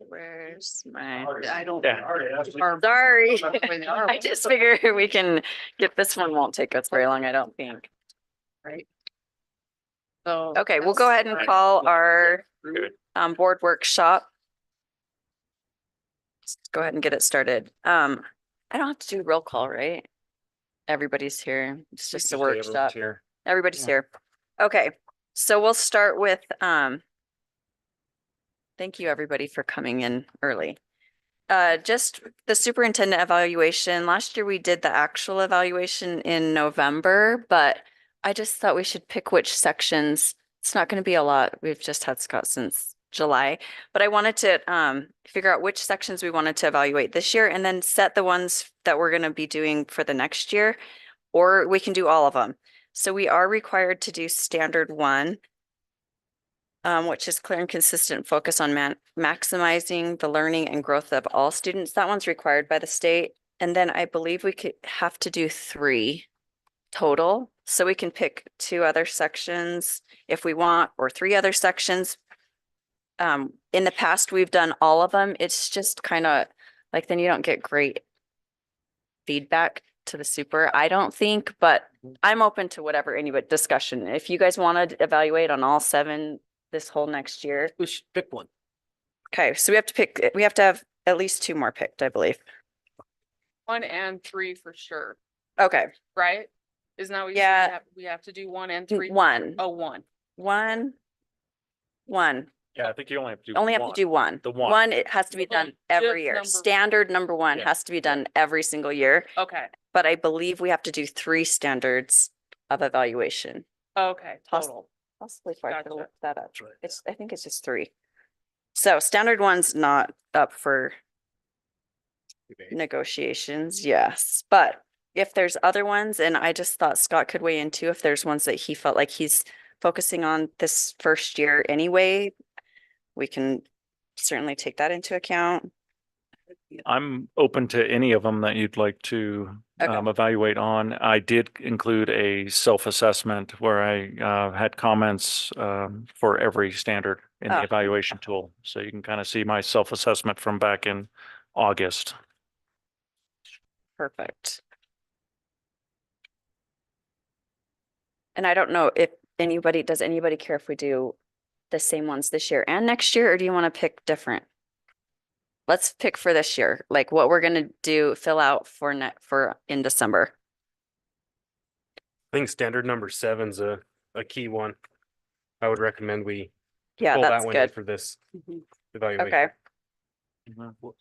Where's my, I don't. Yeah. Sorry. I just figure we can get this one won't take us very long, I don't think. Right. So. Okay, we'll go ahead and call our board workshop. Let's go ahead and get it started. I don't have to do roll call, right? Everybody's here. It's just a workshop. Everybody's here. Okay, so we'll start with thank you everybody for coming in early. Just the superintendent evaluation. Last year we did the actual evaluation in November, but I just thought we should pick which sections. It's not going to be a lot. We've just had Scott since July, but I wanted to figure out which sections we wanted to evaluate this year and then set the ones that we're going to be doing for the next year, or we can do all of them. So we are required to do standard 1, which is clear and consistent focus on maximizing the learning and growth of all students. That one's required by the state. And then I believe we could have to do 3 total. So we can pick 2 other sections if we want, or 3 other sections. In the past, we've done all of them. It's just kind of like, then you don't get great feedback to the super, I don't think, but I'm open to whatever anybody discussion. If you guys want to evaluate on all 7 this whole next year. We should pick one. Okay, so we have to have at least 2 more picked, I believe. 1 and 3 for sure, Okay, right? Isn't that what you Yeah. said? We have to do 1 and 3? 1. Oh, 1. 1. Yeah, I think you only have to do Only have to do 1. The one. 1, it has to be done every year. number- Standard number 1 Yeah. has to be done every single year, Okay, but I believe we have to do 3 standards of evaluation. okay, total. Possibly 4. I have to Gotcha. look that up. That's right. I think it's just 3. So standard 1's not up for negotiations, yes, but if there's other ones, and I just thought Scott could weigh in too, if there's ones that he felt like he's focusing on this first year anyway, we can certainly take that into account. I'm open to any of them that you'd like to Okay. evaluate on. I did include a self-assessment where I had comments for every standard in the Oh. evaluation tool. So you can kind of see my self-assessment from back in August. Perfect. And I don't know if does anybody care if we do the same ones this year and next year, or do you want to pick different? Let's pick for this year, like what we're gonna do, fill out for in December. I think standard number 7's a key one. I would recommend we Yeah, pull that's that one in good. for this Mhm. evaluation. Okay.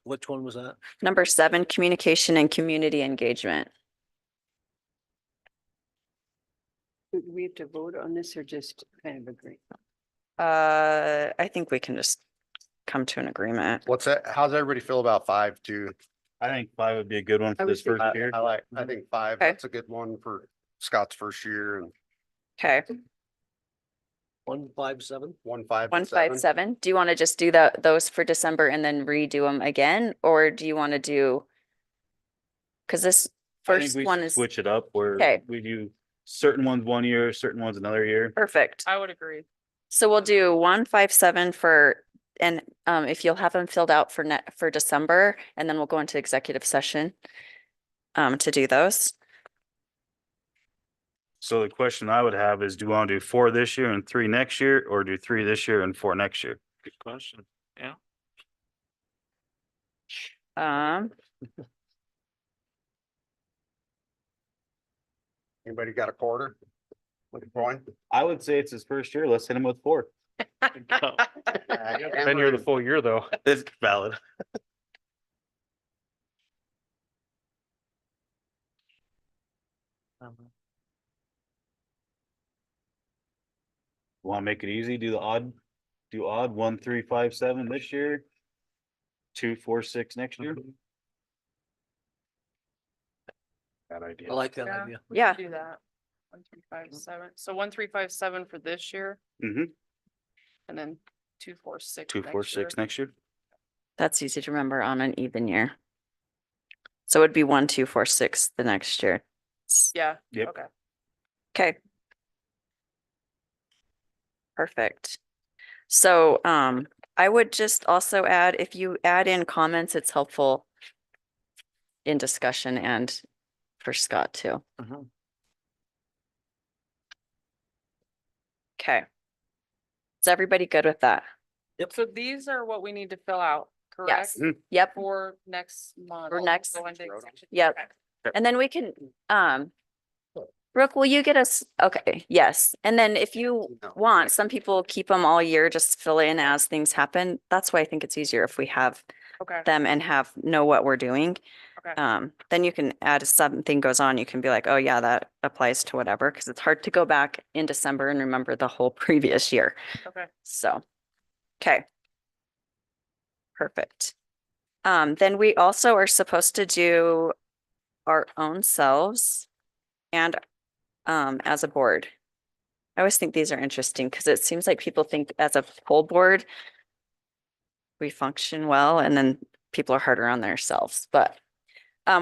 Which one was that? Number 7, communication and community engagement. Do we have to vote on this or just kind of agree? I think we can just come to an agreement. What's that? How's everybody feel about 5 too? I think 5 would be a good one for I would this first I year. I think 5, Okay. that's a good one for Scott's first year, and Okay, 157? 1, 5, 1, and 5, 7. 7. Do you want to just do those for December and then redo them again? Or do you want to do? Because this I think first we one should is switch it up where Okay. we do certain ones 1 year, certain ones another year. perfect. I would agree. So we'll do 1, 5, 7 for, and if you'll have them filled out for December, and then we'll go into executive session to do those. So the question I would have is, do you want to do 4 this year and 3 next year, or do 3 this year and 4 next year? Good question. Yeah. Um, Anybody got a quarter? With a point? I would say it's his first year. Let's hit him with 4. Been here the full year though. It's valid. Want to make it easy? Do odd 1, 3, 5, 7 this year. 2, 4, 6 next year. Bad I idea. like that Yeah. idea. We Yeah. could do that. 1, 3, 5, 7. So 1, 3, 5, 7 for this year, Mm-hmm. and then 2, 4, 6. 2, 4, 6 next year. that's easy to remember on an even year. So it'd be 1, 2, 4, 6 the next year. Yeah. Yep. Okay. Okay. Perfect. So I would just also add, if you add in comments, it's helpful in discussion and for Scott too. Mhm. Okay. Is everybody good with that? So these are what we need to fill out, correct? Yes. Yep. For next month. For next- Go into section. Yep. Okay. And then we can, Brooke, will you get us, okay, yes. And then if you No. want, some people keep them all year, just fill in as things happen. That's why I think it's easier if we have Okay, them and know what we're doing. okay. Then you can add, if something goes on, you can be like, oh yeah, that applies to whatever, because it's hard to go back in December and remember the whole previous year. Okay. So, okay. Perfect. Then we also are supposed to do our own selves and as a board. I always think these are interesting because it seems like people think as a whole board, we function well and then people are harder on themselves, but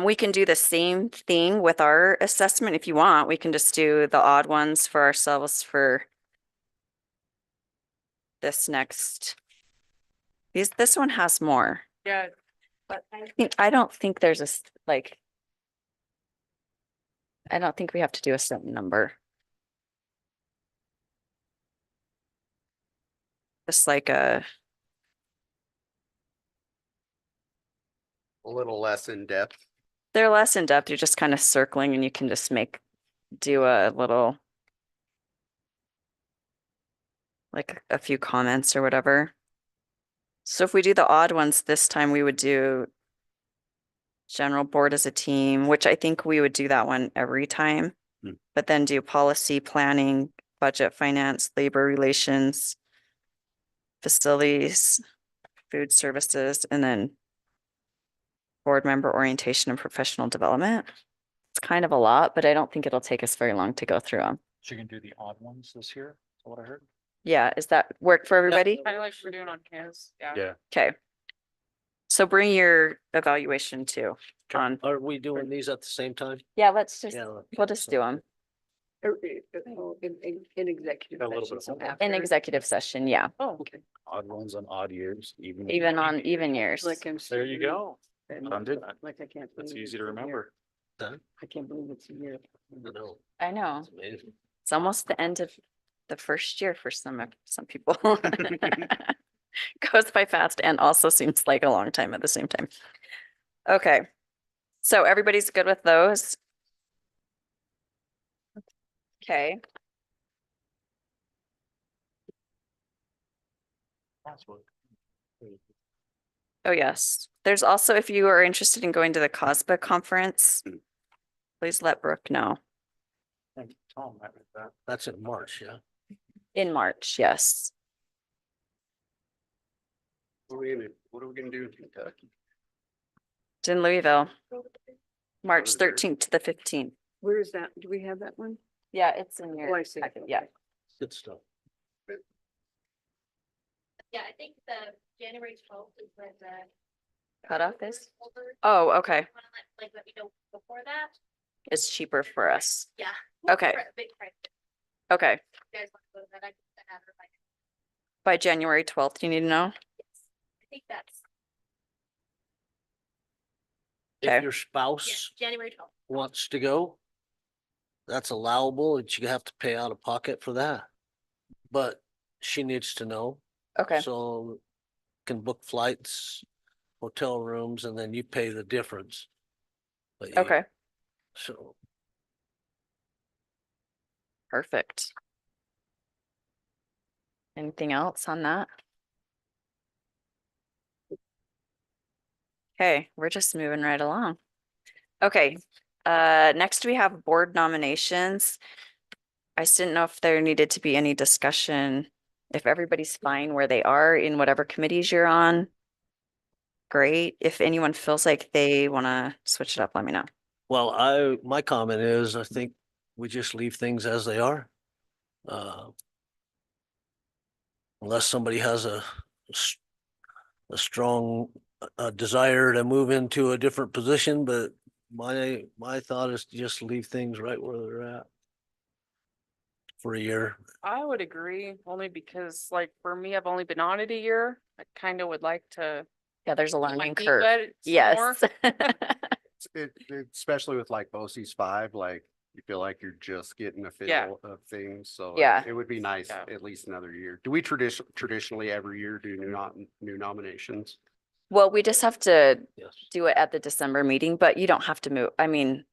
we can do the same thing with our assessment if you want. We can just do the odd ones for ourselves for this next. This one has more, Yeah, but I don't think there's like, I don't think we have to do a certain number. Just like A little less in depth. they're less in depth. You're just kind of circling and you can just do a little, like a few comments or whatever. So if we do the odd ones this time, we would do general board as a team, which I think we would do that one every time. Hmm. But then do policy, planning, budget, finance, labor relations, facilities, food services, and then board member orientation and professional development. It's kind of a lot, but I don't think it'll take us very long to go through them. So you can do the odd ones this year, is that what I heard? Yeah, is that work for everybody? kind of like we're doing on his, yeah. Yeah. Okay. So bring your evaluation too Okay. on. Are we doing these at the same time? Yeah, let's just, Yeah. we'll just do them In executive A little session, bit so of- in after. executive session. Yeah, Oh, Okay. Odd ones on odd years, even. even on even years. Like I'm. There you go. and Undid. Like I can't. That's believe easy it's to a year. remember. I can't believe it's a year. No, I know. it's amazing. It's almost the end of the first year for some people. Goes by fast and also seems like a long time at the same time. Okay. So everybody's good with those? Okay. Oh, yes. There's also, if you are interested in going to the COSBA conference, please let Brooke know. Thank you, Tom. I read that. That's in March, yeah. In March, yes. What are we gonna do in Kentucky? It's in Louisville, March is there? 13th to the 15th. Where is that? Do we have that one? Yeah, it's in Oh, your I see. packet, yeah. Good stuff. Yeah, I think the January 12th is when the. Cutoff is? Over. Oh, okay. Wanna let me know before that? It's cheaper for us. Yeah. Okay. Big price. Okay. You guys want to go to that? I can send out a reminder. By January 12th, you need to know? Yes. I think that's, Okay. If your yeah, spouse January 12th. wants to go, that's allowable, and you have to pay out of pocket for that. But she needs to know. Okay. So can book flights, hotel rooms, and then you pay the difference. But you- Okay. So Perfect. Anything else on that? Okay, we're just moving right along. Okay, next we have board nominations. I just didn't know if there needed to be any discussion, if everybody's fine where they are in whatever committees you're on. Great. If anyone feels like they want to switch it up, let me know. well, my comment is, I think we just leave things as they are. Unless somebody has a strong desire to move into a different position, but my thought is to just leave things right where they're at. for a year. I would agree, only because like for me, I've only been on it a year. I kind of would like to. Yeah, there's a get my learning feet curve. wet some more. Yes. Especially with like BOCES 5, like you feel like you're just getting a feel of things, so Yeah. it would be nice Yeah. at least another year. Do we traditionally every year do new nominations? Well, we just have to Yes. do it at the December meeting, but you don't have to move. I mean,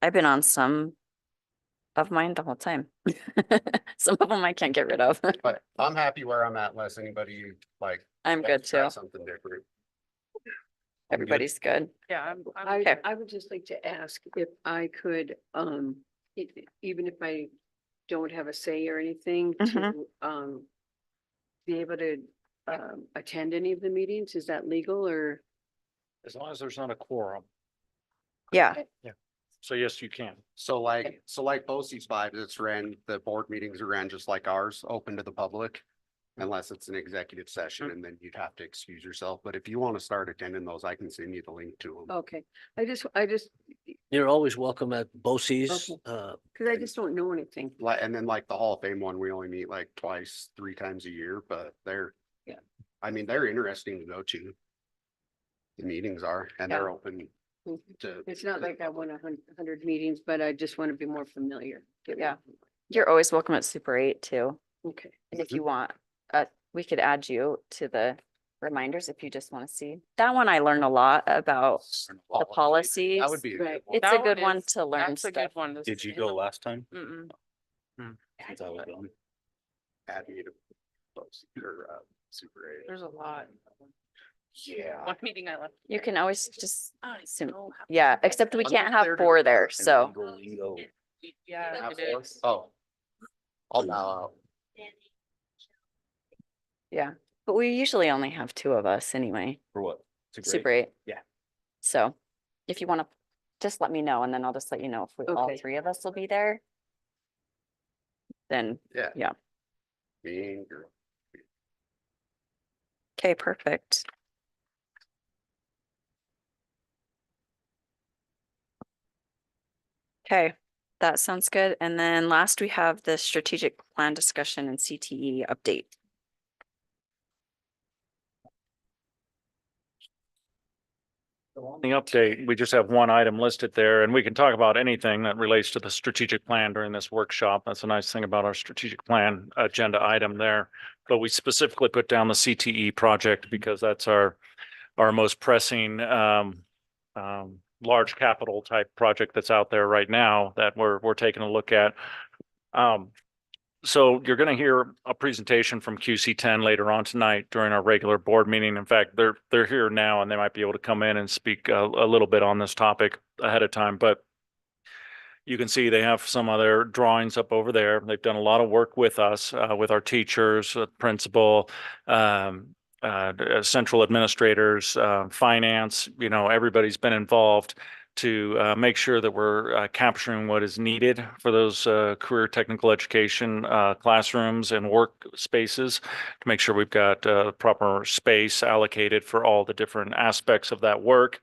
I've been on some of mine the whole time. Some of them I can't get rid of. But I'm happy where I'm at unless anybody like. I'm wants good to try too. Something different. Everybody's good. Yeah, I'm I, Okay. I would just like to ask if I could, even if I don't have a say or anything, to, be able to, attend any of the meetings. Is that legal or? As long as there's not a quorum. Yeah. So yes, you can. So like BOCES 5, it's ran, the board meetings are ran just like ours, open to the public. Unless it's an executive session and then you'd have to excuse yourself. But if you want to start attending those, I can send you the link to them. Okay, I just, You're always welcome at BOCES. Okay. cause I just don't know anything. Like, and then like the Hall of Fame one, we only meet like twice, 3 times a year, but they're. Yeah. I mean, they're interesting to go to. The meetings are, and they're open to. It's not like I want 100 meetings, but I just want to be more familiar. Yeah. You're always welcome at Super 8 too. Okay. And if you want, we could add you to the reminders if you just want to see. That one I learned a lot about the policies. That would be. a good Right. one. It's a That good one one is- to learn That's a good stuff. one. Did you go last time? Mm-mm. Since I was gone. Add me to. BOCES or Super 8. There's a lot. Yeah. One meeting I left. You can always just, I don't Sim- know how- yeah, except we I'm can't just have there to 4 there, and so. Lingo. Yeah, it is. Oh. I'll bow out. Yeah, but we usually only have 2 of us anyway, For what? Super 8. Yeah. So if you want to, just let me know and then I'll just let you know if we, all Okay. 3 of us will be there. Then, Yeah. Yeah. Mean girl. okay, perfect. Okay, that sounds good. And then last we have the strategic plan discussion and CTE update. The update, we just have one item listed there and we can talk about anything that relates to the strategic plan during this workshop. That's a nice thing about our strategic plan agenda item there. But we specifically put down the CTE project because that's our most pressing large capital type project that's out there right now that we're taking a look at. So you're going to hear a presentation from QC10 later on tonight during our regular board meeting. In fact, they're here now and they might be able to come in and speak a little bit on this topic ahead of time. But you can see they have some other drawings up over there. They've done a lot of work with us, with our teachers, principal, central administrators, finance. You know, everybody's been involved to make sure that we're capturing what is needed for those career technical education classrooms and work spaces to make sure we've got proper space allocated for all the different aspects of that work.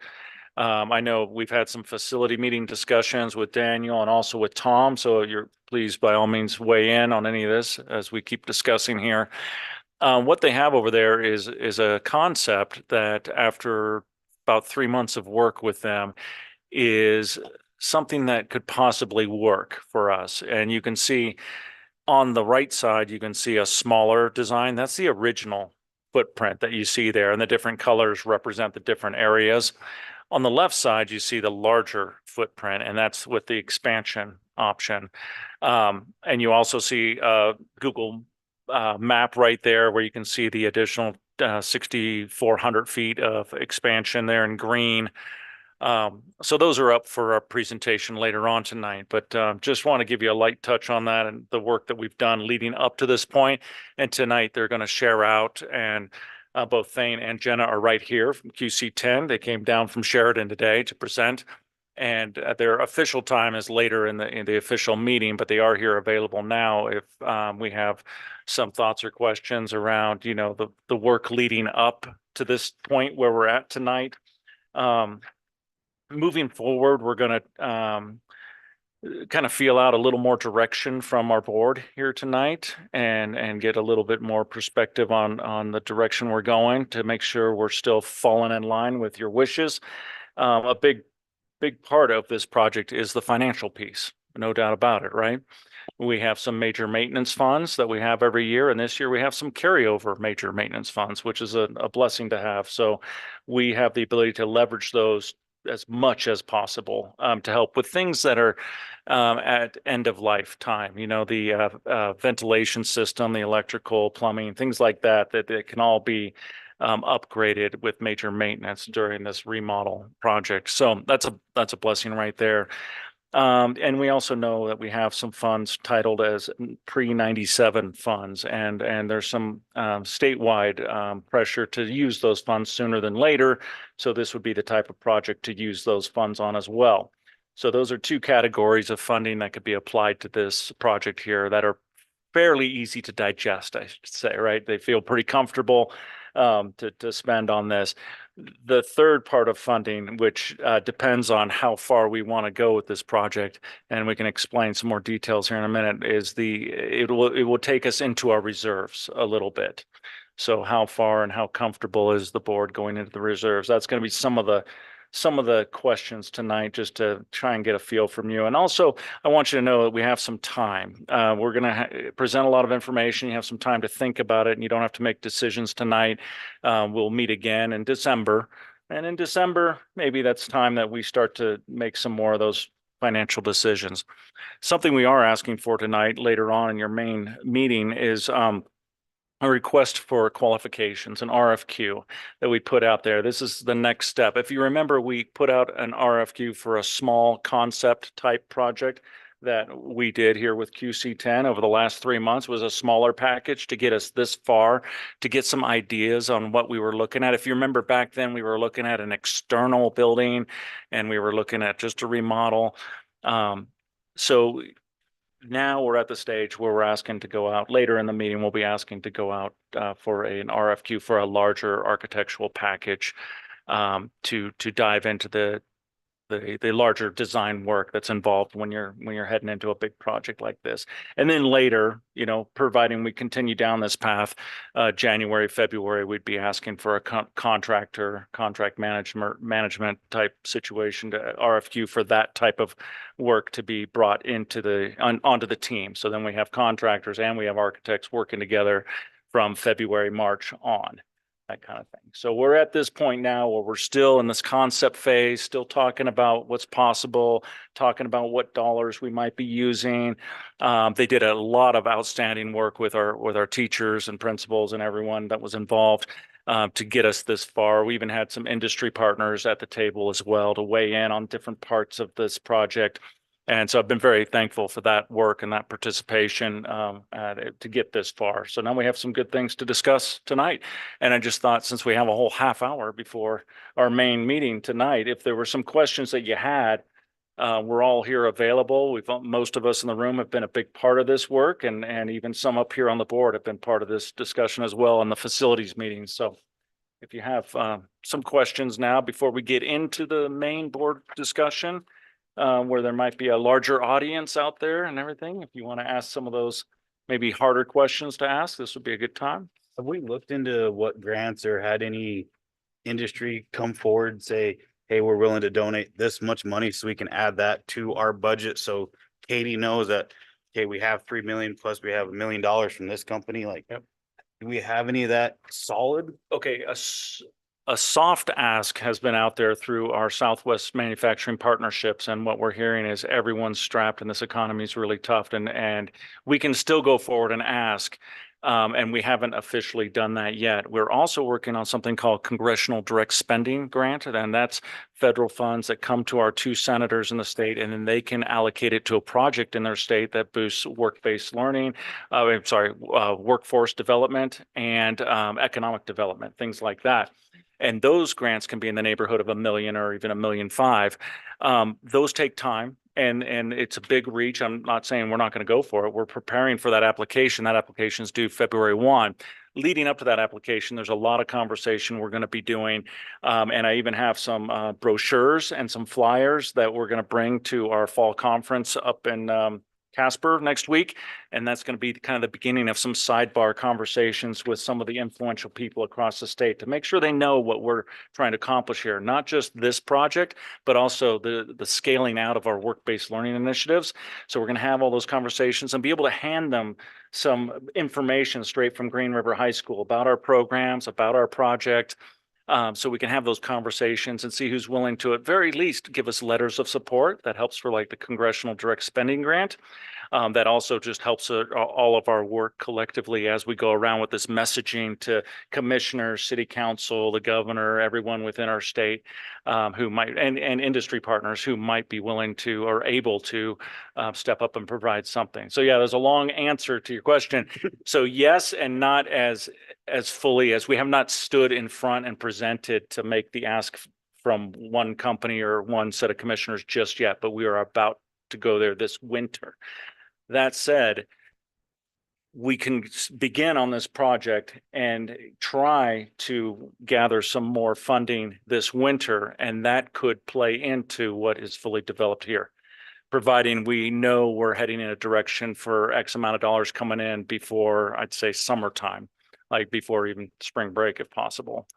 I know we've had some facility meeting discussions with Daniel and also with Tom, so you're please by all means weigh in on any of this as we keep discussing here. What they have over there is a concept that after about 3 months of work with them is something that could possibly work for us. And you can see on the right side, you can see a smaller design. That's the original footprint that you see there, and the different colors represent the different areas. On the left side, you see the larger footprint, and that's with the expansion option. And you also see a Google map right there where you can see the additional 6,400 feet of expansion there in green. So those are up for our presentation later on tonight, but just want to give you a light touch on that and the work that we've done leading up to this point. And tonight they're going to share out, and both Thane and Jenna are right here from QC10. They came down from Sheridan today to present, and their official time is later in the official meeting, but they are here available now if we have some thoughts or questions around, you know, the work leading up to this point where we're at tonight. Moving forward, we're going to kind of feel out a little more direction from our board here tonight and get a little bit more perspective on the direction we're going to make sure we're still falling in line with your wishes. A big part of this project is the financial piece, no doubt about it, right? We have some major maintenance funds that we have every year, and this year we have some carryover major maintenance funds, which is a blessing to have. So we have the ability to leverage those as much as possible to help with things that are at end of life time. You know, the ventilation system, the electrical, plumbing, things like that, that can all be upgraded with major maintenance during this remodel project. So that's a blessing right there. And we also know that we have some funds titled as pre-97 funds, and there's some statewide pressure to use those funds sooner than later. So this would be the type of project to use those funds on as well. So those are two categories of funding that could be applied to this project here that are fairly easy to digest, I should say, right? They feel pretty comfortable to spend on this. The third part of funding, which depends on how far we want to go with this project, and we can explain some more details here in a minute, is it will take us into our reserves a little bit. So how far and how comfortable is the board going into the reserves? That's going to be some of the questions tonight, just to try and get a feel from you. And also, I want you to know that we have some time. We're going to present a lot of information. You have some time to think about it, and you don't have to make decisions tonight. We'll meet again in December. And in December, maybe that's time that we start to make some more of those financial decisions. Something we are asking for tonight, later on in your main meeting, is a request for qualifications, an RFQ that we put out there. This is the next step. If you remember, we put out an RFQ for a small concept type project that we did here with QC10 over the last 3 months. It was a smaller package to get us this far, to get some ideas on what we were looking at. If you remember back then, we were looking at an external building and we were looking at just a remodel. So now we're at the stage where we're asking to go out later in the meeting. We'll be asking to go out for an RFQ for a larger architectural package to dive into the larger design work that's involved when you're heading into a big project like this. And then later, you know, providing we continue down this path, January, February, we'd be asking for a contract management type situation to RFQ for that type of work to be brought into onto the team. So then we have contractors and we have architects working together from February, March on. That kind of thing. So we're at this point now where we're still in this concept phase, still talking about what's possible, talking about what dollars we might be using. They did a lot of outstanding work with our teachers and principals and everyone that was involved to get us this far. We even had some industry partners at the table as well to weigh in on different parts of this project. And so I've been very thankful for that work and that participation to get this far. So now we have some good things to discuss tonight. And I just thought, since we have a whole half hour before our main meeting tonight, if there were some questions that you had, we're all here available. Most of us in the room have been a big part of this work, and even some up here on the board have been part of this discussion as well in the facilities meetings. So if you have some questions now before we get into the main board discussion, where there might be a larger audience out there and everything. If you want to ask some of those maybe harder questions to ask, this would be a good time. Have we looked into what grants or had any industry come forward and say, hey, we're willing to donate this much money so we can add that to our budget? So Katie knows that, okay, we have 3 million plus we have $1 million from this company. Like, Yep. Do we have any of that solid? Okay, a soft ask has been out there through our Southwest manufacturing partnerships, and what we're hearing is everyone's strapped and this economy is really tough, and we can still go forward and ask. And we haven't officially done that yet. We're also working on something called Congressional Direct Spending Grant, and that's federal funds that come to our 2 senators in the state, and then they can allocate it to a project in their state that boosts work-based learning, workforce development and economic development, things like that. And those grants can be in the neighborhood of $1 million or even $1.5 million. Those take time. And it's a big reach. I'm not saying we're not going to go for it. We're preparing for that application. That application is due February 1. leading up to that application, there's a lot of conversation we're going to be doing. And I even have some brochures and some flyers that we're going to bring to our fall conference up in Casper next week. And that's going to be kind of the beginning of some sidebar conversations with some of the influential people across the state to make sure they know what we're trying to accomplish here, not just this project, but also the scaling out of our work-based learning initiatives. So we're going to have all those conversations and be able to hand them some information straight from Green River High School about our programs, about our project. So we can have those conversations and see who's willing to, at very least, give us letters of support. That helps for like the Congressional Direct Spending Grant. That also just helps all of our work collectively as we go around with this messaging to commissioners, city council, the governor, everyone within our state who might, and industry partners who might be willing to or able to step up and provide something. So yeah, there's a long answer to your question. So yes, and not as fully as we have not stood in front and presented to make the ask from one company or one set of commissioners just yet, but we are about to go there this winter. That said, we can begin on this project and try to gather some more funding this winter, and that could play into what is fully developed here, providing we know we're heading in a direction for X amount of dollars coming in before, I'd say, summertime, like before even spring break if possible.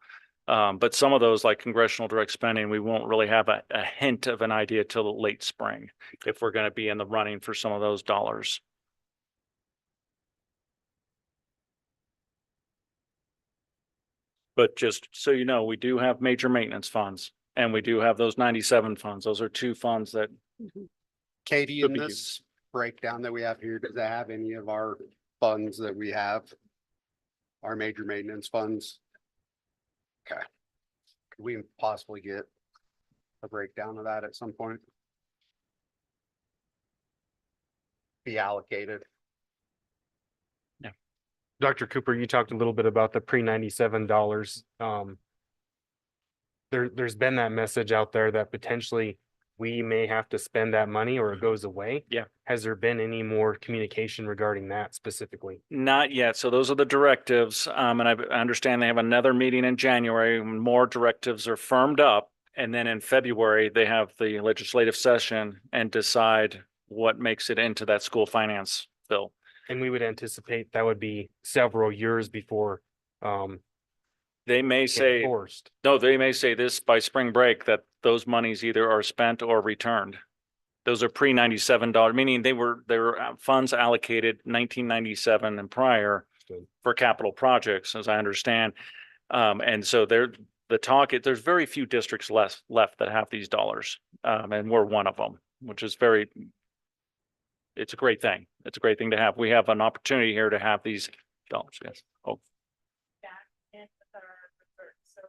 But some of those, like congressional direct spending, we won't really have a hint of an idea till late spring if we're going to be in the running for some of those dollars. But just so you know, we do have major maintenance funds and we do have those 97 funds. Those are two funds that Katie, Could in be this breakdown that we have here, does that have any of our funds that we have? Our major maintenance funds? Okay. Could we possibly get a breakdown of that at some point? Be allocated? Dr. Cooper, you talked a little bit about the pre-$97. There's been that message out there that potentially we may have to spend that money or it goes away. Yeah. Has there been any more communication regarding that specifically? Not yet. So those are the directives. And I understand they have another meeting in January when more directives are firmed up. And then in February, they have the legislative session and decide what makes it into that school finance bill. And we would anticipate that would be several years before They may say, enforced. no, they may say this by spring break that those monies either are spent or returned. Those are pre-$97, meaning they were funds allocated 1997 and prior for capital projects, as I understand. And so there's very few districts left that have these dollars. And we're one of them, which is it's a great thing. It's a great thing to have. We have an opportunity here to have these dollars. Yes. Oh, back in with our research, so.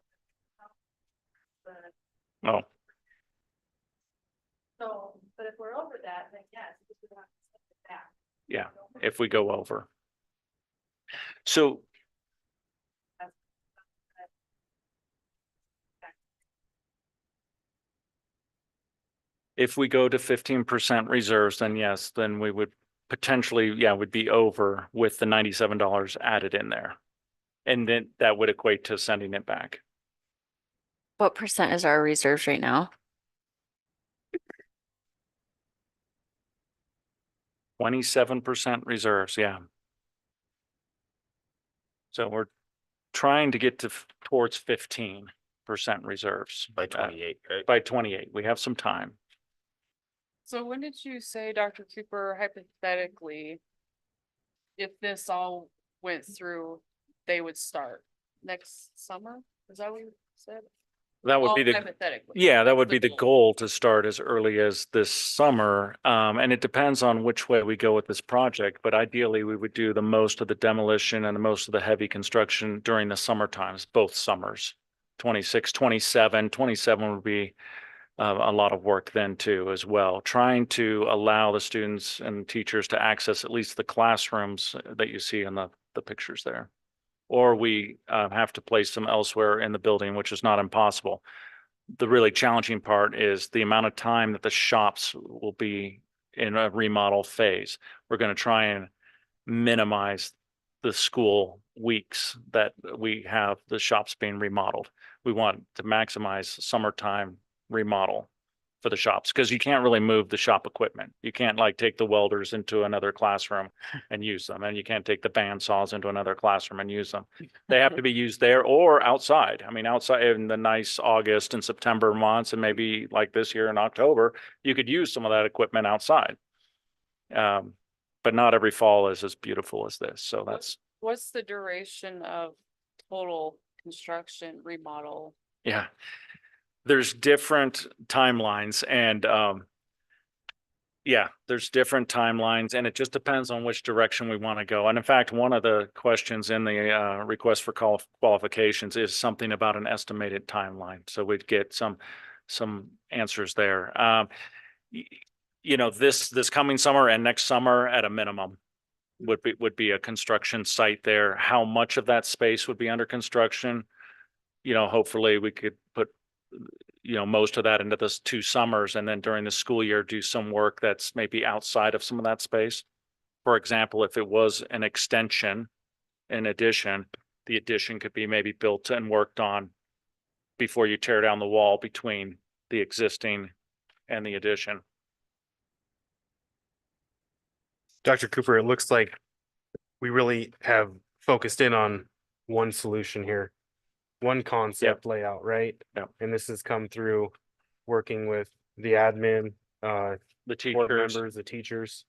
oh, So, but if we're over that, then yes, we would have to send it back. yeah, if we go over. So if we go to 15% reserves, then yes, then we would potentially, would be over with the $97 added in there. And then that would equate to sending it back. What percent is our reserves right now? 27% reserves, yeah. So we're trying to get towards 15% reserves. By 28, right? By 28, we have some time. So when did you say, Dr. Cooper, hypothetically, if this all went through, they would start next summer? Is that what you said? That would Oh, be the, hypothetically. yeah, that would the be the goal to start as early as this summer. And it depends on which way we go with this project, but ideally we would do the most of the demolition and the most of the heavy construction during the summer times, both summers. 26, 27 would be a lot of work then too as well, trying to allow the students and teachers to access at least the classrooms that you see in the pictures there. Or we have to place them elsewhere in the building, which is not impossible. The really challenging part is the amount of time that the shops will be in a remodel phase. We're going to try and minimize the school weeks that we have the shops being remodeled. We want to maximize summertime remodel for the shops, because you can't really move the shop equipment. You can't like take the welders into another classroom and use them, and you can't take the band saws into another classroom and use them. They have to be used there or outside. I mean, outside in the nice August and September months, and maybe like this year in October, you could use some of that equipment outside. But not every fall is as beautiful as this. So that's, What's the duration of total construction remodel? yeah. There's different timelines and, yeah, there's different timelines, and it just depends on which direction we want to go. And in fact, one of the questions in the request for qualifications is something about an estimated timeline. So we'd get some answers there. You know, this coming summer and next summer at a minimum would be a construction site there. How much of that space would be under construction? You know, hopefully we could put, you know, most of that into this 2 summers, and then during the school year, do some work that's maybe outside of some of that space. For example, if it was an extension, an addition, the addition could be maybe built and worked on before you tear down the wall between the existing and the addition. Dr. Cooper, it looks like we really have focused in on one solution here, one concept layout, right? Yep. And this has come through working with the admin, The board teachers, members, the teachers.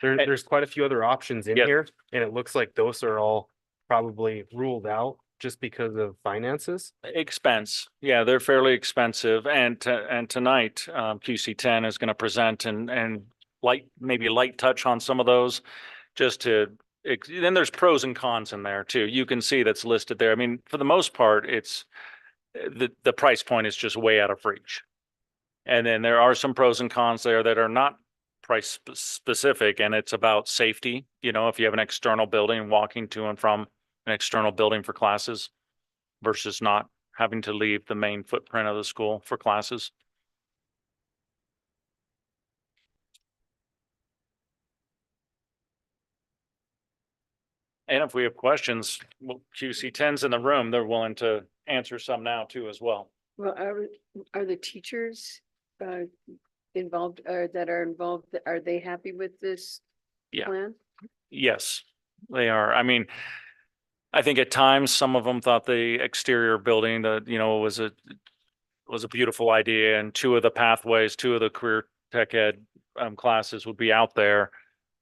And- There's quite a few other options in Yep. here, and it looks like those are all probably ruled out just because of finances. expense. Yeah, they're fairly expensive. And tonight, QC10 is going to present and maybe light touch on some of those, just to, then there's pros and cons in there too. You can see that's listed there. I mean, for the most part, it's the price point is just way out of reach. And then there are some pros and cons there that are not price specific, and it's about safety. You know, if you have an external building, walking to and from an external building for classes versus not having to leave the main footprint of the school for classes. And if we have questions, QC10's in the room, they're willing to answer some now too as well. Well, are the teachers involved, that are involved, are they happy with this Yeah. plan? Yes, they are. I mean, I think at times some of them thought the exterior building that, you know, was a beautiful idea, and 2 of the pathways, 2 of the career tech ed classes would be out there.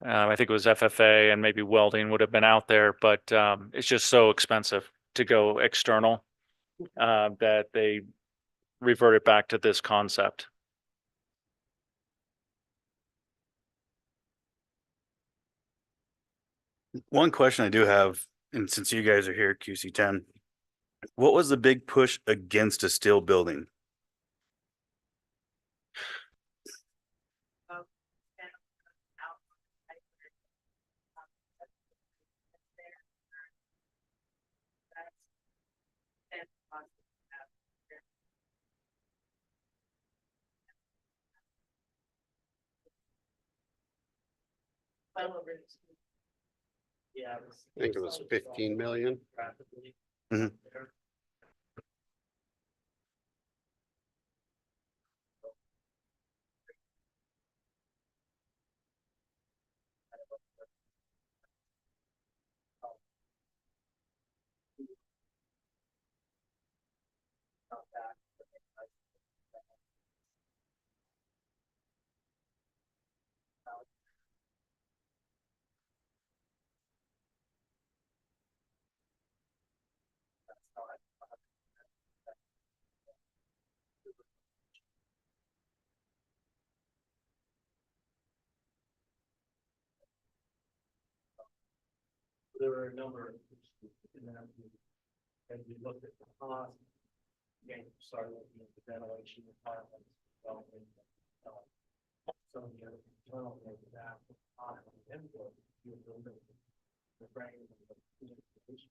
I think it was FFA and maybe welding would have been out there, but it's just so expensive to go external that they reverted back to this concept. One question I do have, and since you guys are here, QC10, what was the big push against a steel building? I think it was 15 million. Mhm. There were a number of, and we looked at the cost, again, started looking at the ventilation requirements, developing, some of the other internal things that on the input, you're building the frame and the communications.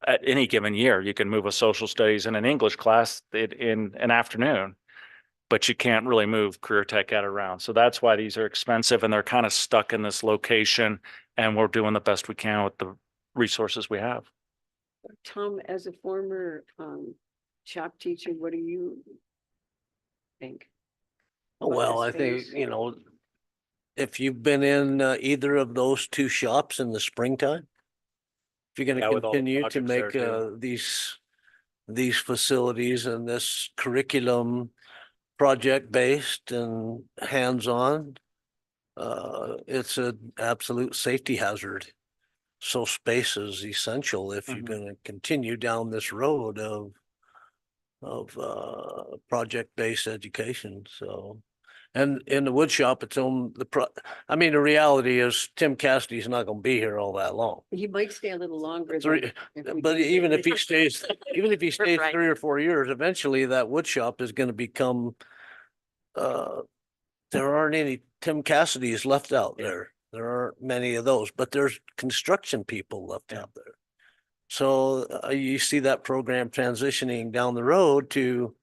at any given year. You can move a social studies and an English class in an afternoon, but you can't really move career tech ed around. So that's why these are expensive and they're kind of stuck in this location. And we're doing the best we can with the resources we have. Tom, as a former shop teacher, what do you think? about Well, the I think, space? you know, if you've been in either of those two shops in the springtime, if you're Yeah, gonna with all the continue to projects there, make too. these facilities and this curriculum project-based and hands-on, it's an absolute safety hazard. So space is essential if you're Mhm. gonna continue down this road of project-based education, so. And in the wood shop, it's on I mean, the reality is Tim Cassidy's not gonna be here all that long. He might stay a little longer. than Three, if we but do even if he this. stays, even if he stays Right. 3 or 4 years, eventually that wood shop is gonna become, uh, there aren't any Tim Cassidy's left out there. There aren't many of those, but there's construction people left Yeah. out there. So you see that program transitioning down the road to,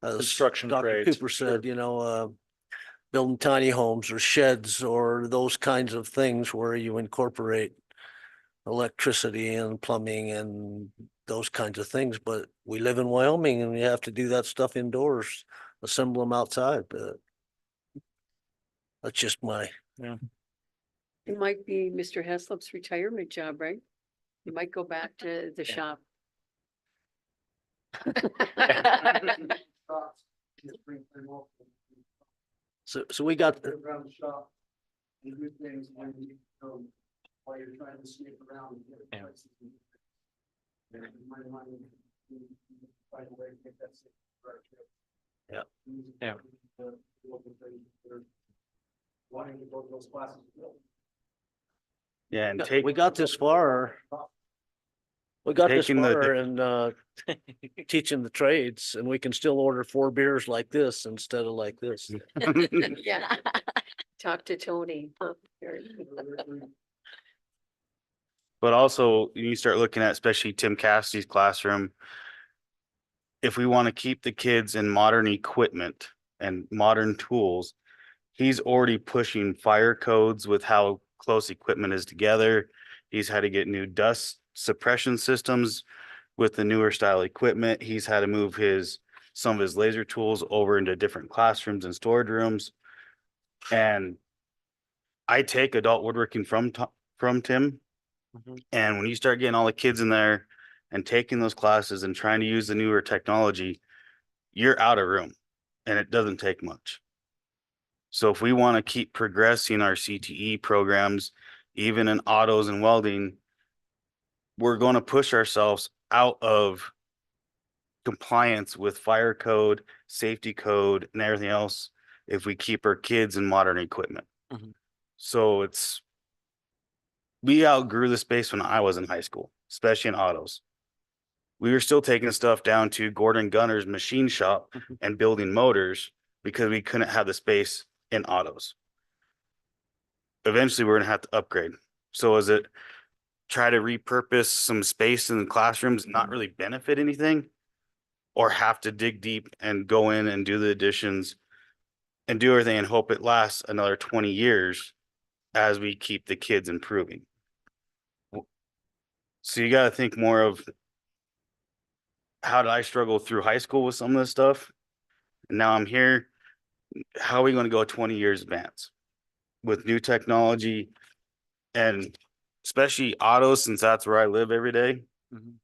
as Construction Dr. trades, Cooper sure. said, building tiny homes or sheds or those kinds of things where you incorporate electricity and plumbing and those kinds of things. But we live in Wyoming and we have to do that stuff indoors, assemble them outside, but that's just my, It might be Mr. Heslop's retirement job, right? You might go back to the shop. so we got, Around the shop and do things when you while you're trying to sneak around and get Yeah. places. And you might want to find a way to get that. Yeah. Yeah. Wanting to go to those classes. Yeah, and we got this far. We got this Taking the- far and teaching the trades, and we can still order 4 beers like this instead of like this. Yeah. Talk to Tony. But also you start looking at especially Tim Cassidy's classroom. If we want to keep the kids in modern equipment and modern tools, he's already pushing fire codes with how close equipment is together. He's had to get new dust suppression systems with the newer style equipment. He's had to move some of his laser tools over into different classrooms and storage rooms. And I take adult woodworking from Tim. Mhm. And when you start getting all the kids in there and taking those classes and trying to use the newer technology, you're out of room and it doesn't take much. So if we want to keep progressing our CTE programs, even in autos and welding, we're going to push ourselves out of compliance with fire code, safety code, and everything else if we keep our kids in modern equipment. Mhm. So we outgrew the space when I was in high school, especially in autos. We were still taking stuff down to Gordon Gunner's machine shop and building motors because we couldn't have the space in autos. Eventually, we're gonna have to upgrade. So is it try to repurpose some space in the classrooms, not really benefit anything? Or have to dig deep and go in and do the additions and do everything and hope it lasts another 20 years as we keep the kids improving. So you gotta think more of how did I struggle through high school with some of this stuff? And now I'm here. How are we gonna go 20 years advance with new technology and especially autos, since that's where I live every day? Mhm.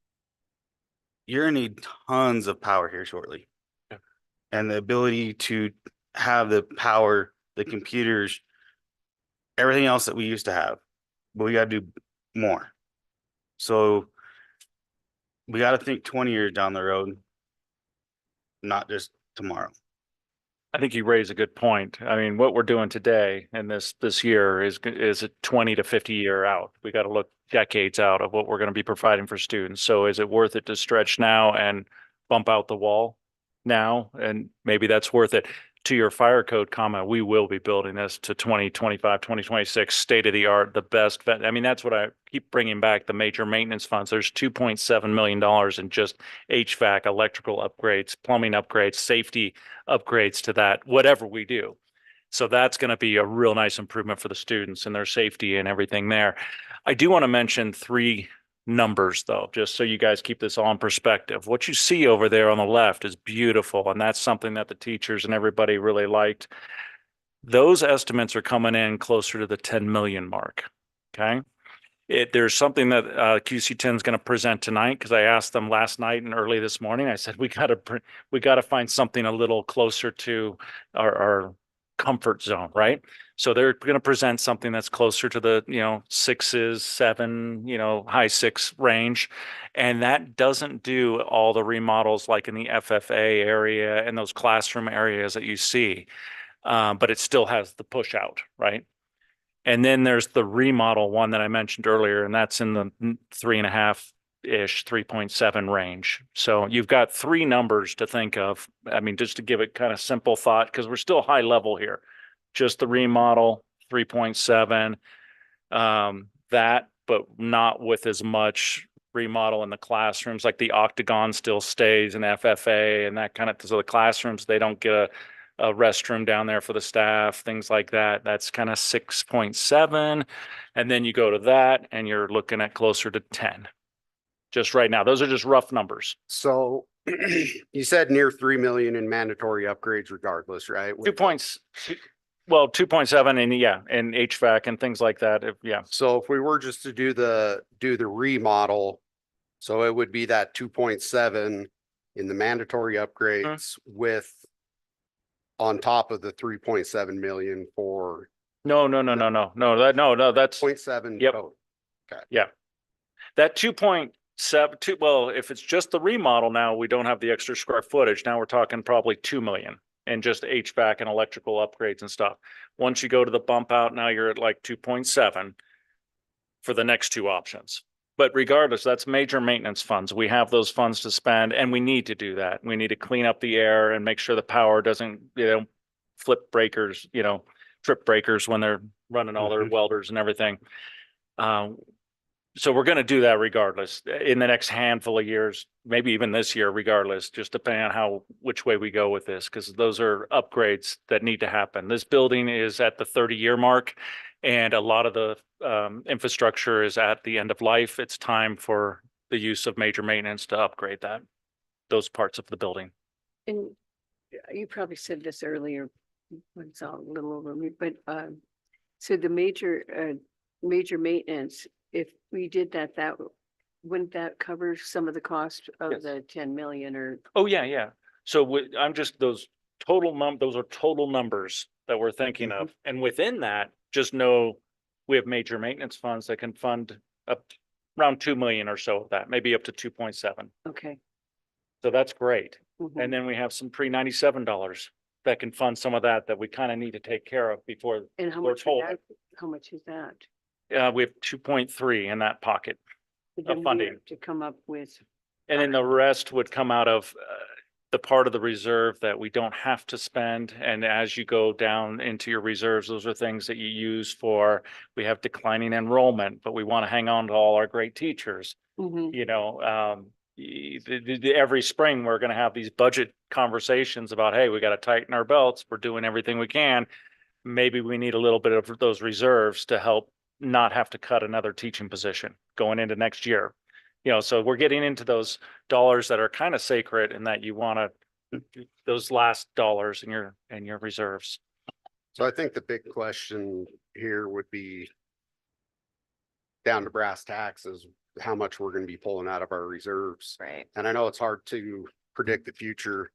You're gonna need tons of power here shortly. Yeah. And the ability to have the power, the computers, everything else that we used to have, but we gotta do more. So we gotta think 20 years down the road, not just tomorrow. I think you raise a good point. I mean, what we're doing today and this year is a 20 to 50 year out. We got to look decades out of what we're going to be providing for students. So is it worth it to stretch now and bump out the wall now? And maybe that's worth it. to your fire code comment, we will be building this to 2025, 2026, state of the art, the best. I mean, that's what I keep bringing back, the major maintenance funds. There's $2.7 million in just HVAC, electrical upgrades, plumbing upgrades, safety upgrades to that, whatever we do. So that's going to be a real nice improvement for the students and their safety and everything there. I do want to mention 3 numbers though, just so you guys keep this all in perspective. What you see over there on the left is beautiful, and that's something that the teachers and everybody really liked. Those estimates are coming in closer to the 10 million mark. Okay. There's something that QC10 is going to present tonight, because I asked them last night and early this morning. I said we got to find something a little closer to our comfort zone, right? So they're going to present something that's closer to the, 6s, 7, high 6 range. And that doesn't do all the remodels like in the FFA area and those classroom areas that you see. But it still has the push out, right? And then there's the remodel one that I mentioned earlier, and that's in the 3.5-ish, 3.7 range. So you've got 3 numbers to think of. I mean, just to give it kind of simple thought, because we're still high level here. Just the remodel, 3.7, that, but not with as much remodel in the classrooms. Like the octagon still stays in FFA and that kind of, so the classrooms, they don't get a restroom down there for the staff, things like that. That's kind of 6.7. And then you go to that and you're looking at closer to 10. Just right now. Those are just rough numbers. So you said near 3 million in mandatory upgrades regardless, right? 2.7 and yeah, and HVAC and things like that. Yeah. So if we were just to do the remodel, so it would be that 2.7 in the mandatory upgrades with on top of the 3.7 million for No, that's 0.7. Yep. total. That 2.7, well, if it's just the remodel now, we don't have the extra square footage. Now we're talking probably 2 million and just HVAC and electrical upgrades and stuff. Once you go to the bump out, now you're at like 2.7 for the next 2 options. But regardless, that's major maintenance funds. We have those funds to spend, and we need to do that. We need to clean up the air and make sure the power doesn't, flip breakers, trip breakers when they're running all their welders and everything. So we're going to do that regardless in the next handful of years, maybe even this year, regardless, just depending on which way we go with this, because those are upgrades that need to happen. This building is at the 30-year mark, and a lot of the infrastructure is at the end of life. It's time for the use of major maintenance to upgrade those parts of the building. And you probably said this earlier, it's all a little over me, but so the major maintenance, if we did that, wouldn't that cover some of the cost of Yes. the 10 million or? Oh, yeah. So I'm just, those are total numbers that we're thinking of. And within that, just know we have major maintenance funds that can fund up around 2 million or so of that, maybe up to 2.7. Okay. So that's great. Mhm. And then we have some $97 that can fund some of that we kind of need to take care of before And how we're much, told. how much is that? We have 2.3 in that pocket. But then we funding. have to come up with, And then the rest would come out of the part of the reserve that we don't have to spend. And as you go down into your reserves, those are things that you use for, we have declining enrollment, but we want to hang on to all our great teachers. Mhm. Every spring, we're going to have these budget conversations about, hey, we got to tighten our belts. We're doing everything we can. Maybe we need a little bit of those reserves to help not have to cut another teaching position going into next year. So we're getting into those dollars that are kind of sacred, and that you want to, those last dollars in your reserves. So I think the big question here would be down to brass tacks is how much we're going to be pulling out of our reserves. Right. And I know it's hard to predict the future.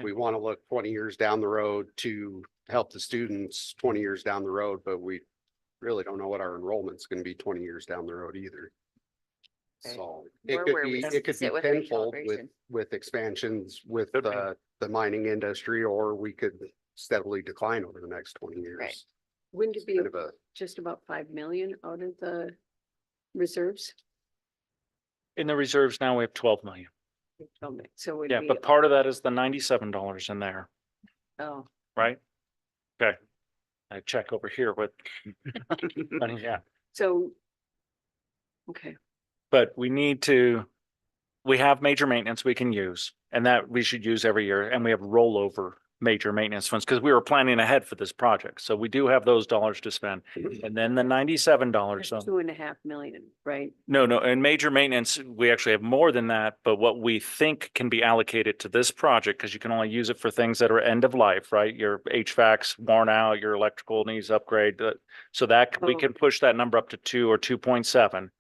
We want to look 20 years down the road to help the students 20 years down the road, but we really don't know what our enrollment's going to be 20 years down the road either. Okay. So Or it where could we be, it could be sit with tenfold recalibration. with expansions with Could be. the mining industry, or we could steadily decline over the next 20 years. Right. Wouldn't it be Kind of a, just about 5 million out of the reserves? In the reserves now, we have 12 million. So it would Yeah, be, but part of that is the $97 in there. oh, right? Okay. I check over here with, yeah, So. Okay, but we have major maintenance we can use and that we should use every year. And we have rollover major maintenance funds because we were planning ahead for this project. So we do have those dollars to spend. And then the $97. that's 2.5 million, right? No, in major maintenance, we actually have more than that, but what we think can be allocated to this project, because you can only use it for things that are end of life, right? Your HVAC's worn out, your electrical needs upgrade, so that we Oh. can push that number up to 2 or 2.7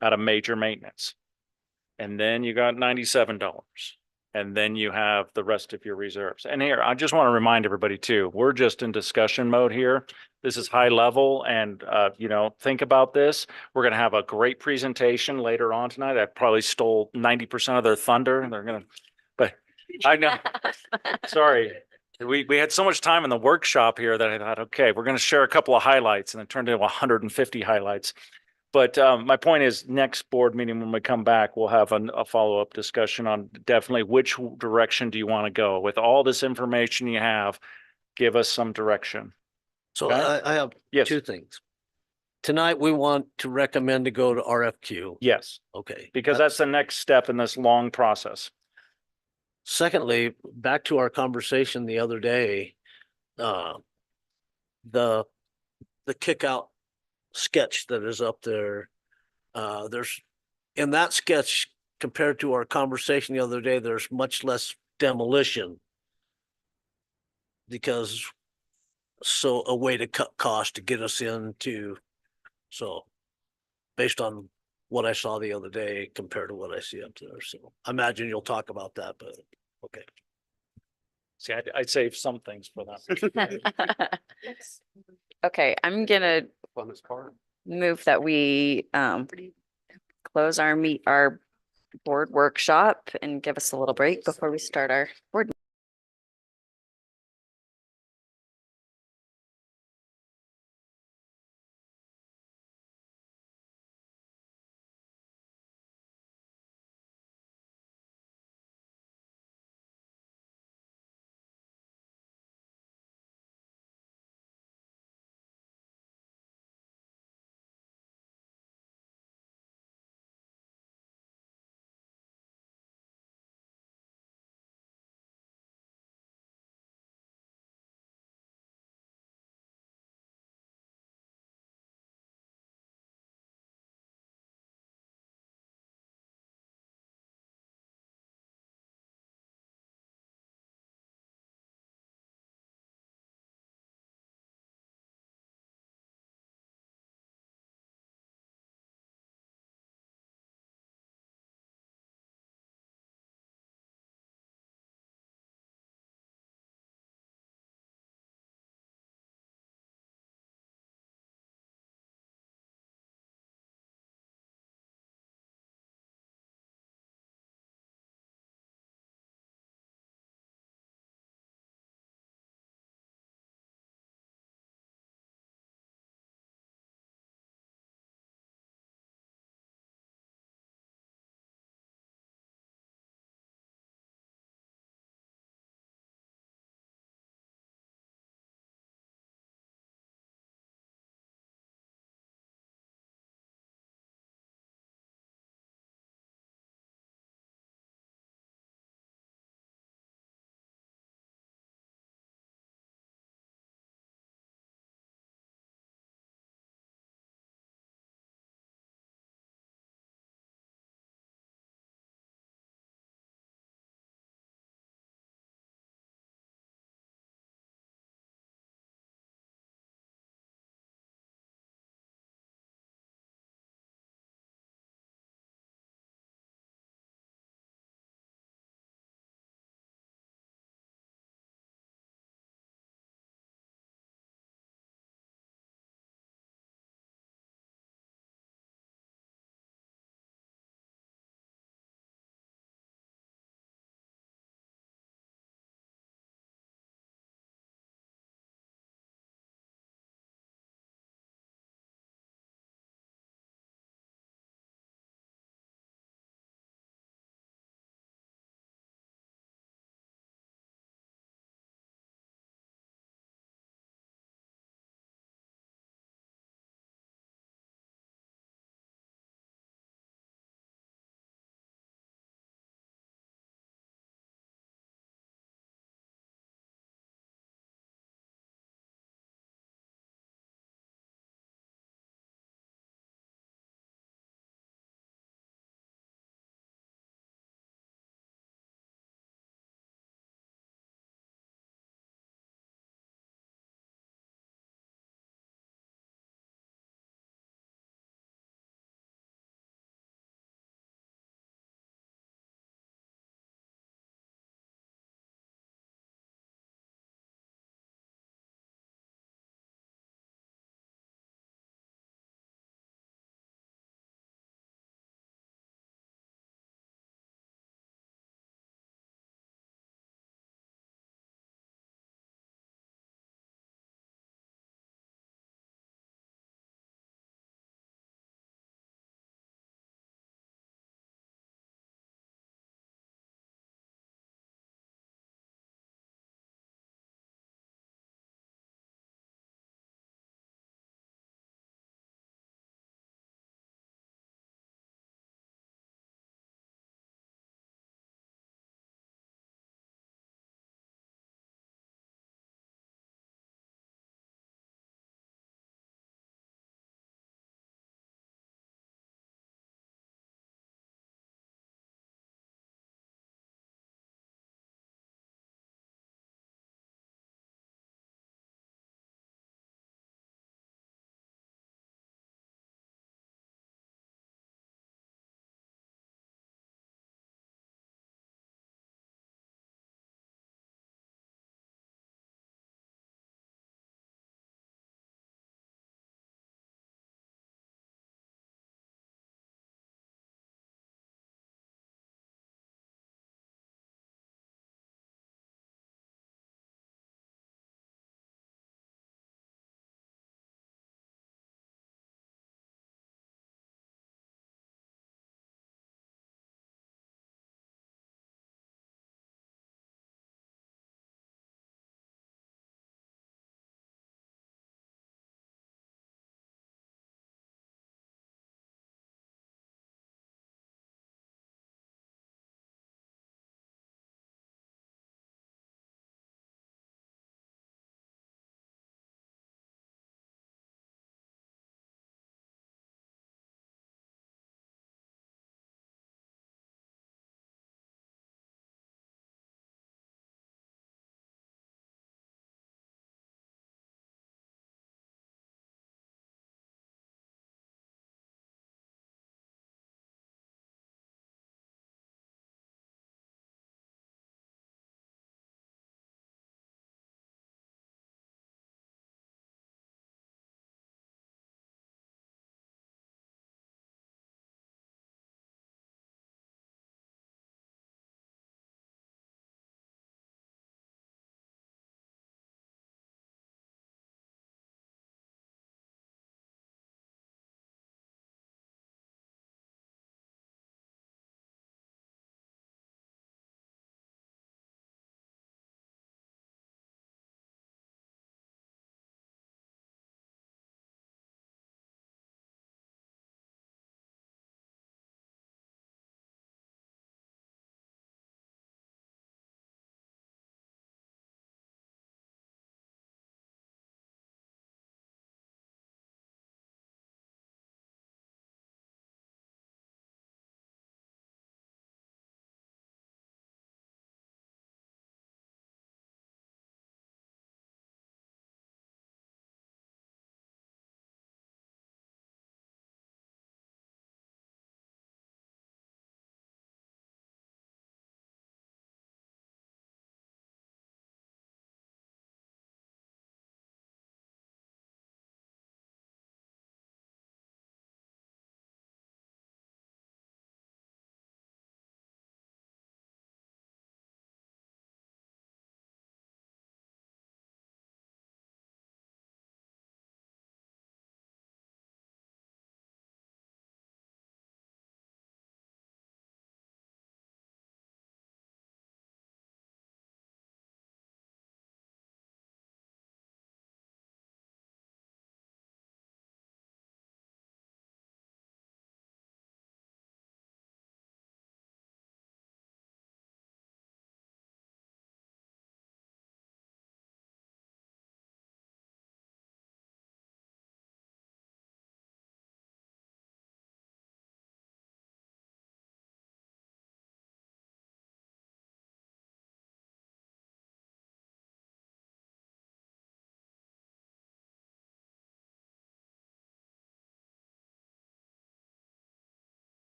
out of major maintenance. And then you got $97. And then you have the rest of your reserves. And here, I just want to remind everybody too, we're just in discussion mode here. This is high level and, think about this. We're going to have a great presentation later on tonight. I probably stole 90% of their thunder. They're going to, but I know, sorry. We had so much time in the workshop here that I thought, okay, we're going to share a couple of highlights, and it turned into 150 highlights. But my point is, next board meeting, when we come back, we'll have a follow-up discussion on definitely which direction do you want to go? With all this information you have, give us some direction. So Okay. I have Yes. two things. Tonight, we want to recommend to go to RFQ. Yes, Okay. because that's the next step in this long process. Secondly, back to our conversation the other day, the kick out sketch that is up there. There's, in that sketch, compared to our conversation the other day, there's much less demolition. Because, so a way to cut cost to get us into, so based on what I saw the other day compared to what I see up there. So I imagine you'll talk about that, but okay. See, I'd save some things for that. Okay, I'm gonna Funnest part. move that we close our board workshop and give us a little break before we start our board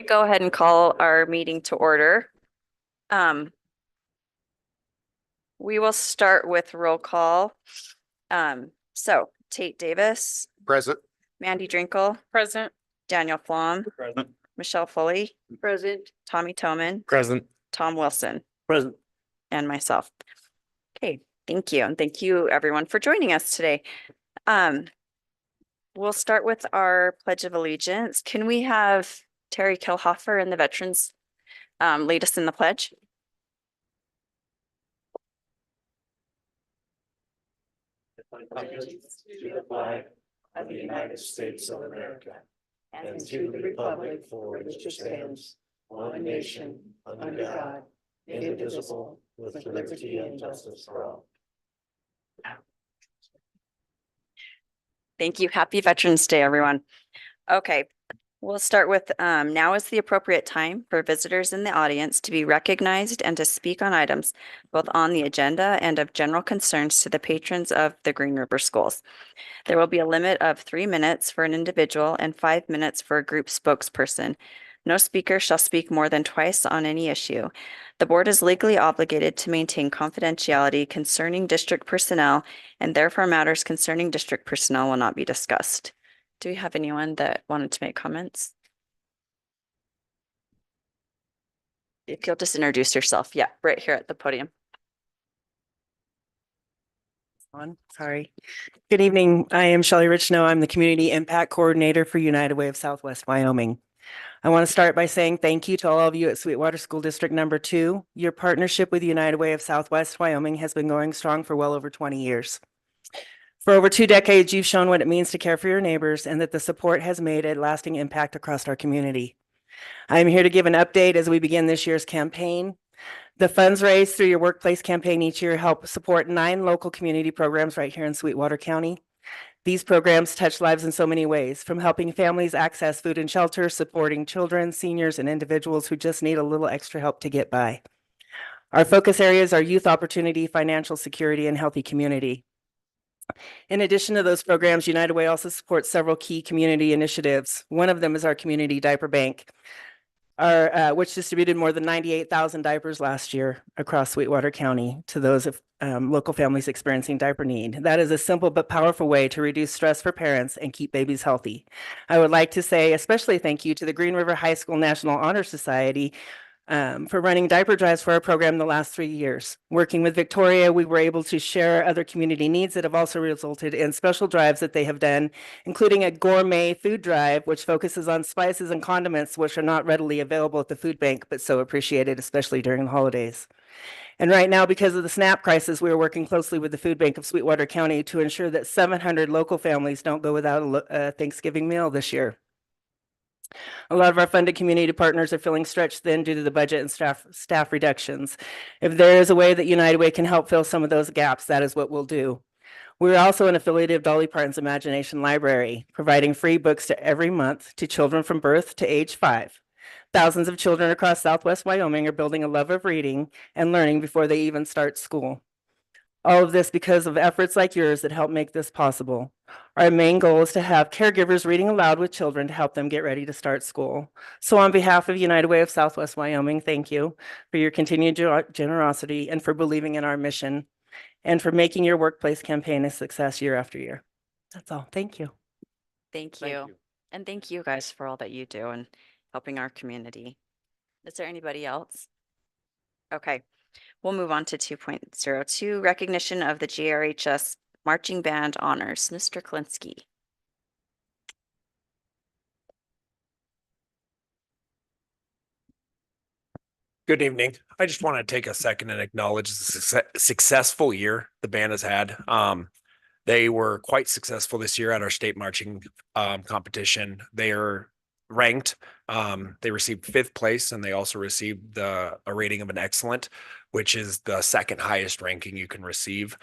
Go ahead and call our meeting to order. We will start with roll call. So Tate Davis, Present. Mandy Drinkle, Present. Daniel Flom, Present. Michelle Foley, Present. Tommy Toman, Present. Tom Wilson, Present. and myself. Okay, thank you. And thank you everyone for joining us today. We'll start with our Pledge of Allegiance. Can we have Terry Kilhoffer and the veterans lead us in the pledge? Allegiance to the flag of the United States of America and to the republic for which it stands, one nation, under God, indivisible, with liberty and justice for all. Thank you. Happy Veterans Day, everyone. Okay, we'll start with now is the appropriate time for visitors in the audience to be recognized and to speak on items both on the agenda and of general concerns to the patrons of the Green River Schools. There will be a limit of 3 minutes for an individual and 5 minutes for a group spokesperson. No speaker shall speak more than twice on any issue. The board is legally obligated to maintain confidentiality concerning district personnel, and therefore matters concerning district personnel will not be discussed. Do we have anyone that wanted to make comments? If you'll just introduce yourself. Yeah, right here at the podium. Sorry. Good evening. I am Shelley Richno. I'm the Community Impact Coordinator for United Way of Southwest Wyoming. I want to start by saying thank you to all of you at Sweetwater School District Number 2. Your partnership with United Way of Southwest Wyoming has been going strong for well over 20 years. For over 2 decades, you've shown what it means to care for your neighbors and that the support has made a lasting impact across our community. I am here to give an update as we begin this year's campaign. The funds raised through your workplace campaign each year help support 9 local community programs right here in Sweetwater County. These programs touch lives in so many ways, from helping families access food and shelter, supporting children, seniors, and individuals who just need a little extra help to get by. Our focus areas are youth opportunity, financial security, and healthy community. In addition to those programs, United Way also supports several key community initiatives. One of them is our community diaper bank, which distributed more than 98,000 diapers last year across Sweetwater County to those of local families experiencing diaper need. That is a simple but powerful way to reduce stress for parents and keep babies healthy. I would like to say especially thank you to the Green River High School National Honor Society for running diaper drives for our program the last 3 years. Working with Victoria, we were able to share other community needs that have also resulted in special drives that they have done, including a gourmet food drive, which focuses on spices and condiments, which are not readily available at the food bank, but so appreciated, especially during the holidays. And right now, because of the SNAP crisis, we are working closely with the Food Bank of Sweetwater County to ensure that 700 local families don't go without a Thanksgiving meal this year. A lot of our funded community partners are feeling stretched thin due to the budget and staff reductions. If there is a way that United Way can help fill some of those gaps, that is what we'll do. We're also an affiliate of Dolly Parton's Imagination Library, providing free books to every month to children from birth to age 5. Thousands of children across Southwest Wyoming are building a love of reading and learning before they even start school. All of this because of efforts like yours that help make this possible. Our main goal is to have caregivers reading aloud with children to help them get ready to start school. So on behalf of United Way of Southwest Wyoming, thank you for your continued generosity and for believing in our mission and for making your workplace campaign a success year after year. That's all. Thank you. Thank you. And thank you guys for all that you do and helping our community. Is there anybody else? Okay, we'll move on to 2.02, recognition of the GRHS Marching Band Honors. Mr. Klinsky. Good evening. I just want to take a second and acknowledge the successful year the band has had. They were quite successful this year at our state marching competition. They are ranked. They received 5th place, and they also received a rating of an excellent, which is the second highest ranking you can receive.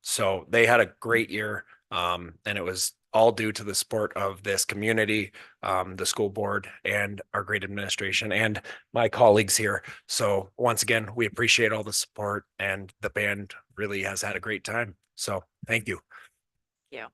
So they had a great year, and it was all due to the support of this community, the school board, and our great administration and my colleagues here. So once again, we appreciate all the support, and the band really has had a great time. So thank you. Yeah.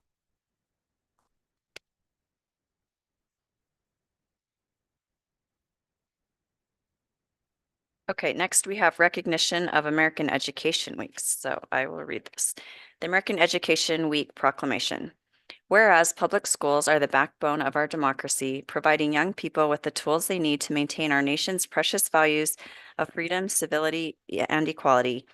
Okay, next we have recognition of American Education Weeks. So I will read this. The American Education Week Proclamation. Whereas public schools are the backbone of our democracy, providing young people with the tools they need to maintain our nation's precious values of freedom, civility, and equality.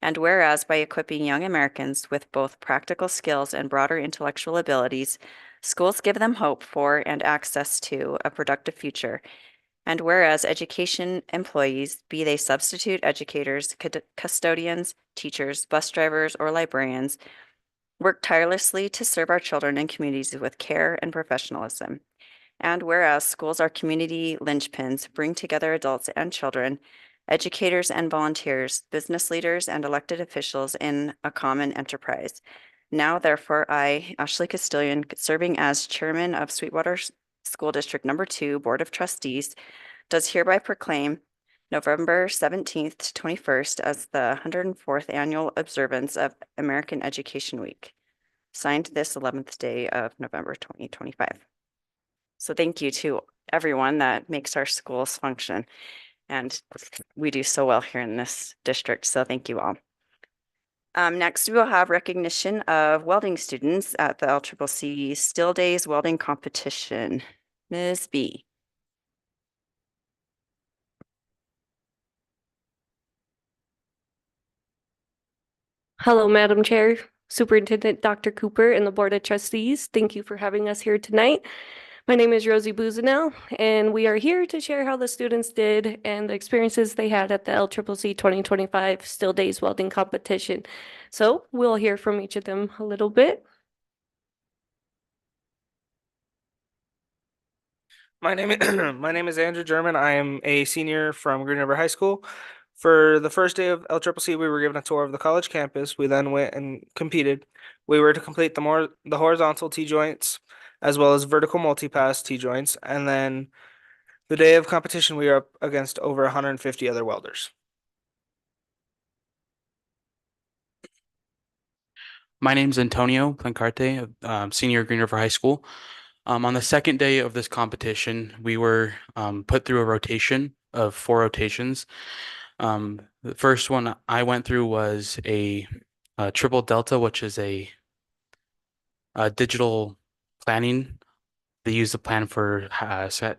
And whereas by equipping young Americans with both practical skills and broader intellectual abilities, schools give them hope for and access to a productive future. And whereas education employees, be they substitute educators, custodians, teachers, bus drivers, or librarians, work tirelessly to serve our children and communities with care and professionalism. And whereas schools are community linchpins, bring together adults and children, educators and volunteers, business leaders and elected officials in a common enterprise. Now, therefore, I, Ashley Castillion, serving as chairman of Sweetwater School District Number 2 Board of Trustees, does hereby proclaim November 17th to 21st as the 104th annual observance of American Education Week. Signed this 11th day of November 2025. So thank you to everyone that makes our schools function. And we do so well here in this district. So thank you all. Next, we will have recognition of welding students at the LCCC Still Days Welding Competition. Ms. B. Hello, Madam Chair, Superintendent Dr. Cooper, and the Board of Trustees. Thank you for having us here tonight. My name is Rosie Buzanel, and we are here to share how the students did and the experiences they had at the LCCC 2025 Still Days Welding Competition. So we'll hear from each of them a little bit. My name my name is Andrew German. I am a senior from Green River High School. For the first day of LCCC, we were given a tour of the college campus. We then went and competed. We were to complete the horizontal T-joints as well as vertical multi-pass T-joints. And then the day of competition, we were up against over 150 other welders. My name's Antonio Plancarte, senior at Green River High School. On the second day of this competition, we were put through a rotation of 4 rotations. The first one I went through was a triple delta, which is a digital planning. They use the plan for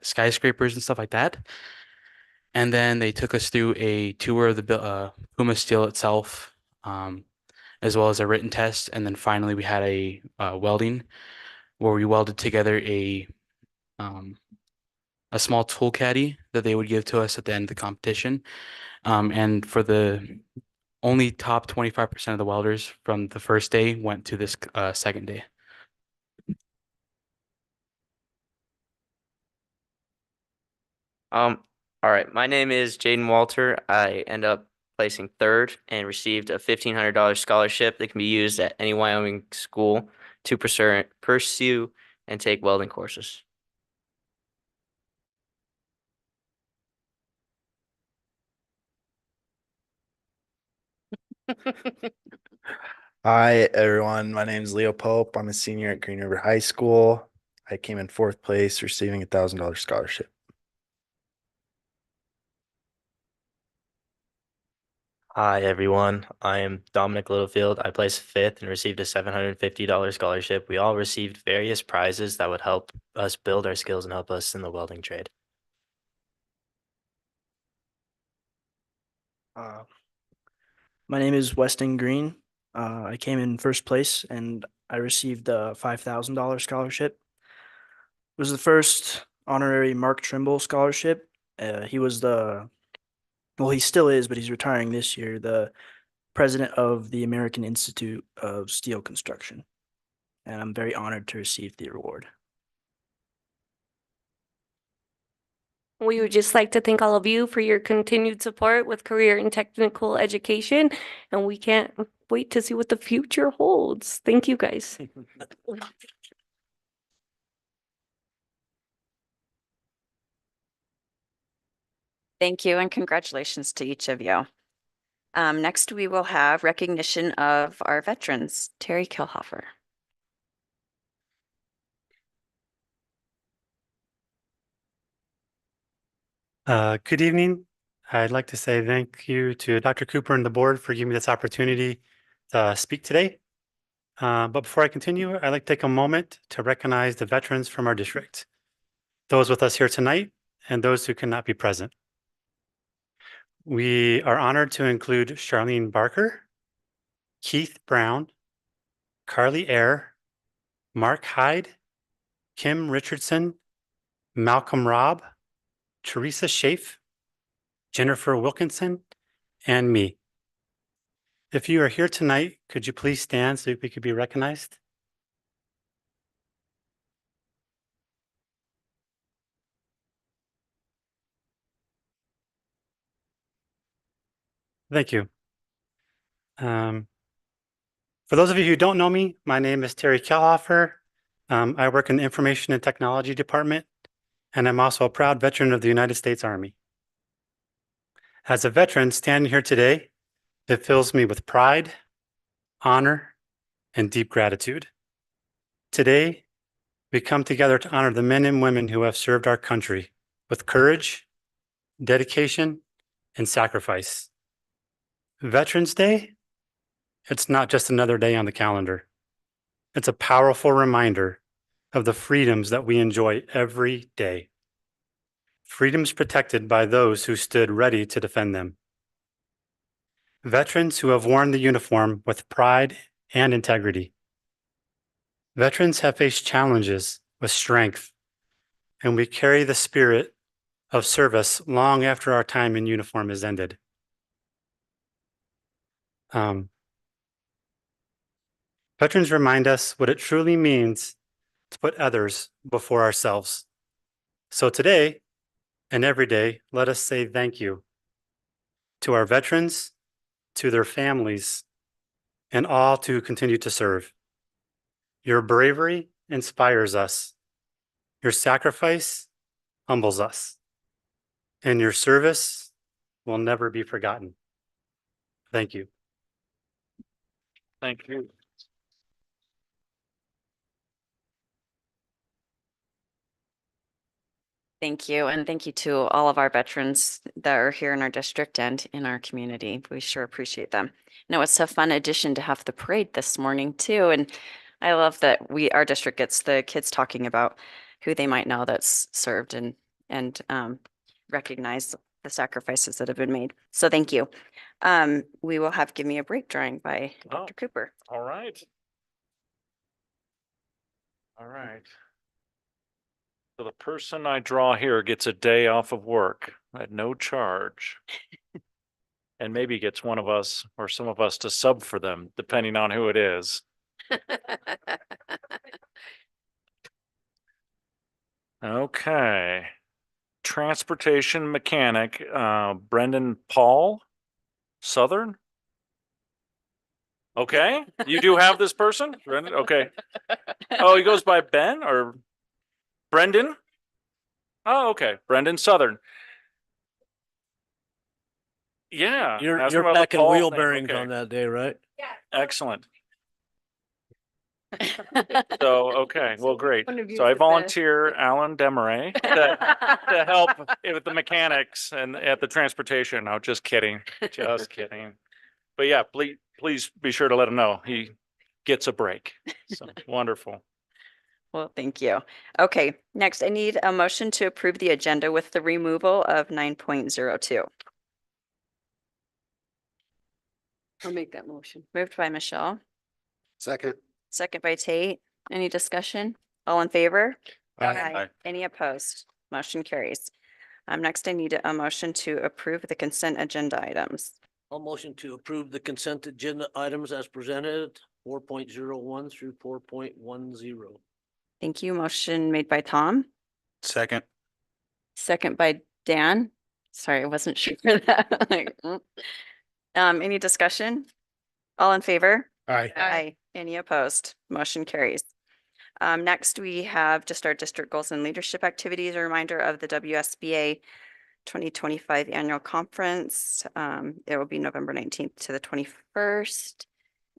skyscrapers and stuff like that. And then they took us through a tour of the Puma Steel itself, as well as a written test. And then finally, we had a welding where we welded together a small tool caddy that they would give to us at the end of the competition. And for the only top 25% of the welders from the first day went to this second day. All right. My name is Jaden Walter. I end up placing third and received a $1,500 scholarship that can be used at any Wyoming school to pursue and take welding courses. Hi, everyone. My name is Leo Pope. I'm a senior at Green River High School. I came in 4th place, receiving a $1,000 scholarship. Hi, everyone. I am Dominic Littlefield. I placed 5th and received a $750 scholarship. We all received various prizes that would help us build our skills and help us in the welding trade. My name is Weston Green. I came in 1st place and I received a $5,000 scholarship. It was the first honorary Mark Trimble scholarship. He was he still is, but he's retiring this year, the president of the American Institute of Steel Construction. And I'm very honored to receive the award. We would just like to thank all of you for your continued support with career and technical education, and we can't wait to see what the future holds. Thank you, guys. Thank you and congratulations to each of you. Next, we will have recognition of our veterans. Terry Kilhofer. Good evening. I'd like to say thank you to Dr. Cooper and the board for giving me this opportunity to speak today. But before I continue, I'd like to take a moment to recognize the veterans from our district, those with us here tonight and those who cannot be present. We are honored to include Charlene Barker, Keith Brown, Carly Eyre, Mark Hyde, Kim Richardson, Malcolm Robb, Teresa Schaaf, Jennifer Wilkinson, and me. If you are here tonight, could you please stand so we could be recognized? Thank you. For those of you who don't know me, my name is Terry Kelhofer. I work in the Information and Technology Department, and I'm also a proud veteran of the United States Army. As a veteran standing here today, it fills me with pride, honor, and deep gratitude. Today, we come together to honor the men and women who have served our country with courage, dedication, and sacrifice. Veterans Day, it's not just another day on the calendar. It's a powerful reminder of the freedoms that we enjoy every day. Freedoms protected by those who stood ready to defend them. Veterans who have worn the uniform with pride and integrity. Veterans have faced challenges with strength, and we carry the spirit of service long after our time in uniform is ended. Veterans remind us what it truly means to put others before ourselves. So today and every day, let us say thank you to our veterans, to their families, and all to continue to serve. Your bravery inspires us. Your sacrifice humbles us. And your service will never be forgotten. Thank you. Thank you. Thank you. And thank you to all of our veterans that are here in our district and in our community. We sure appreciate them. No, it's a fun addition to have the parade this morning too. And I love that our district gets the kids talking about who they might know that's served and recognize the sacrifices that have been made. So thank you. We will have Give Me a Break drawing by Dr. Cooper. All right. All right. So the person I draw here gets a day off of work at no charge. And maybe gets one of us or some of us to sub for them, depending on who it is. Okay. Transportation mechanic, Brendan Paul Southern. Okay, you do have this person, Brendan? Okay. Oh, he goes by Ben or Brendan? Oh, okay, Brendan Southern. Yeah. You're ask him about the packing Paul wheel thing. bearings Okay, on that day, right? excellent. So, okay, well, great. One of you's So I the best. volunteer Alan Demaray to help with the mechanics and at the transportation. No, just kidding, just kidding. But yeah, please be sure to let him know he gets a break. So wonderful. Well, thank you. Okay, next I need a motion to approve the agenda with the removal of 9.02. I'll make that motion. Moved by Michelle, Second. second by Tate. Any discussion? All in favor? Aye. Any opposed? Motion carries. Next I need a motion to approve the consent agenda items. I'll motion to approve the consent agenda items as presented, 4.01 through 4.10. Thank you. Motion made by Tom, Second. second by Dan. Sorry, I wasn't sure of that. Like, any discussion? All in favor? Aye. Aye. Any opposed? Motion carries. Next, we have just our district goals and leadership activities, a reminder of the WSBA 2025 annual conference. It will be November 19th to the 21st.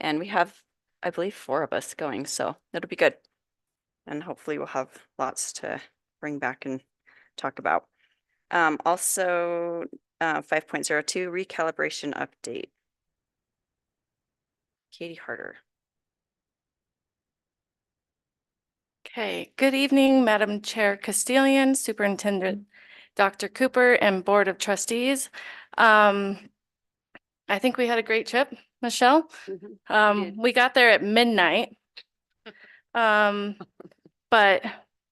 And we have, I believe, 4 of us going, so that'll be good. And hopefully we'll have lots to bring back and talk about. Also, 5.02 recalibration update. Katie Harder. Okay, good evening, Madam Chair Castilian, Superintendent Dr. Cooper, and Board of Trustees. I think we had a great trip, Michelle. We got there at midnight. But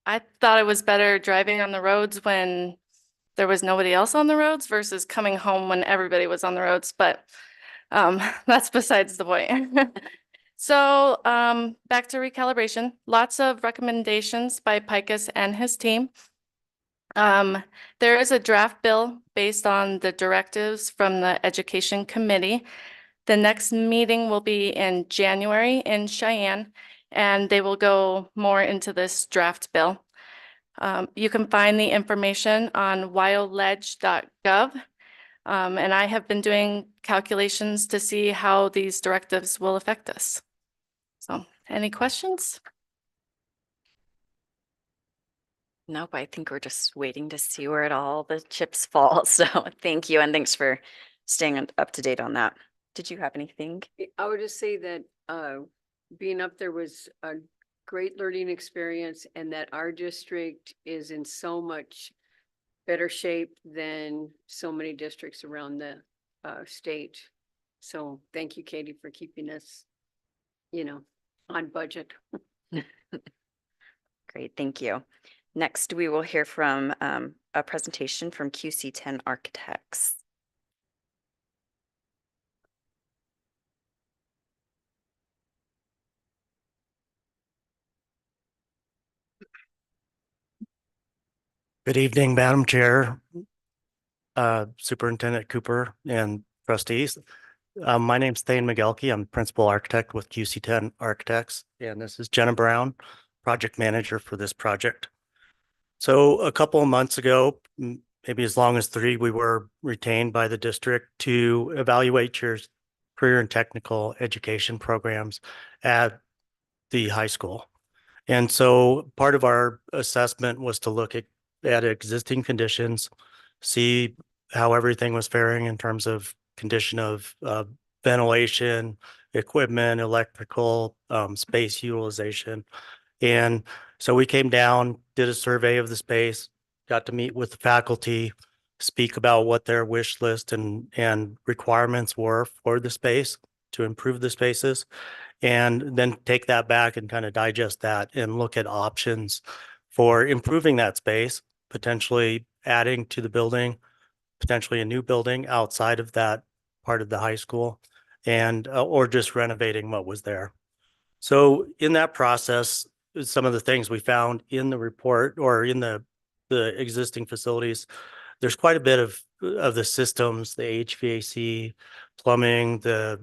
I thought it was better driving on the roads when there was nobody else on the roads versus coming home when everybody was on the roads, but that's besides the point. So back to recalibration, lots of recommendations by Picus and his team. There is a draft bill based on the directives from the Education Committee. The next meeting will be in January in Cheyenne, and they will go more into this draft bill. You can find the information on wildledge.gov. And I have been doing calculations to see how these directives will affect us. So, any questions? Nope, I think we're just waiting to see where the chips fall. So thank you, and thanks for staying up to date on that. Did you have anything? I would just say that being up there was a great learning experience, and that our district is in so much better shape than so many districts around the state. So thank you, Katie, for keeping us, on budget. Great, thank you. Next, we will hear from a presentation from QC10 Architects. Good evening, Madam Chair, Superintendent Cooper, and trustees. My name's Thane McGelkey. I'm Principal Architect with QC10 Architects, and this is Jenna Brown, Project Manager for this project. So a couple of months ago, maybe as long as 3, we were retained by the district to evaluate your career and technical education programs at the high school. And so part of our assessment was to look at existing conditions, see how everything was faring in terms of condition of ventilation, equipment, electrical, space utilization. And so we came down, did a survey of the space, got to meet with the faculty, speak about what their wish list and requirements were for the space to improve the spaces, and then take that back and kind of digest that and look at options for improving that space, potentially adding to the building, potentially a new building outside of that part of the high school, and or just renovating what was there. So in that process, some of the things we found in the report or in the existing facilities, there's quite a bit of the systems, the HVAC, plumbing, the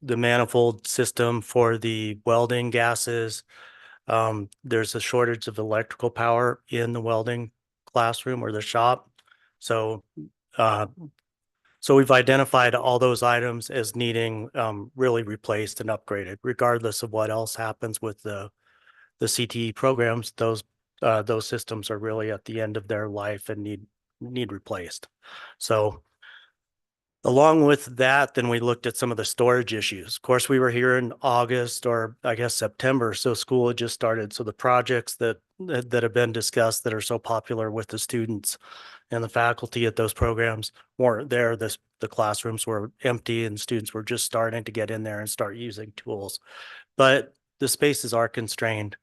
manifold system for the welding gases. There's a shortage of electrical power in the welding classroom or the shop. So we've identified all those items as needing really replaced and upgraded, regardless of what else happens with the CTE programs. Those systems are really at the end of their life and need replaced. So along with that, then we looked at some of the storage issues. Of course, we were here in August, or I guess September, so school had just started. So the projects that have been discussed that are so popular with the students and the faculty at those programs weren't there. The classrooms were empty and students were just starting to get in there and start using tools. But the spaces are constrained.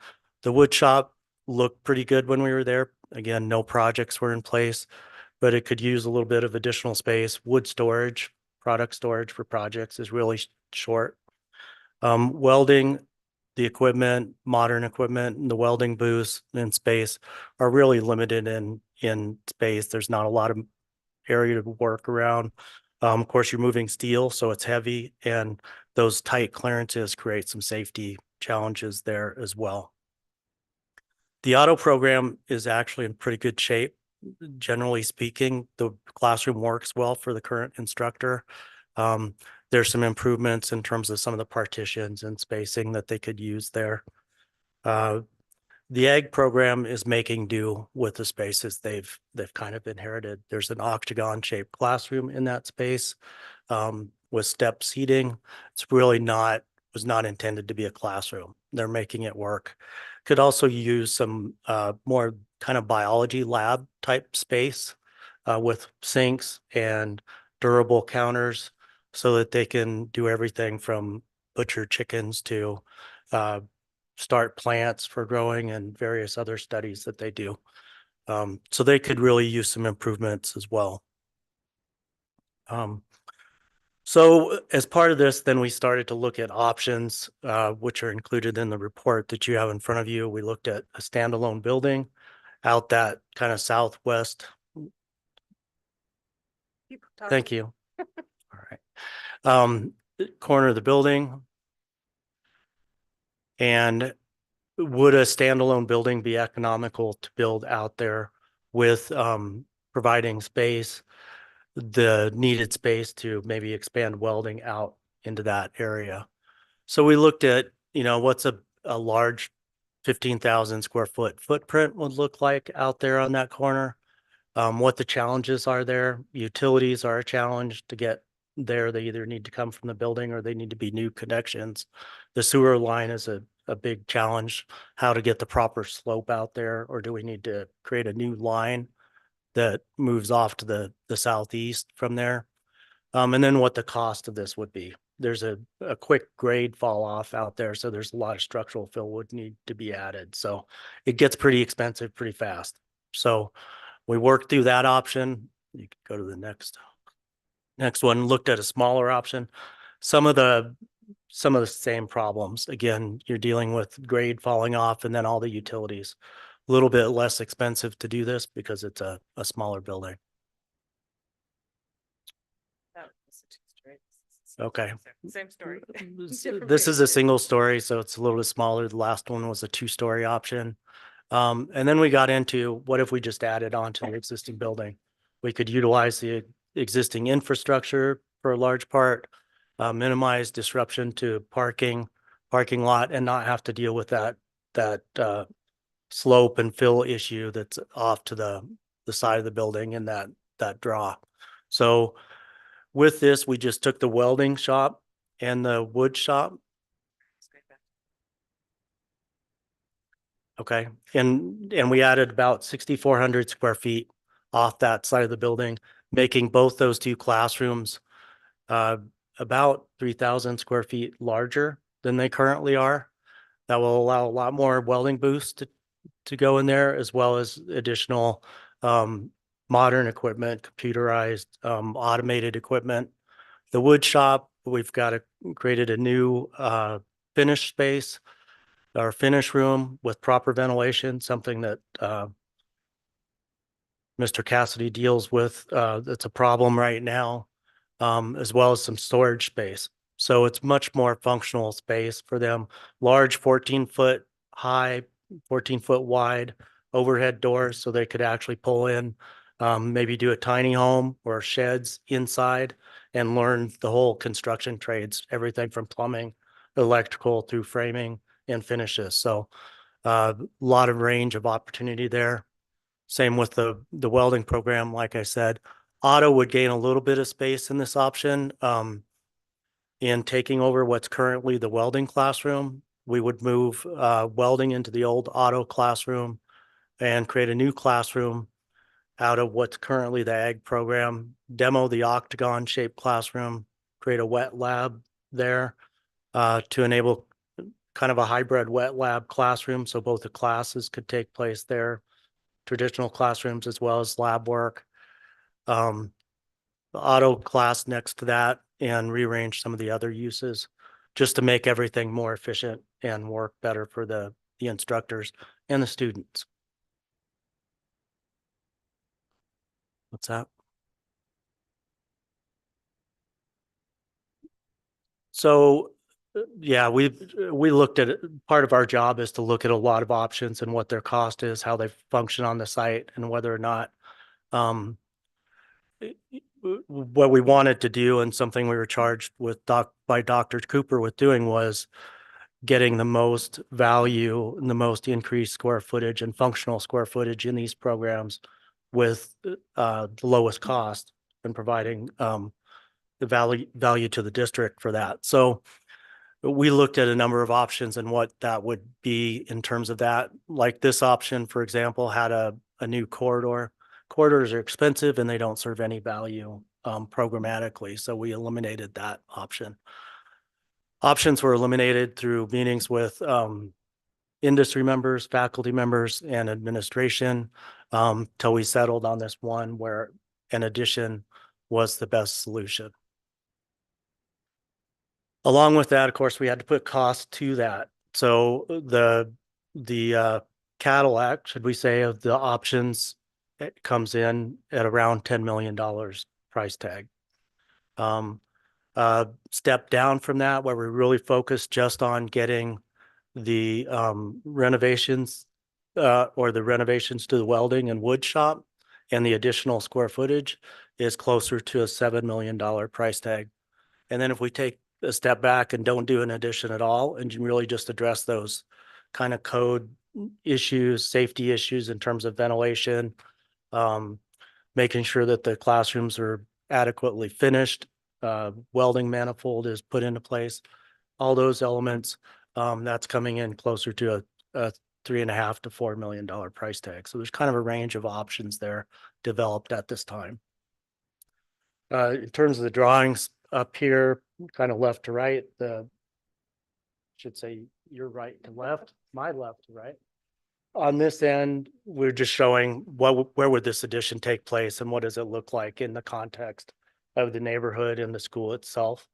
The wood shop looked pretty good when we were there. Again, no projects were in place, but it could use a little bit of additional space. Wood storage, product storage for projects is really short. Welding, the equipment, modern equipment, and the welding booths and space are really limited in space. There's not a lot of area to work around. Of course, you're moving steel, so it's heavy, and those tight clearances create some safety challenges there as well. The auto program is actually in pretty good shape. Generally speaking, the classroom works well for the current instructor. There's some improvements in terms of some of the partitions and spacing that they could use there. the ag program is making do with the spaces they've kind of inherited. There's an octagon shaped classroom in that space with step seating. It's really was not intended to be a classroom. They're making it work. Could also use some more kind of biology lab type space with sinks and durable counters so that they can do everything from butcher chickens to start plants for growing and various other studies that they do. So they could really use some improvements as well. So as part of this, then we started to look at options, which are included in the report that you have in front of you. We looked at a standalone building out that kind of southwest. Thank you. All right. Corner of the building. And would a standalone building be economical to build out there with providing space, the needed space to maybe expand welding out into that area? So we looked at, what's a large 15,000 square foot footprint would look like out there on that corner. What the challenges are there. Utilities are a challenge to get there. They either need to come from the building or they need to be new connections. The sewer line is a big challenge, how to get the proper slope out there, or do we need to create a new line that moves off to the southeast from there? And then what the cost of this would be. There's a quick grade fall off out there, so there's a lot of structural fill would need to be added. So it gets pretty expensive pretty fast. So we worked through that option. You could go to the next one, looked at a smaller option. Some of the same problems. Again, you're dealing with grade falling off and then all the utilities. A little bit less expensive to do this because it's a smaller building. Okay. Same story. This is a single story, so it's a little bit smaller. The last one was a 2-story option. And then we got into what if we just added on to the existing building? We could utilize the existing infrastructure for a large part, minimize disruption to parking lot, and not have to deal with that slope and fill issue that's off to the side of the building and that draw. So with this, we just took the welding shop and the wood shop. Okay, and we added about 6,400 square feet off that side of the building, making both those two classrooms about 3,000 square feet larger than they currently are. That will allow a lot more welding booths to go in there, as well as additional modern equipment, computerized, automated equipment. The wood shop, we've created a new finish space, our finish room with proper ventilation, something that Mr. Cassidy deals with. That's a problem right now, as well as some storage space. So it's much more functional space for them. Large 14-foot high, 14-foot wide overhead doors so they could actually pull in, maybe do a tiny home or sheds inside and learn the whole construction trades, everything from plumbing, electrical through framing and finishes. So a lot of range of opportunity there. Same with the welding program. Like I said, auto would gain a little bit of space in this option. In taking over what's currently the welding classroom, we would move welding into the old auto classroom and create a new classroom out of what's currently the ag program, demo the octagon shaped classroom, create a wet lab there to enable kind of a hybrid wet lab classroom. So both the classes could take place there, traditional classrooms as well as lab work. The auto class next to that, and rearrange some of the other uses just to make everything more efficient and work better for the instructors and the students. What's that? So yeah, we looked at it. Part of our job is to look at a lot of options and what their cost is, how they function on the site, and whether or not what we wanted to do, and something we were charged with by Dr. Cooper with doing, was getting the most value and the most increased square footage and functional square footage in these programs with the lowest cost and providing the value to the district for that. So we looked at a number of options and what that would be in terms of that. Like this option, for example, had a new corridor. Corridors are expensive and they don't serve any value programmatically. So we eliminated that option. Options were eliminated through meetings with industry members, faculty members, and administration till we settled on this one where an addition was the best solution. Along with that, of course, we had to put cost to that. So the Cadillac, should we say, of the options, it comes in at around $10 million price tag. Step down from that, where we really focus just on getting the renovations or the renovations to the welding and wood shop and the additional square footage is closer to a $7 million price tag. And then if we take a step back and don't do an addition at all and really just address those kind of code issues, safety issues in terms of ventilation, making sure that the classrooms are adequately finished, welding manifold is put into place, all those elements, that's coming in closer to a $3.5 to $4 million price tag. So there's kind of a range of options there developed at this time. In terms of the drawings up here, kind of left to right, should say your right to left, my left to right. On this end, we're just showing where would this addition take place and what does it look like in the context of the neighborhood and the school itself.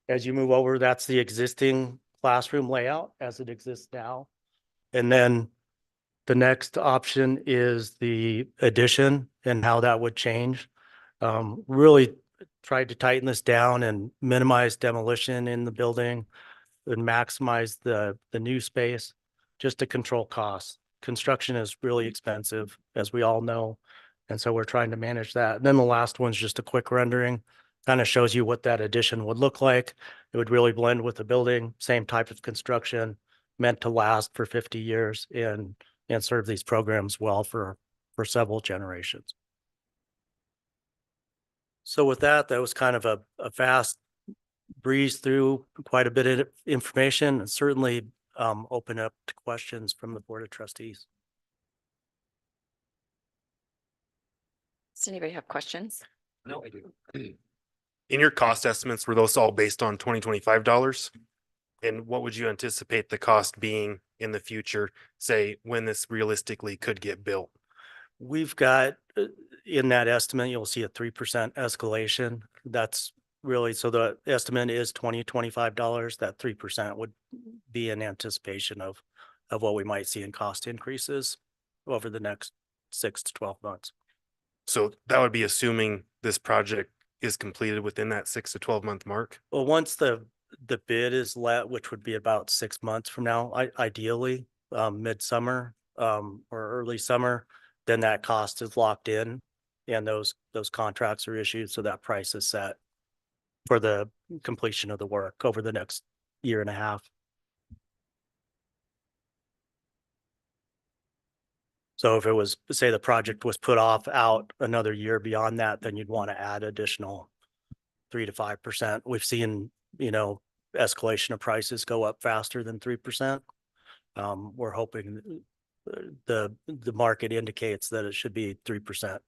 As you move over, that's the existing classroom layout as it exists now. And then the next option is the addition and how that would change. Really tried to tighten this down and minimize demolition in the building and maximize the new space just to control costs. Construction is really expensive, as we all know. And so we're trying to manage that. And then the last one's just a quick rendering, kind of shows you what that addition would look like. It would really blend with the building, same type of construction, meant to last for 50 years and serve these programs well for several generations. So with that, that was kind of a fast breeze through quite a bit of information and certainly open up to questions from the Board of Trustees. Does anybody have questions? No, I do. In your cost estimates, were those all based on 2025 dollars? And what would you anticipate the cost being in the future, say, when this realistically could get built? We've got in that estimate, you'll see a 3% escalation. That's really, so the estimate is $25. That 3% would be in anticipation of what we might see in cost increases over the next 6 to 12 months. So that would be assuming this project is completed within that 6 to 12 month mark? Well, once the bid is let, which would be about 6 months from now, ideally, midsummer or early summer, then that cost is locked in and those contracts are issued. So that price is set for the completion of the work over the next year and a half. So if it was, say the project was put off out another year beyond that, then you'd want to add additional 3 to 5%. We've seen, escalation of prices go up faster than 3%. We're hoping the market indicates that it should be 3%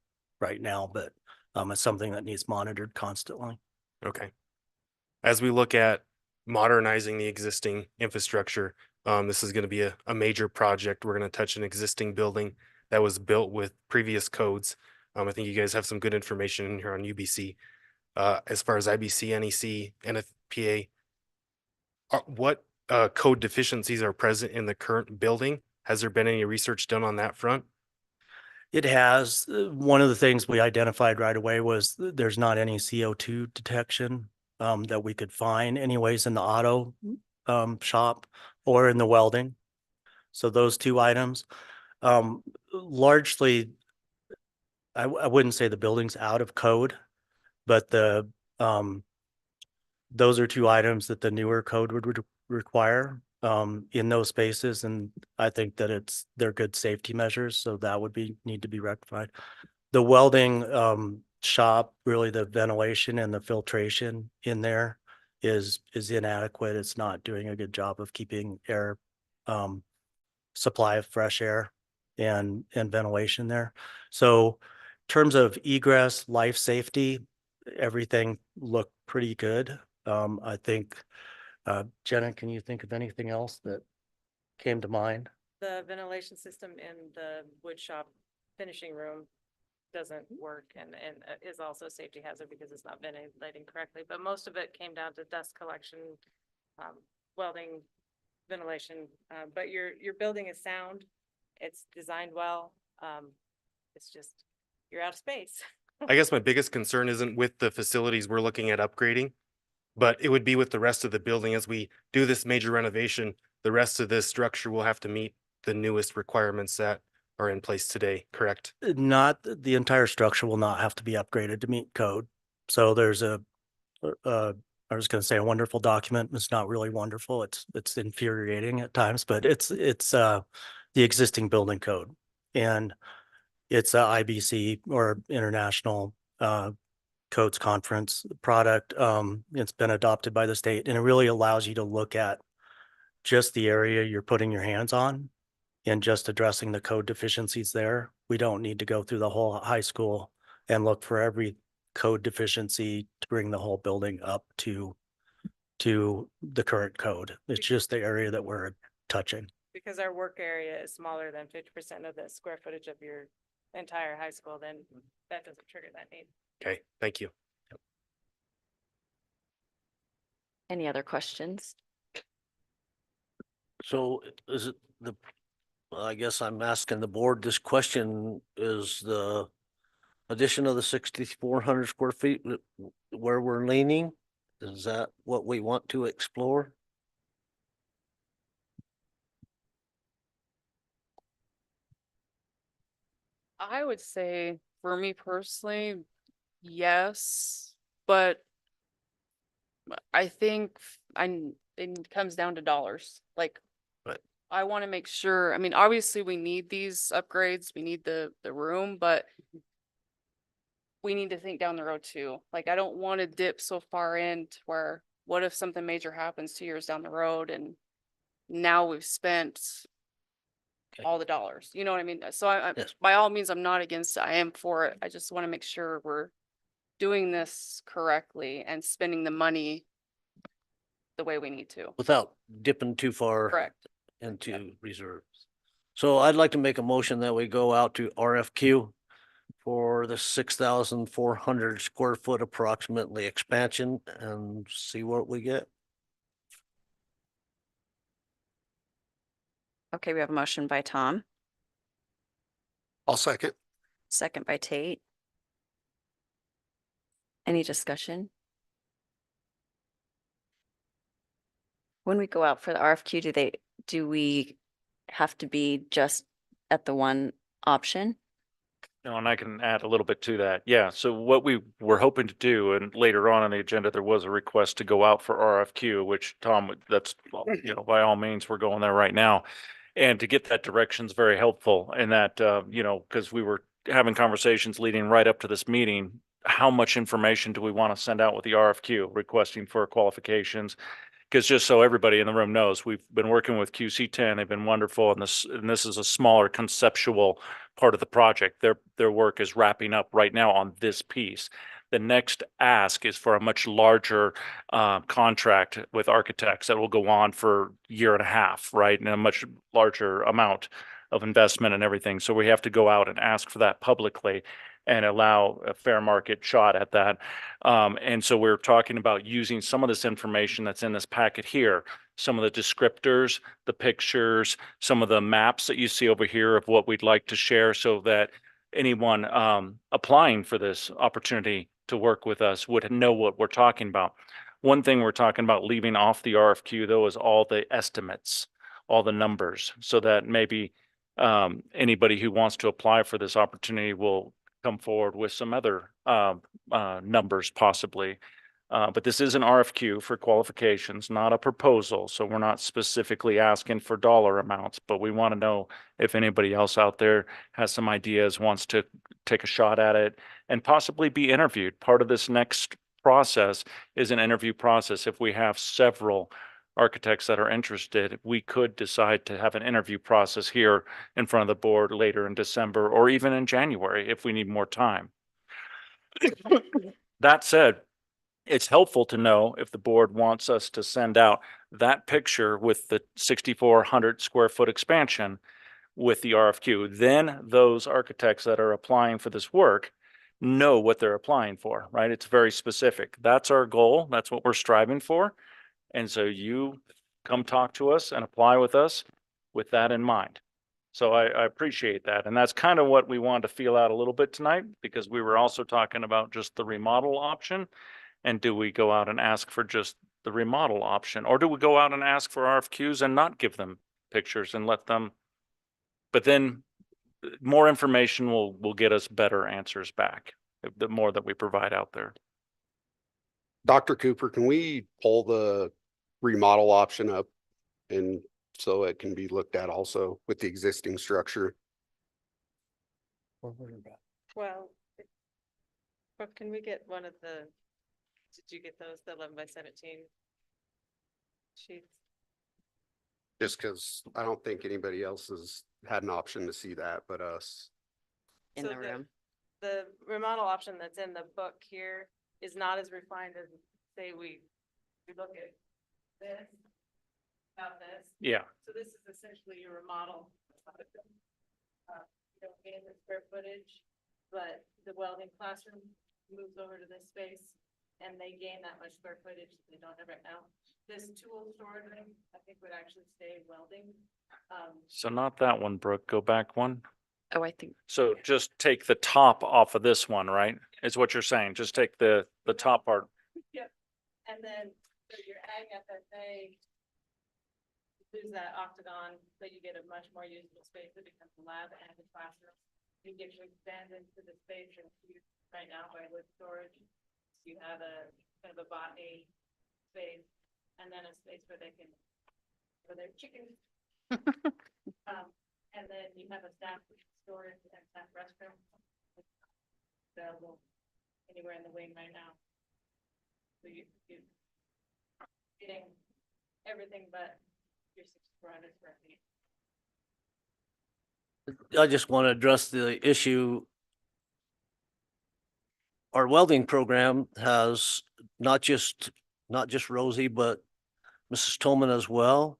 right now, but it's something that needs monitored constantly. Okay. As we look at modernizing the existing infrastructure, this is going to be a major project. We're going to touch an existing building that was built with previous codes. I think you guys have some good information in here on UBC. As far as IBC, NEC, NFPA, what code deficiencies are present in the current building? Has there been any research done on that front? It has. One of the things we identified right away was there's not any CO2 detection that we could find anyways in the auto shop or in the welding. So those two items, largely, I wouldn't say the building's out of code, but those are two items that the newer code would require. in those spaces, and I think that they're good safety measures, so that would need to be rectified. The welding shop, really the ventilation and the filtration in there is inadequate. It's not doing a good job of keeping air supply of fresh air and ventilation there. So in terms of egress, life safety, everything looked pretty good. I think Jenna, can you think of anything else that came to mind? The ventilation system in the wood shop finishing room doesn't work and is also a safety hazard because it's not ventilating correctly. But most of it came down to dust collection, welding, ventilation. But your building is sound. It's designed well. It's just, you're out of space. I guess my biggest concern isn't with the facilities we're looking at upgrading, but it would be with the rest of the building. As we do this major renovation, the rest of this structure will have to meet the newest requirements that are in place today, correct? Not, the entire structure will not have to be upgraded to meet code. So there's I was going to say a wonderful document. It's not really wonderful. It's infuriating at times, but it's the existing building code, and it's a IBC or International Codes Conference product. It's been adopted by the state, and it really allows you to look at just the area you're putting your hands on and just addressing the code deficiencies there. We don't need to go through the whole high school and look for every code deficiency to bring the whole building up to the current code. It's just the area that we're touching. Because our work area is smaller than 50% of the square footage of your entire high school, then that doesn't trigger that need. Okay, thank you. Any other questions? So is it I guess I'm asking the board this question, is the addition of the 6,400 square feet where we're leaning? Is that what we want to explore? I would say for me personally, yes, but I think it comes down to dollars. Like, Right. I want to make sure, I mean, obviously we need these upgrades, we need the room, but we need to think down the road too. Like, I don't want to dip so far in to where, what if something major happens 2 years down the road and now we've spent all the dollars, you know what I mean? So I, Yes. by all means, I'm not against it. I am for it. I just want to make sure we're doing this correctly and spending the money the way we need to. Without dipping too far Correct. into reserves. So I'd like to make a motion that we go out to RFQ for the 6,400 square foot approximately expansion and see what we get. Okay, we have a motion by Tom, I'll second. second by Tate. Any discussion? When we go out for the RFQ, do we have to be just at the one option? No, and I can add a little bit to that. Yeah, so what we were hoping to do, and later on the agenda, there was a request to go out for RFQ, which Tom, that's, by all means, we're going there right now. And to get that direction is very helpful in that, because we were having conversations leading right up to this meeting. How much information do we want to send out with the RFQ requesting for qualifications? Because just so everybody in the room knows, we've been working with QC10. They've been wonderful, and this is a smaller conceptual part of the project. Their work is wrapping up right now on this piece. The next ask is for a much larger contract with architects that will go on for a year and a half, right? And a much larger amount of investment and everything. So we have to go out and ask for that publicly and allow a fair market shot at that. And so we're talking about using some of this information that's in this packet here, some of the descriptors, the pictures, some of the maps that you see over here of what we'd like to share so that anyone applying for this opportunity to work with us would know what we're talking about. One thing we're talking about leaving off the RFQ though is all the estimates, all the numbers, so that maybe anybody who wants to apply for this opportunity will come forward with some other numbers possibly. But this is an RFQ for qualifications, not a proposal. So we're not specifically asking for dollar amounts, but we want to know if anybody else out there has some ideas, wants to take a shot at it and possibly be interviewed. Part of this next process is an interview process. If we have several architects that are interested, we could decide to have an interview process here in front of the board later in December or even in January if we need more time. That said, it's helpful to know if the board wants us to send out that picture with the 6,400 square foot expansion with the RFQ. Then those architects that are applying for this work know what they're applying for, right? It's very specific. That's our goal. That's what we're striving for. And so you come talk to us and apply with us with that in mind. So I appreciate that. And that's kind of what we wanted to feel out a little bit tonight, because we were also talking about just the remodel option. And do we go out and ask for just the remodel option? Or do we go out and ask for RFQs and not give them pictures and let them? But then more information will get us better answers back, the more that we provide out there. Dr. Cooper, can we pull the remodel option up and so it can be looked at also with the existing structure? Well, but can we get one of the, did you get those, the 11 by 17 sheets? Just because I don't think anybody else has had an option to see that but us. In So the room. The remodel option that's in the book here is not as refined as, say, we look at this, about this. Yeah. So this is essentially your remodel. You don't gain the square footage, but the welding classroom moves over to this space and they gain that much square footage that they don't have right now. This tool storage room, I think would actually stay welding. So not that one, Brooke. Go back one. Oh, I think. So just take the top off of this one, right? Is what you're saying. Just take the top part. Yep. And then so your ag FFA, lose that octagon, but you get a much more usable space. It becomes a lab and a classroom. You get to expand into the space you're used right now by wood storage. You have a kind of a botany space and then a space where they can, for their chickens. And then you have a staff storage and staff restroom available anywhere in the wing right now. So you getting everything but your 6,400 square feet. I just want to address the issue. Our welding program has not just Rosie, but Mrs. Tolman as well.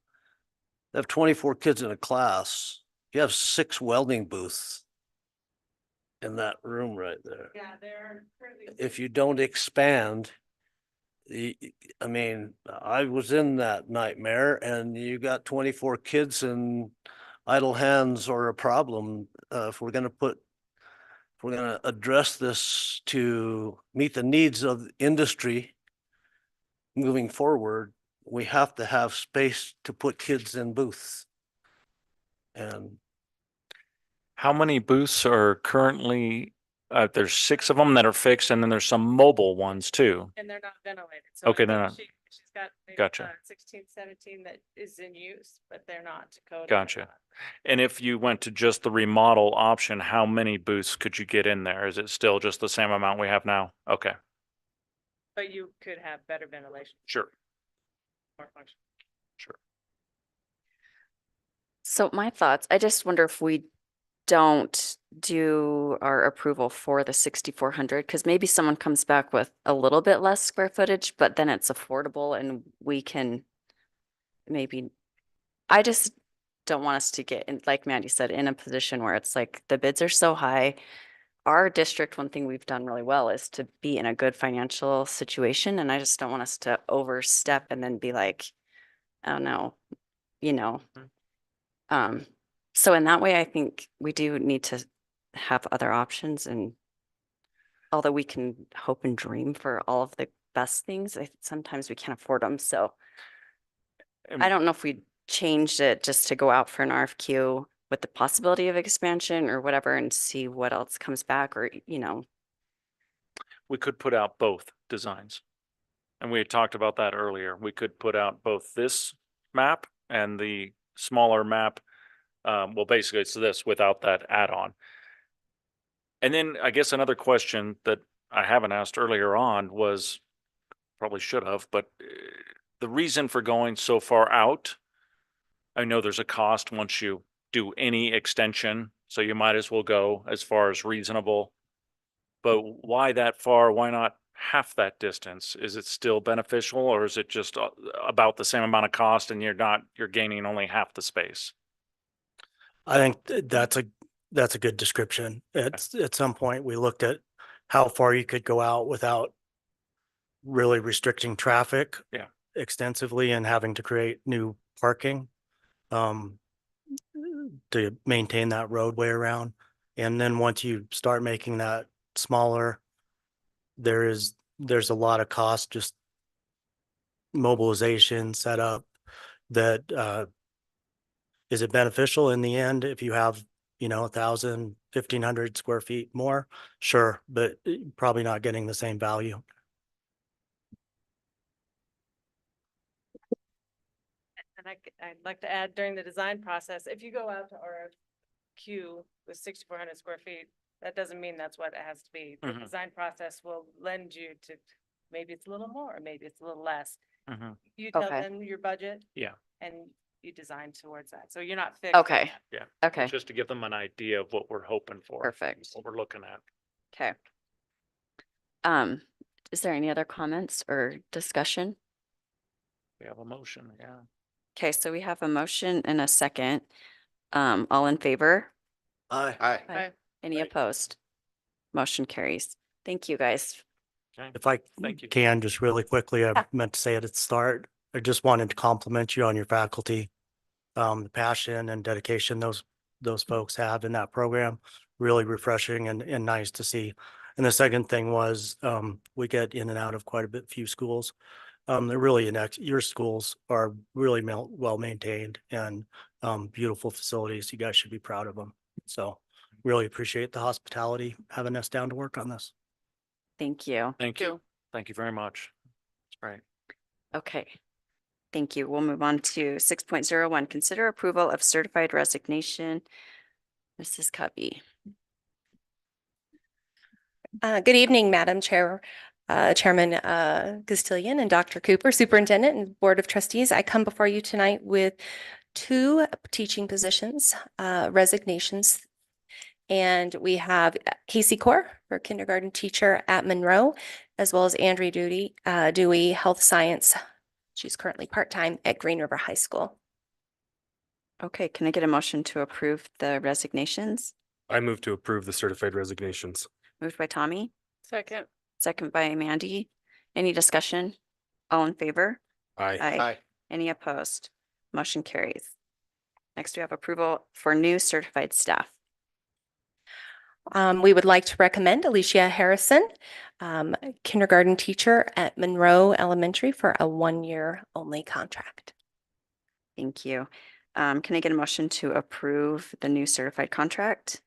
They have 24 kids in a class. You have 6 welding booths in that room right there. Yeah, they're currently. If you don't expand, I mean, I was in that nightmare and you got 24 kids and idle hands are a problem. If we're going to address this to meet the needs of industry moving forward, we have to have space to put kids in booths. And How many booths are currently, there's 6 of them that are fixed and then there's some mobile ones too. And they're not ventilated. So Okay, I they're think not. she's got maybe, Gotcha. 16, 17 that is in use, but they're not Dakota. Gotcha. And if you went to just the remodel option, how many booths could you get in there? Is it still just the same amount we have now? Okay, But you could have better ventilation, sure. more function. So my thoughts, I just wonder if we don't do our approval for the 6,400, because maybe someone comes back with a little bit less square footage, but then it's affordable and we can maybe, I just don't want us to get in, like Mandy said, in a position where it's like the bids are so high. Our district, one thing we've done really well is to be in a good financial situation. And I just don't want us to overstep and then be like, oh no, you know. So in that way, I think we do need to have other options, and although we can hope and dream for all of the best things, sometimes we can't afford them. So I don't know if we changed it just to go out for an RFQ with the possibility of expansion or whatever and see what else comes back, or, you know. We could put out both designs. And we had talked about that earlier. We could put out both this map and the smaller map. Well, basically it's this without that add-on. And then I guess another question that I haven't asked earlier on was, probably should have, but the reason for going so far out. I know there's a cost once you do any extension, so you might as well go as far as reasonable. But why that far? Why not half that distance? Is it still beneficial, or is it just about the same amount of cost and you're gaining only half the space? I think that's a good description. At some point, we looked at how far you could go out without really restricting traffic Yeah. extensively and having to create new parking to maintain that roadway around. And then once you start making that smaller, there's a lot of cost, just mobilization, setup, that is it beneficial in the end if you have, 1,000, 1,500 square feet more? Sure, but probably not getting the same value. And I'd like to add, during the design process, if you go out to RFQ with 6,400 square feet, that doesn't mean that's what it has to be. The Mhm. design process will lend you to, maybe it's a little more, maybe it's a little less. You tell Okay. them your budget Yeah. and you design towards that. So you're not fixed. Okay. Yeah. Okay. Just to give them an idea of what we're hoping for. Perfect. What we're looking at. Okay. Is there any other comments or discussion? We have a motion, yeah. Okay, so we have a motion and a second. All in favor? Aye. Aye. Any opposed? Motion carries. Thank you, guys. Okay. If I Thank you. can, just really quickly, I meant to say it at the start, I just wanted to compliment you on your faculty. The passion and dedication those folks have in that program, really refreshing and nice to see. And the second thing was, we get in and out of quite a few schools. They're really your schools are really well maintained and beautiful facilities. You guys should be proud of them. So really appreciate the hospitality, having us down to work on this. Thank you. Thank you. Thank you very much. That's great. Okay. Thank you. We'll move on to 6.01. Consider approval of certified resignation. Mrs. Cubby. Good evening, Madam Chair, Chairman Castilian and Dr. Cooper, Superintendent and Board of Trustees. I come before you tonight with two teaching positions, resignations. And we have Casey Core for kindergarten teacher at Monroe, as well as Andrea Dewey, health science. She's currently part-time at Green River High School. Okay, can I get a motion to approve the resignations? I move to approve the certified resignations. Moved by Tommy, Second. second by Mandy. Any discussion? All in favor? Aye. Aye. Any opposed? Motion carries. Next, we have approval for new certified staff. We would like to recommend Alicia Harrison, kindergarten teacher at Monroe Elementary for a 1-year only contract. Thank you. Can I get a motion to approve the new certified contract?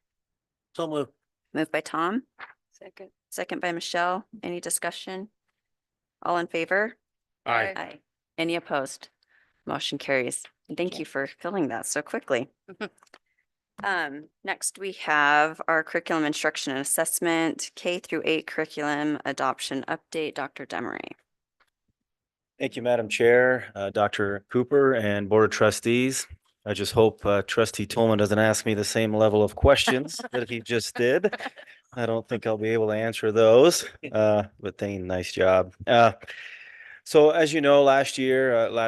So moved. Moved by Tom, Second. second by Michelle. Any discussion? All in favor? Aye. Aye. Any opposed? Motion carries. And thank you for filling that so quickly. Next we have our curriculum instruction and assessment, K through 8 curriculum adoption update, Dr. Demery. Thank you, Madam Chair, Dr. Cooper and Board of Trustees. I just hope Trustee Tolman doesn't ask me the same level of questions that he just did. I don't think I'll be able to answer those, but Thane, nice job. So as you know, last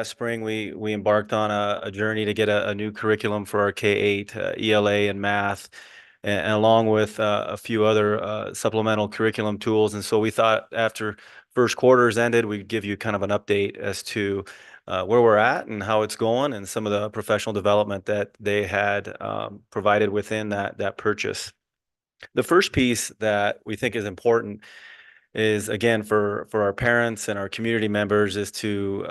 spring, we embarked on a journey to get a new curriculum for our K-8, ELA and math, and along with a few other supplemental curriculum tools. And so we thought after first quarter's ended, we'd give you kind of an update as to where we're at and how it's going and some of the professional development that they had provided within that purchase. The first piece that we think is important is, again, for our parents and our community members, is to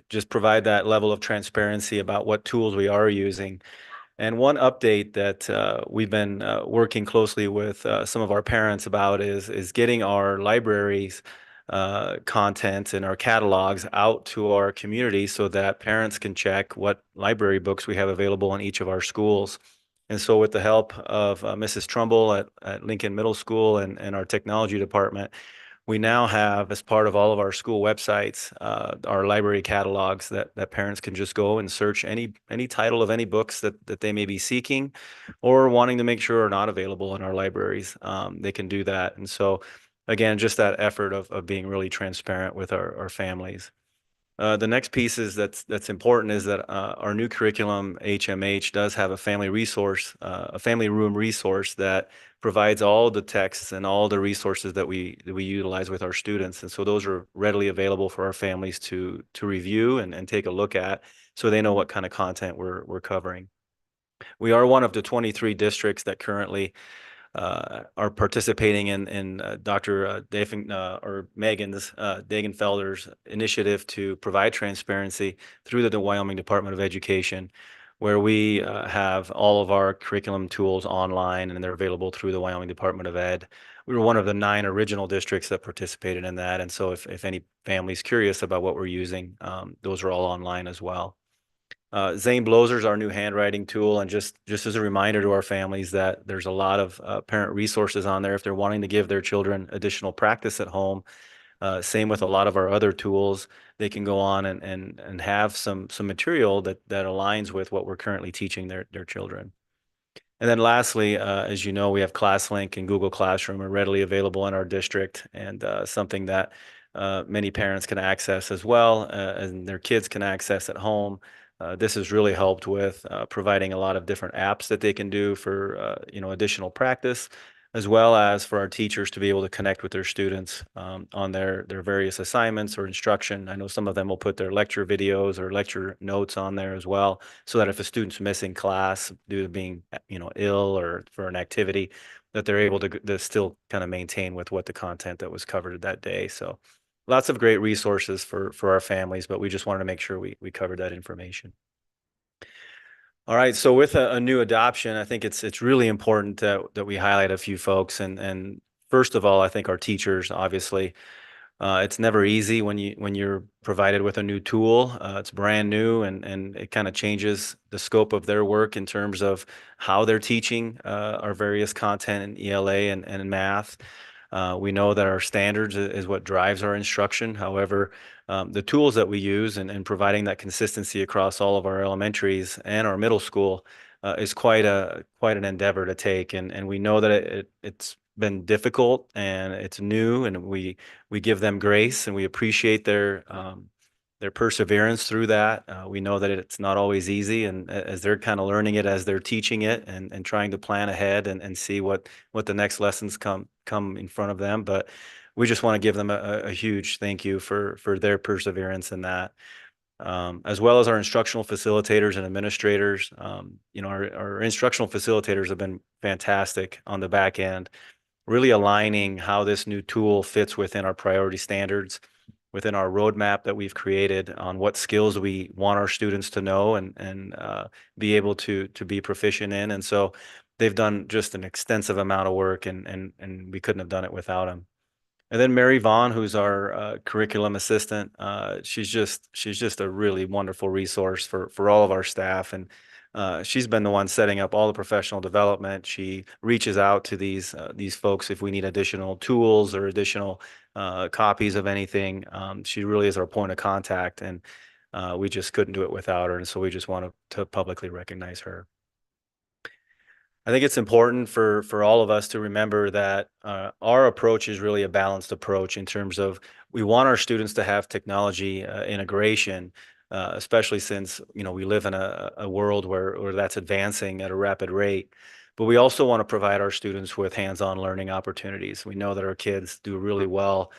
just provide that level of transparency about what tools we are using. And one update that we've been working closely with some of our parents about is getting our libraries content and our catalogs out to our community so that parents can check what library books we have available in each of our schools. And so with the help of Mrs. Trumbull at Lincoln Middle School and our technology department, we now have, as part of all of our school websites, our library catalogs that parents can just go and search any title of any books that they may be seeking or wanting to make sure are not available in our libraries. They can do that. And so, again, just that effort of being really transparent with our families. The next piece is that's important is that our new curriculum, HMH, does have a family resource, a family room resource that provides all the texts and all the resources that we utilize with our students. And so those are readily available for our families to review and take a look at so they know what kind of content we're covering. We are one of the 23 districts that currently are participating in Dr. Megan's Dagenfelder's initiative to provide transparency through the Wyoming Department of Education, where we have all of our curriculum tools online and they're available through the Wyoming Department of Ed. We were one of the 9 original districts that participated in that, and so if any family's curious about what we're using, those are all online as well. Zane Blozer's our new handwriting tool, and just as a reminder to our families that there's a lot of parent resources on there if they're wanting to give their children additional practice at home. Same with a lot of our other tools. They can go on and have some material that aligns with what we're currently teaching their children. And then lastly, as you know, we have ClassLink and Google Classroom are readily available in our district, and something that many parents can access as well, and their kids can access at home. This has really helped with providing a lot of different apps that they can do for additional practice, as well as for our teachers to be able to connect with their students on their various assignments or instruction. I know some of them will put their lecture videos or lecture notes on there as well, so that if a student's missing class due to being ill or for an activity, that they're able to still kind of maintain with what the content that was covered that day. So lots of great resources for our families, but we just wanted to make sure we covered that information. All right, so with a new adoption, I think it's really important that we highlight a few folks, and first of all, I think our teachers, obviously. It's never easy when you're provided with a new tool. It's brand new, and it kind of changes the scope of their work in terms of how they're teaching our various content in ELA and math. We know that our standards is what drives our instruction. However, the tools that we use and providing that consistency across all of our elementaries and our middle school is quite an endeavor to take. And we know that it's been difficult and it's new, and we give them grace and we appreciate their perseverance through that. We know that it's not always easy, and as they're kind of learning it as they're teaching it and trying to plan ahead and see what the next lessons come in front of them. But we just want to give them a huge thank you for their perseverance in that. As well as our instructional facilitators and administrators. Our instructional facilitators have been fantastic on the back end, really aligning how this new tool fits within our priority standards, within our roadmap that we've created on what skills we want our students to know and be able to be proficient in. And so they've done just an extensive amount of work, and we couldn't have done it without them. And then Mary Vaughn, who's our curriculum assistant, she's just a really wonderful resource for all of our staff, and she's been the one setting up all the professional development. She reaches out to these folks if we need additional tools or additional copies of anything. She really is our point of contact, and we just couldn't do it without her, and so we just want to publicly recognize her. I think it's important for all of us to remember that our approach is really a balanced approach in terms of we want our students to have technology integration, especially since we live in a world where that's advancing at a rapid rate. But we also want to provide our students with hands-on learning opportunities. We know that our kids do really well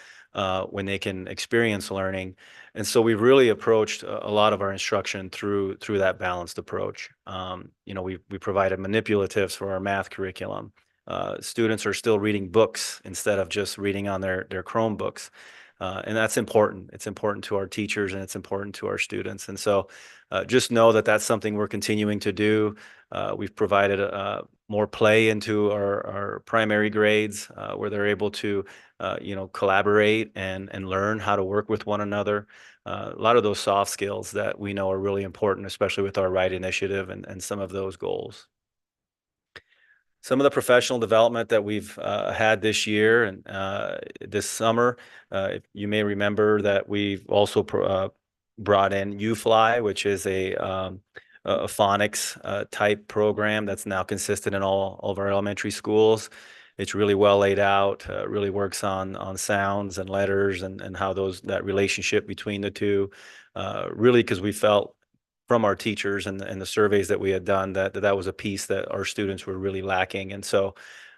when they can experience learning. And so we've really approached a lot of our instruction through that balanced approach. We provided manipulatives for our math curriculum. Students are still reading books instead of just reading on their Chromebooks. And that's important. It's important to our teachers and it's important to our students. And so just know that that's something we're continuing to do. We've provided more play into our primary grades, where they're able to, collaborate and learn how to work with one another. A lot of those soft skills that we know are really important, especially with our RIGHT initiative and some of those goals. Some of the professional development that we've had this year and this summer, you may remember that we've also brought in UFly, which is a phonics type program that's now consistent in all of our elementary schools. It's really well laid out, really works on sounds and letters and how that relationship between the two, really because we felt from our teachers and the surveys that we had done that was a piece that our students were really lacking. And so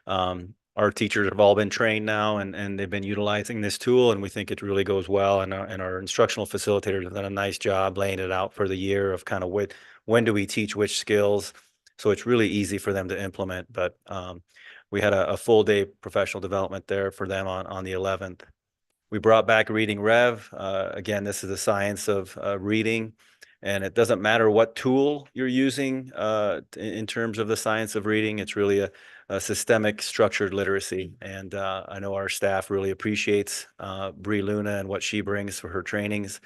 our teachers have all been trained now and they've been utilizing this tool, and we think it really goes well. And our instructional facilitators have done a nice job laying it out for the year of kind of when do we teach which skills. So it's really easy for them to implement. But we had a full day professional development there for them on the 11th. We brought back Reading Rev. Again, this is the science of reading. And it doesn't matter what tool you're using in terms of the science of reading. It's really a systemic structured literacy. And I know our staff really appreciates Bree Luna and what she brings for her trainings.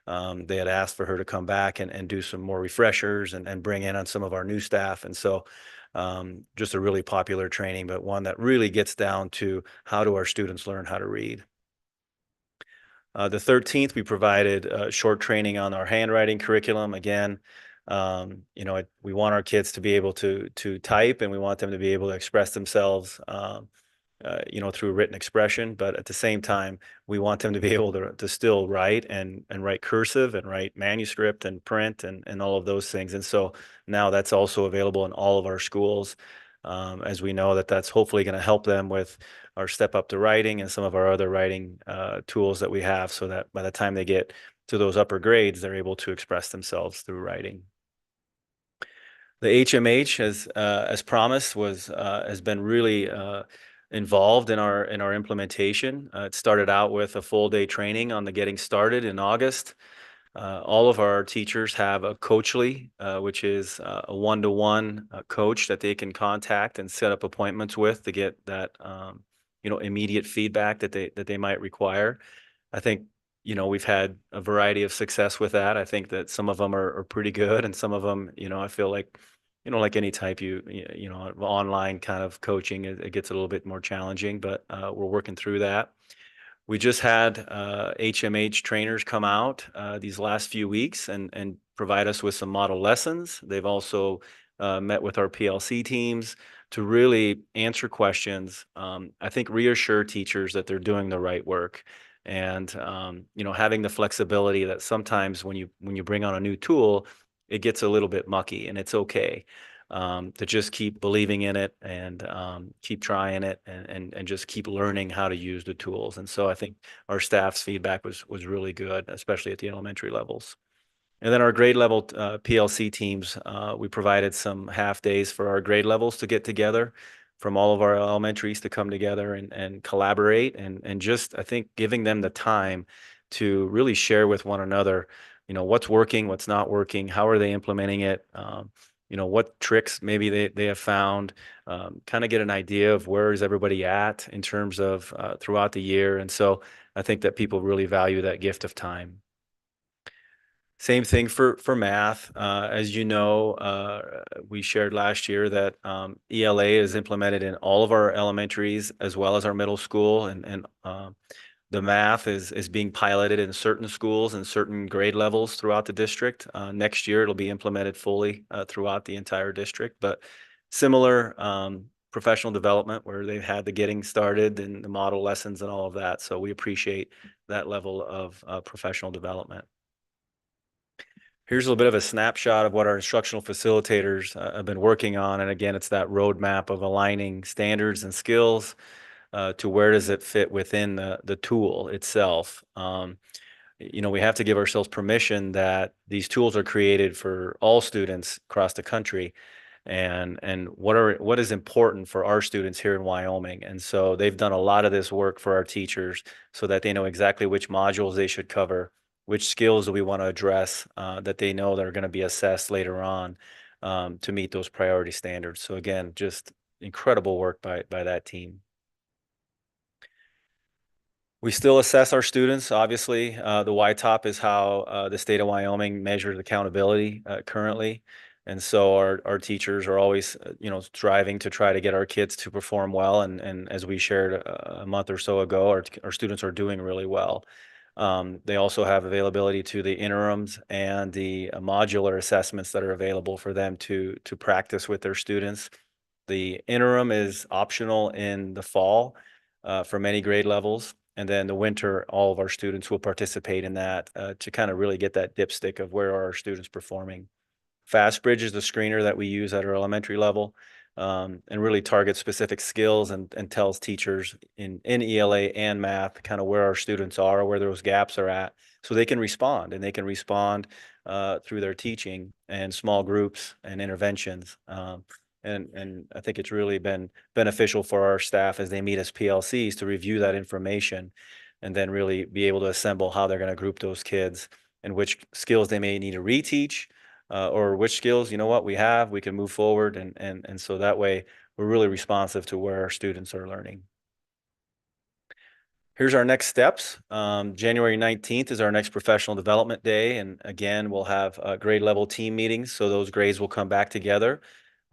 They had asked for her to come back and do some more refreshers and bring in on some of our new staff. And so just a really popular training, but one that really gets down to how do our students learn how to read. The 13th, we provided short training on our handwriting curriculum. Again, we want our kids to be able to type, and we want them to be able to express themselves, through written expression. But at the same time, we want them to be able to still write and write cursive and write manuscript and print and all of those things. And so now that's also available in all of our schools, as we know that's hopefully going to help them with our Step Up to Writing and some of our other writing tools that we have, so that by the time they get to those upper grades, they're able to express themselves through writing. The HMH, as promised, has been really involved in our implementation. It started out with a full day training on the getting started in August. All of our teachers have a Coachly, which is a one-to-one coach that they can contact and set up appointments with to get that immediate feedback that they might require. I think we've had a variety of success with that. I think that some of them are pretty good, and some of them I feel like like any type of online kind of coaching, it gets a little bit more challenging, but we're working through that. We just had HMH trainers come out these last few weeks and provide us with some model lessons. They've also met with our PLC teams to really answer questions. I think reassure teachers that they're doing the right work, and having the flexibility that sometimes when you bring on a new tool, it gets a little bit mucky, and it's okay. To just keep believing in it and keep trying it and just keep learning how to use the tools. And so I think our staff's feedback was really good, especially at the elementary levels. And then our grade level PLC teams, we provided some half days for our grade levels to get together from all of our elementaries to come together and collaborate and just, I think, giving them the time to really share with one another, what's working, what's not working, how are they implementing it, what tricks maybe they have found, kind of get an idea of where is everybody at in terms of throughout the year. And so I think that people really value that gift of time. Same thing for math. As you know, we shared last year that ELA is implemented in all of our elementaries as well as our middle school, and the math is being piloted in certain schools and certain grade levels throughout the district. Next year, it'll be implemented fully throughout the entire district, but similar professional development where they've had the getting started and the model lessons and all of that. So we appreciate that level of professional development. Here's a little bit of a snapshot of what our instructional facilitators have been working on. And again, it's that roadmap of aligning standards and skills to where does it fit within the tool itself. We have to give ourselves permission that these tools are created for all students across the country, and what is important for our students here in Wyoming. And so they've done a lot of this work for our teachers so that they know exactly which modules they should cover, which skills do we want to address that they know that are going to be assessed later on. to meet those priority standards. So again, just incredible work by that team. We still assess our students. Obviously, the Y-top is how the state of Wyoming measures accountability currently. And so our teachers are always, striving to try to get our kids to perform well. And as we shared a month or so ago, our students are doing really well. They also have availability to the interims and the modular assessments that are available for them to practice with their students. The interim is optional in the fall for many grade levels. And then the winter, all of our students will participate in that to kind of really get that dipstick of where are our students performing. FastBridge is the screener that we use at our elementary level and really targets specific skills and tells teachers in ELA and math kind of where our students are, where those gaps are at, so they can respond, and they can respond through their teaching and small groups and interventions. And I think it's really been beneficial for our staff as they meet as PLCs to review that information and then really be able to assemble how they're going to group those kids and which skills they may need to reteach or which skills, we can move forward. And so that way we're really responsive to where our students are learning. Here's our next steps. January 19th is our next professional development day. And again, we'll have grade level team meetings. So those grades will come back together.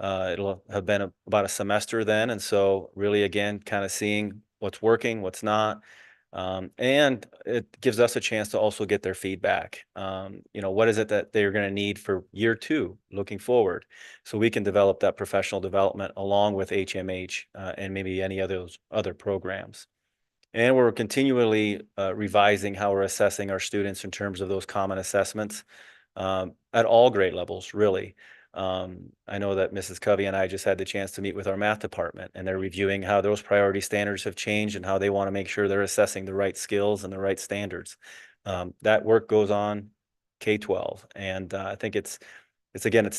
It'll have been about a semester then. And so really, again, kind of seeing what's working, what's not. And it gives us a chance to also get their feedback. What is it that they're going to need for year 2 looking forward? So we can develop that professional development along with HMH and maybe any of those other programs. And we're continually revising how we're assessing our students in terms of those common assessments at all grade levels, really. I know that Mrs. Covey and I just had the chance to meet with our math department, and they're reviewing how those priority standards have changed and how they want to make sure they're assessing the right skills and the right standards. That work goes on K-12, and I think it's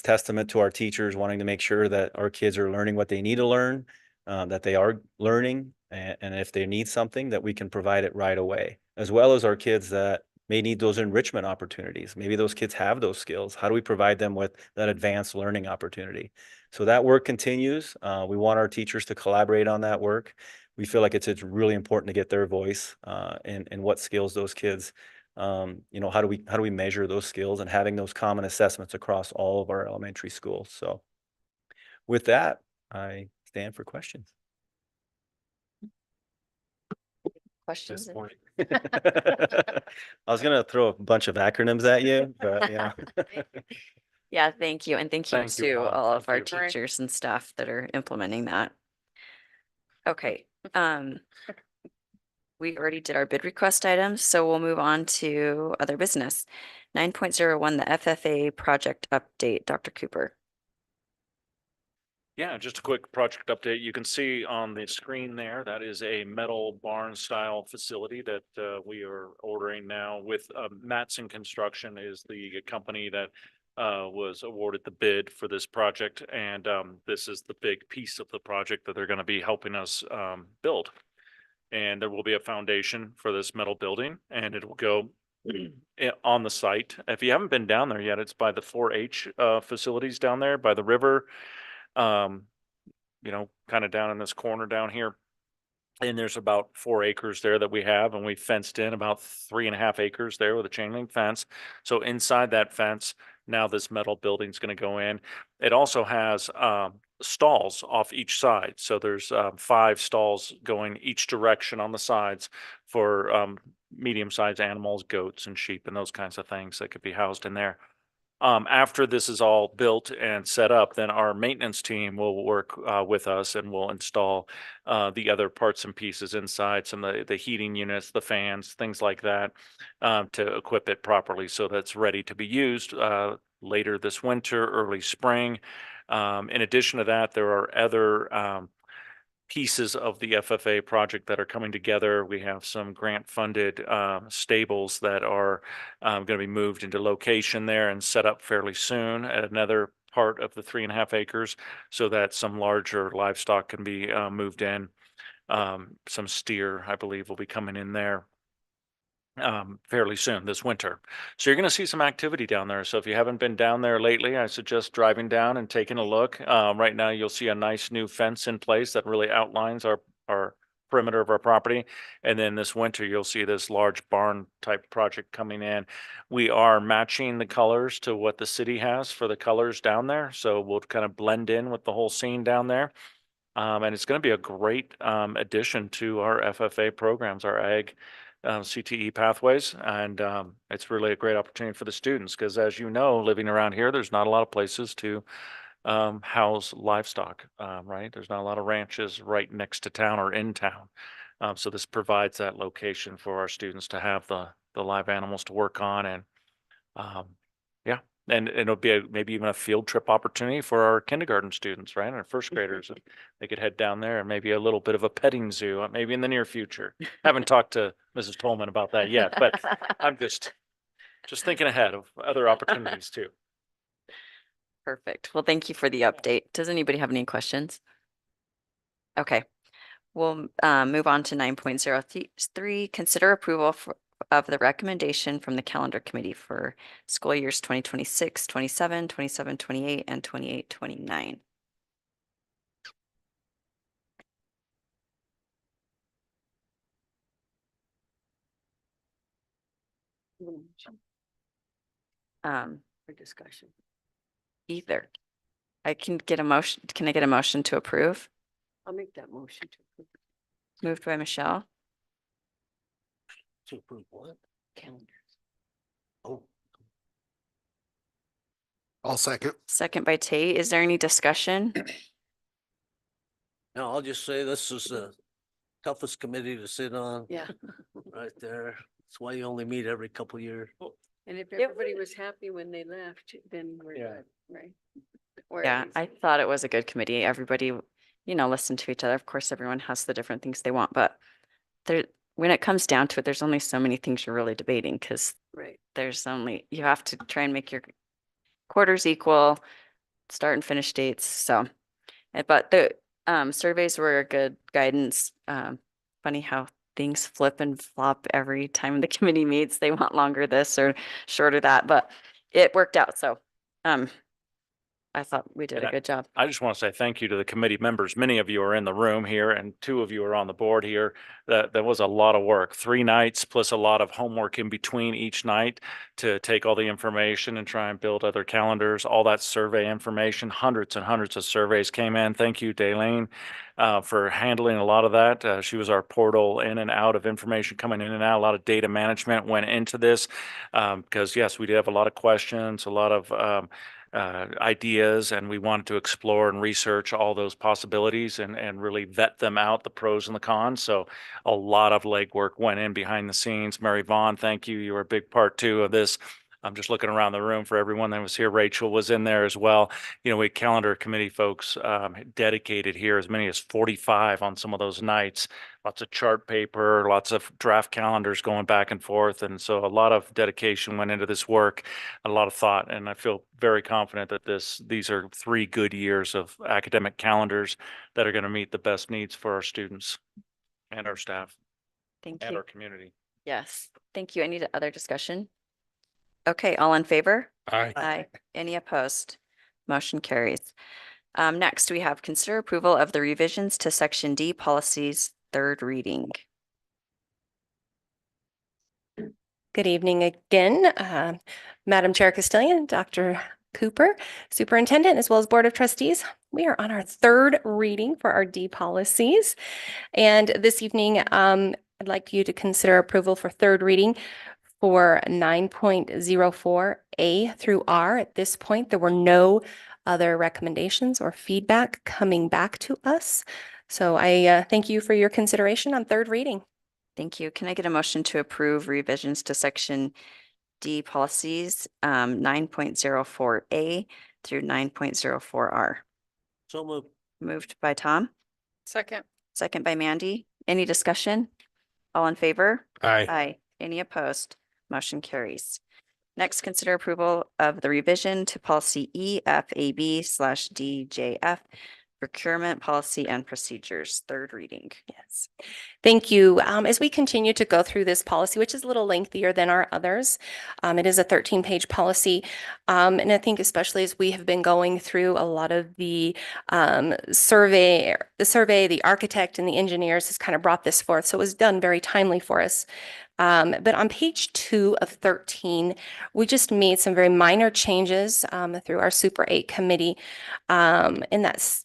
testament to our teachers wanting to make sure that our kids are learning what they need to learn, that they are learning, and if they need something, that we can provide it right away, as well as our kids that may need those enrichment opportunities. Maybe those kids have those skills. How do we provide them with that advanced learning opportunity? So that work continues. We want our teachers to collaborate on that work. We feel like it's really important to get their voice and what skills those kids, how do we measure those skills and having those common assessments across all of our elementary schools. So with that, I stand for questions. Questions? I was going to throw a bunch of acronyms at you, but yeah. Yeah, thank you. And thank you Thank you, to Ellen. all of our Thank you. teachers and staff that are implementing that. Okay. We already did our bid request items, so we'll move on to other business. 9.01, the FFA project update, Dr. Cooper. Yeah, just a quick project update. You can see on the screen there, that is a metal barn style facility that we are ordering now with Matson Construction is the company that was awarded the bid for this project. And this is the big piece of the project that they're going to be helping us build. And there will be a foundation for this metal building, and it will go on the site. If you haven't been down there yet, it's by the 4-H facilities down there by the river. Kind of down in this corner down here. And there's about 4 acres there that we have, and we fenced in about 3.5 acres there with a chain link fence. So inside that fence, now this metal building's going to go in. It also has stalls off each side. So there's 5 stalls going each direction on the sides for medium-sized animals, goats and sheep and those kinds of things that could be housed in there. After this is all built and set up, then our maintenance team will work with us and will install the other parts and pieces inside, some of the heating units, the fans, things like that, to equip it properly so that's ready to be used later this winter, early spring. In addition to that, there are other pieces of the FFA project that are coming together. We have some grant funded stables that are going to be moved into location there and set up fairly soon at another part of the 3.5 acres so that some larger livestock can be moved in. Some steer, I believe, will be coming in there. fairly soon this winter. So you're going to see some activity down there. So if you haven't been down there lately, I suggest driving down and taking a look. Right now, you'll see a nice new fence in place that really outlines our perimeter of our property. And then this winter, you'll see this large barn type project coming in. We are matching the colors to what the city has for the colors down there. So we'll kind of blend in with the whole scene down there. And it's going to be a great addition to our FFA programs, our ag CTE pathways. And it's really a great opportunity for the students because, as you know, living around here, there's not a lot of places to house livestock, right? There's not a lot of ranches right next to town or in town. So this provides that location for our students to have the live animals to work on. And yeah, and it'll be maybe even a field trip opportunity for our kindergarten students, right? Our first graders, they could head down there and maybe a little bit of a petting zoo, maybe in the near future. Haven't talked to Mrs. Tolman about that yet, but I'm just thinking ahead of other opportunities too. Perfect. Well, thank you for the update. Does anybody have any questions? Okay, we'll move on to 9.03. Consider approval of the recommendation from the calendar committee for school years 2026, 27, 27, 28, and 28, 29. For discussion. Either. I can get a motion. Can I get a motion to approve? I'll make that motion to approve Moved by Michelle, To approve what? calendars. Oh, I'll second. second by Tate. Is there any discussion? no, I'll just say this is the toughest committee to sit on. Yeah. Right there. That's why you only meet every couple years. And if everybody was happy when they left, then we're good, right? Or at Yeah, least- I thought it was a good committee. Everybody, listened to each other. Of course, everyone has the different things they want, but when it comes down to it, there's only so many things you're really debating because Right. you have to try and make your quarters equal, start and finish dates. So, but the surveys were a good guidance. Funny how things flip and flop every time the committee meets. They want longer this or shorter that, but it worked out. So, I thought we did And a good job. I just want to say thank you to the committee members. Many of you are in the room here and 2 of you are on the board here. That was a lot of work, 3 nights plus a lot of homework in between each night to take all the information and try and build other calendars, all that survey information. Hundreds and hundreds of surveys came in. Thank you, Daylene, for handling a lot of that. She was our portal in and out of information coming in and out. A lot of data management went into this because yes, we did have a lot of questions, a lot of ideas, and we wanted to explore and research all those possibilities and really vet them out, the pros and the cons. So a lot of legwork went in behind the scenes. Mary Vaughn, thank you. You were a big part too of this. I'm just looking around the room for everyone that was here. Rachel was in there as well. We had calendar committee folks dedicated here, as many as 45 on some of those nights. Lots of chart paper, lots of draft calendars going back and forth. And so a lot of dedication went into this work, a lot of thought. And I feel very confident that these are 3 good years of academic calendars that are going to meet the best needs for our students and our staff Thank and you. our community. Yes, thank you. Any other discussion? Okay, all in favor? Aye. Aye. Any opposed? Motion carries. Next, we have consider approval of the revisions to section D policies, 3rd reading. Good evening again, Madam Chair Castillion, Dr. Cooper, Superintendent, as well as Board of Trustees. We are on our 3rd reading for our D policies. And this evening, I'd like you to consider approval for 3rd reading for 9.04A through R. At this point, there were no other recommendations or feedback coming back to us. So I thank you for your consideration on 3rd reading. Thank you. Can I get a motion to approve revisions to section D policies 9.04A through 9.04R? So moved. Moved by Tom, Second. second by Mandy. Any discussion? All in favor? Aye. Aye. Any opposed? Motion carries. Next, consider approval of the revision to policy EFAB/DJF Procurement Policy and Procedures, third reading. Yes. Thank you. As we continue to go through this policy, which is a little lengthier than our others, it is a 13-page policy. And I think especially as we have been going through a lot of the survey, the architect and the engineers has kind of brought this forth. So it was done very timely for us. But on page 2 of 13, we just made some very minor changes through our Super 8 committee. In that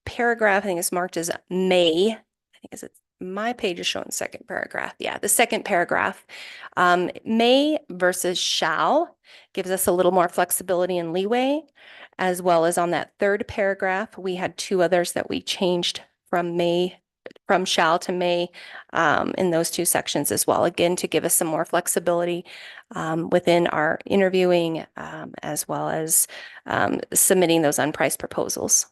paragraph, I think it's marked as may. I think it's my page is showing second paragraph. Yeah, the second paragraph. May versus shall gives us a little more flexibility and leeway, as well as on that third paragraph, we had 2 others that we changed from shall to may in those 2 sections as well, again, to give us some more flexibility within our interviewing as well as submitting those unpriced proposals.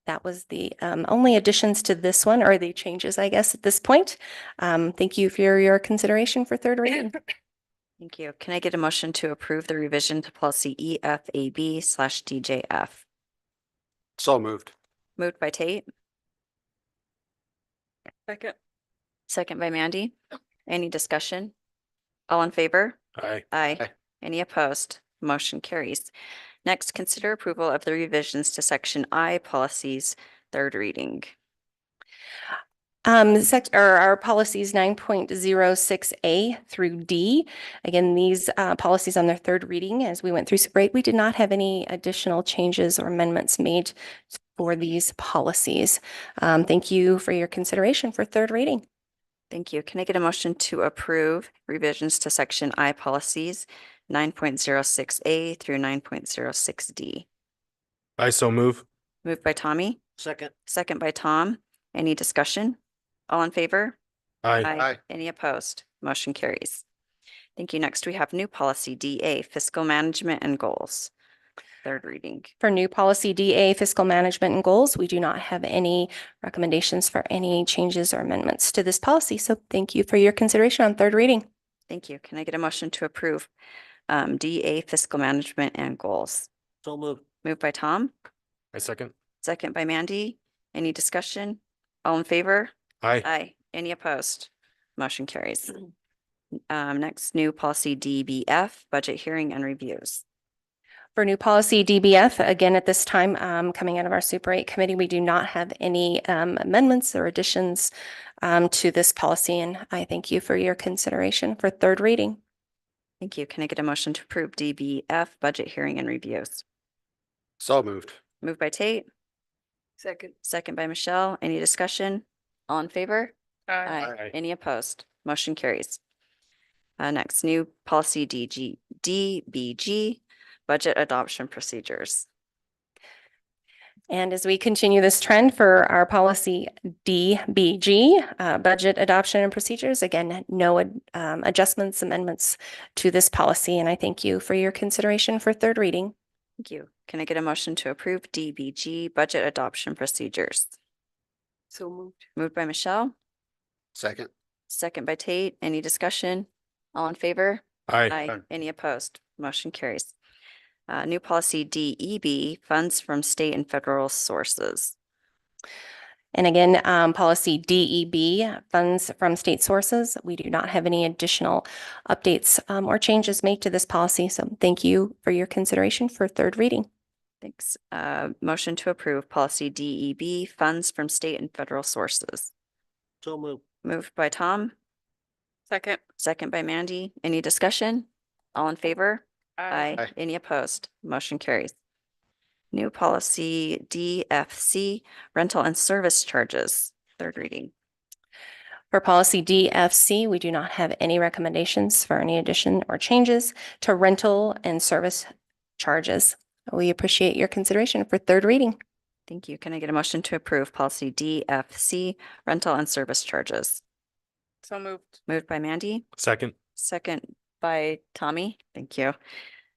That was the only additions to this one, or the changes, I guess, at this point. Thank you for your consideration for third reading. Thank you. Can I get a motion to approve the revision to policy EFAB/DJF? So moved. Moved by Tate, Second. second by Mandy. Any discussion? All in favor? Aye. Aye. Any opposed? Motion carries. Next, consider approval of the revisions to section I policies, third reading. Our policies 9.06A through D. Again, these policies on their third reading, as we went through Super 8, we did not have any additional changes or amendments made for these policies. Thank you for your consideration for third reading. Thank you. Can I get a motion to approve revisions to section I policies 9.06A through 9.06D? I so move. Moved by Tommy, Second. second by Tom. Any discussion? All in favor? Aye. Any opposed? Motion carries. Thank you. Next, we have new policy DA, fiscal management and goals. Third reading. For new policy DA, fiscal management and goals, we do not have any recommendations for any changes or amendments to this policy. So thank you for your consideration on third reading. Thank you. Can I get a motion to approve DA, fiscal management and goals? So moved. Moved by Tom, I second. second by Mandy. Any discussion? All in favor? Aye. Aye. Any opposed? Motion carries. Next, new policy DBF, budget hearing and reviews. For new policy DBF, again, at this time, coming out of our Super 8 committee, we do not have any amendments or additions to this policy, and I thank you for your consideration for third reading. Thank you. Can I get a motion to approve DBF, budget hearing and reviews? So moved. Moved by Tate, Second. second by Michelle. Any discussion? All in favor? Aye. Any opposed? Motion carries. Next, new policy DBG, budget adoption procedures. And as we continue this trend for our policy DBG, budget adoption and procedures, again, no adjustments, amendments to this policy, and I thank you for your consideration for third reading. Thank you. Can I get a motion to approve DBG, budget adoption procedures? So moved. Moved by Michelle, Second. second by Tate. Any discussion? All in favor? Aye. Any opposed? Motion carries. New policy DEB, funds from state and federal sources. And again, policy DEB, funds from state sources. We do not have any additional updates or changes made to this policy. So thank you for your consideration for third reading. Thanks. Motion to approve policy DEB, funds from state and federal sources. So moved. Moved by Tom, Second. second by Mandy. Any discussion? All in favor? Aye. Any opposed? Motion carries. New policy DFC, rental and service charges, third reading. For policy DFC, we do not have any recommendations for any addition or changes to rental and service charges. We appreciate your consideration for third reading. Thank you. Can I get a motion to approve policy DFC, rental and service charges? So moved. Moved by Mandy, Second. second by Tommy. Thank you.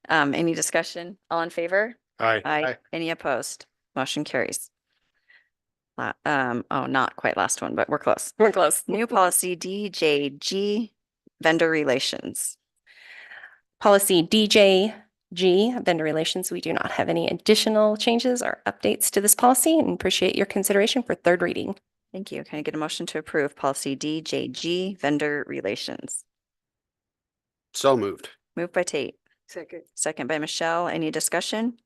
Any discussion? All in favor? Aye. Any opposed? Motion carries. Not quite last one, but we're close. We're close. New policy DJG, vendor relations. Policy DJ G, vendor relations, we do not have any additional changes or updates to this policy and appreciate your consideration for third reading. Thank you. Can I get a motion to approve policy DJG, vendor relations? So moved. Moved by Tate, Second. second by Michelle. Any discussion?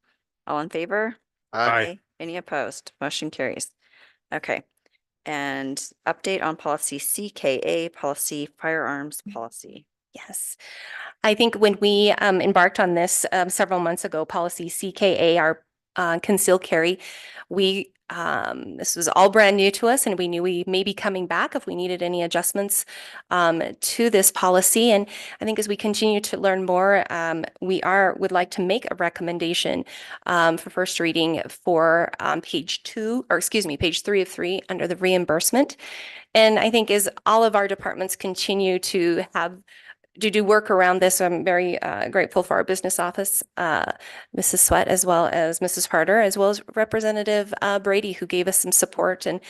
All in favor? Aye. Any opposed? Motion carries. Okay. And update on policy CKA, policy firearms policy. Yes. I think when we embarked on this several months ago, policy CKA, our concealed carry, we this was all brand new to us, and we knew we may be coming back if we needed any adjustments to this policy. And I think as we continue to learn more, would like to make a recommendation for first reading for page 3 of 3 under the reimbursement. And I think as all of our departments continue to do work around this, I'm very grateful for our business office, Mrs. Sweat, as well as Mrs. Harder, as well as Representative Brady, who gave us some support and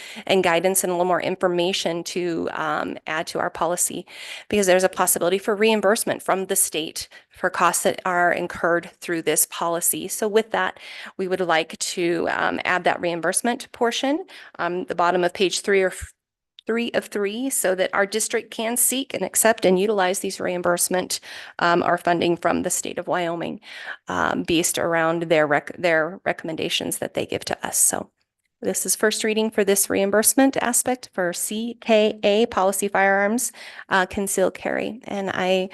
guidance and a little more information to add to our policy, because there's a possibility for reimbursement from the state for costs that are incurred through this policy. So with that, we would like to add that reimbursement portion, the bottom of page 3 of 3, so that our district can seek and accept and utilize these reimbursement or funding from the state of Wyoming based around their recommendations that they give to us. So this is first reading for this reimbursement aspect for CKA policy firearms concealed carry. And I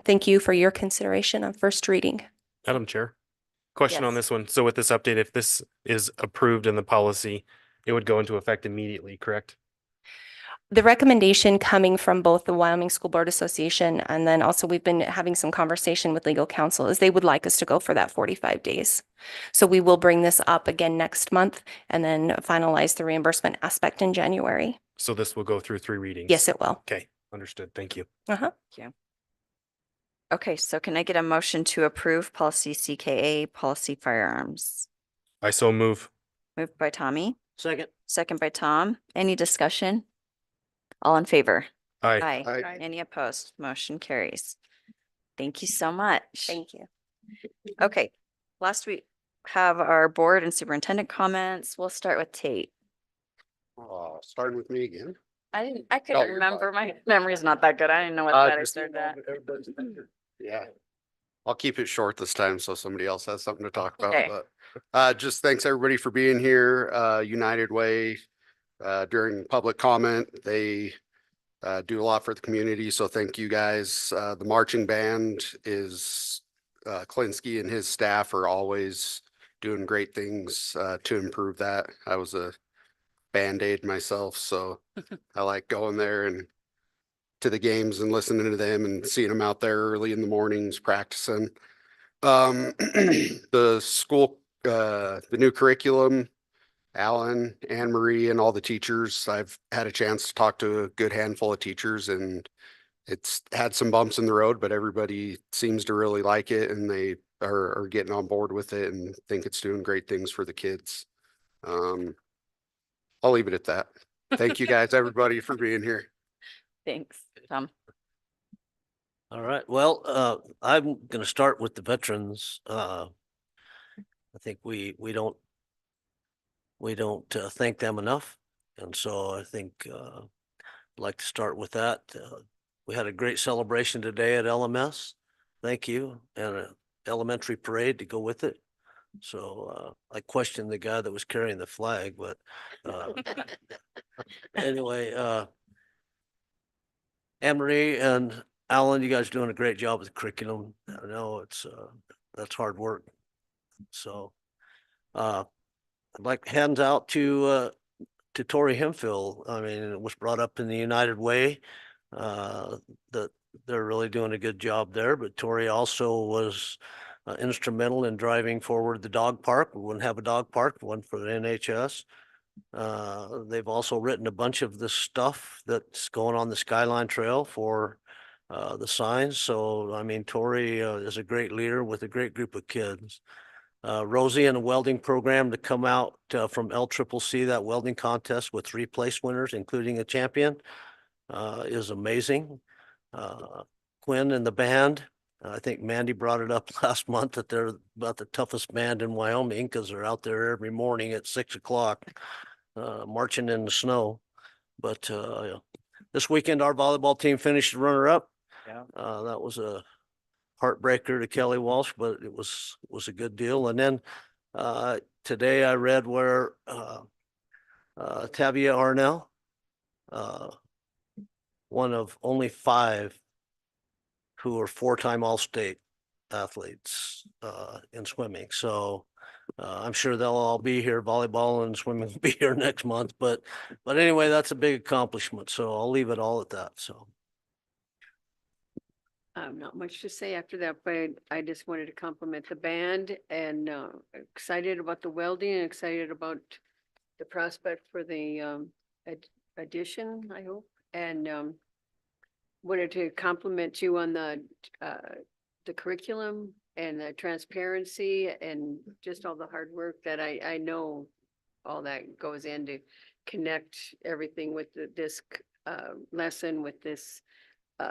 thank you for your consideration on first reading. Madam Chair, question on Yes. this one. So with this update, if this is approved in the policy, it would go into effect immediately, correct? The recommendation coming from both the Wyoming School Board Association, and then also we've been having some conversation with legal counsel, is they would like us to go for that 45 days. So we will bring this up again next month and then finalize the reimbursement aspect in January. So this will go through 3 readings? Yes, it will. Okay, understood. Thank you. Uh-huh. Thank you. Okay, so can I get a motion to approve policy CKA, policy firearms? I so move. Moved by Tommy, Second. second by Tom. Any discussion? All in favor? Aye. Aye. Any opposed? Motion carries. Thank you so much. Thank you. Okay, last we have our board and superintendent comments. We'll start with Tate. Starting with me again. I couldn't you're remember. fine. My memory's not that good. I didn't know what that I Just started at. Yeah. I'll keep it short this time so somebody else has something to talk about, Okay. but just thanks everybody for being here. United Way, during public comment, they do a lot for the community, so thank you guys. The marching band is Klinsky and his staff are always doing great things to improve that. I was a Band-Aid myself, so I like going there and to the games and listening to them and seeing them out there early in the mornings practicing. The school, the new curriculum, Alan, Anne Marie, and all the teachers, I've had a chance to talk to a good handful of teachers, and it's had some bumps in the road, but everybody seems to really like it, and they are getting on board with it and think it's doing great things for the kids. I'll leave it at that. Thank you guys, everybody, for being here. Thanks, Tom. All right. Well, I'm gonna start with the veterans. I think we don't thank them enough. And so I think I'd like to start with that. We had a great celebration today at LMS. Thank you. And an elementary parade to go with it. So I questioned the guy that was carrying the flag, but anyway, Anne Marie and Alan, you guys are doing a great job with the curriculum. I know that's hard work. So I'd like hands out to Tori Hemphill. I mean, it was brought up in the United Way that they're really doing a good job there, but Tori also was instrumental in driving forward the dog park. We wouldn't have a dog park, one for the NHS. They've also written a bunch of the stuff that's going on the Skyline Trail for the signs. So, I mean, Tori is a great leader with a great group of kids. Rosie and a welding program to come out from LCCC, that welding contest with 3 place winners, including a champion, is amazing. Quinn and the band, I think Mandy brought it up last month that they're about the toughest band in Wyoming because they're out there every morning at 6 o'clock, marching in the snow. But this weekend, our volleyball team finished runner-up. Yeah. That was a heartbreaker to Kelly Walsh, but it was a good deal. And then today I read where Tavia Arnell, one of only 5 who are 4-time All-State athletes in swimming. So I'm sure they'll all be here. Volleyball and swimming will be here next month. But anyway, that's a big accomplishment. So I'll leave it all at that. So. Not much to say after that, but I just wanted to compliment the band and excited about the welding and excited about the prospect for the addition, I hope. And wanted to compliment you on the curriculum and the transparency and just all the hard work that I know all that goes in to connect everything with this lesson with this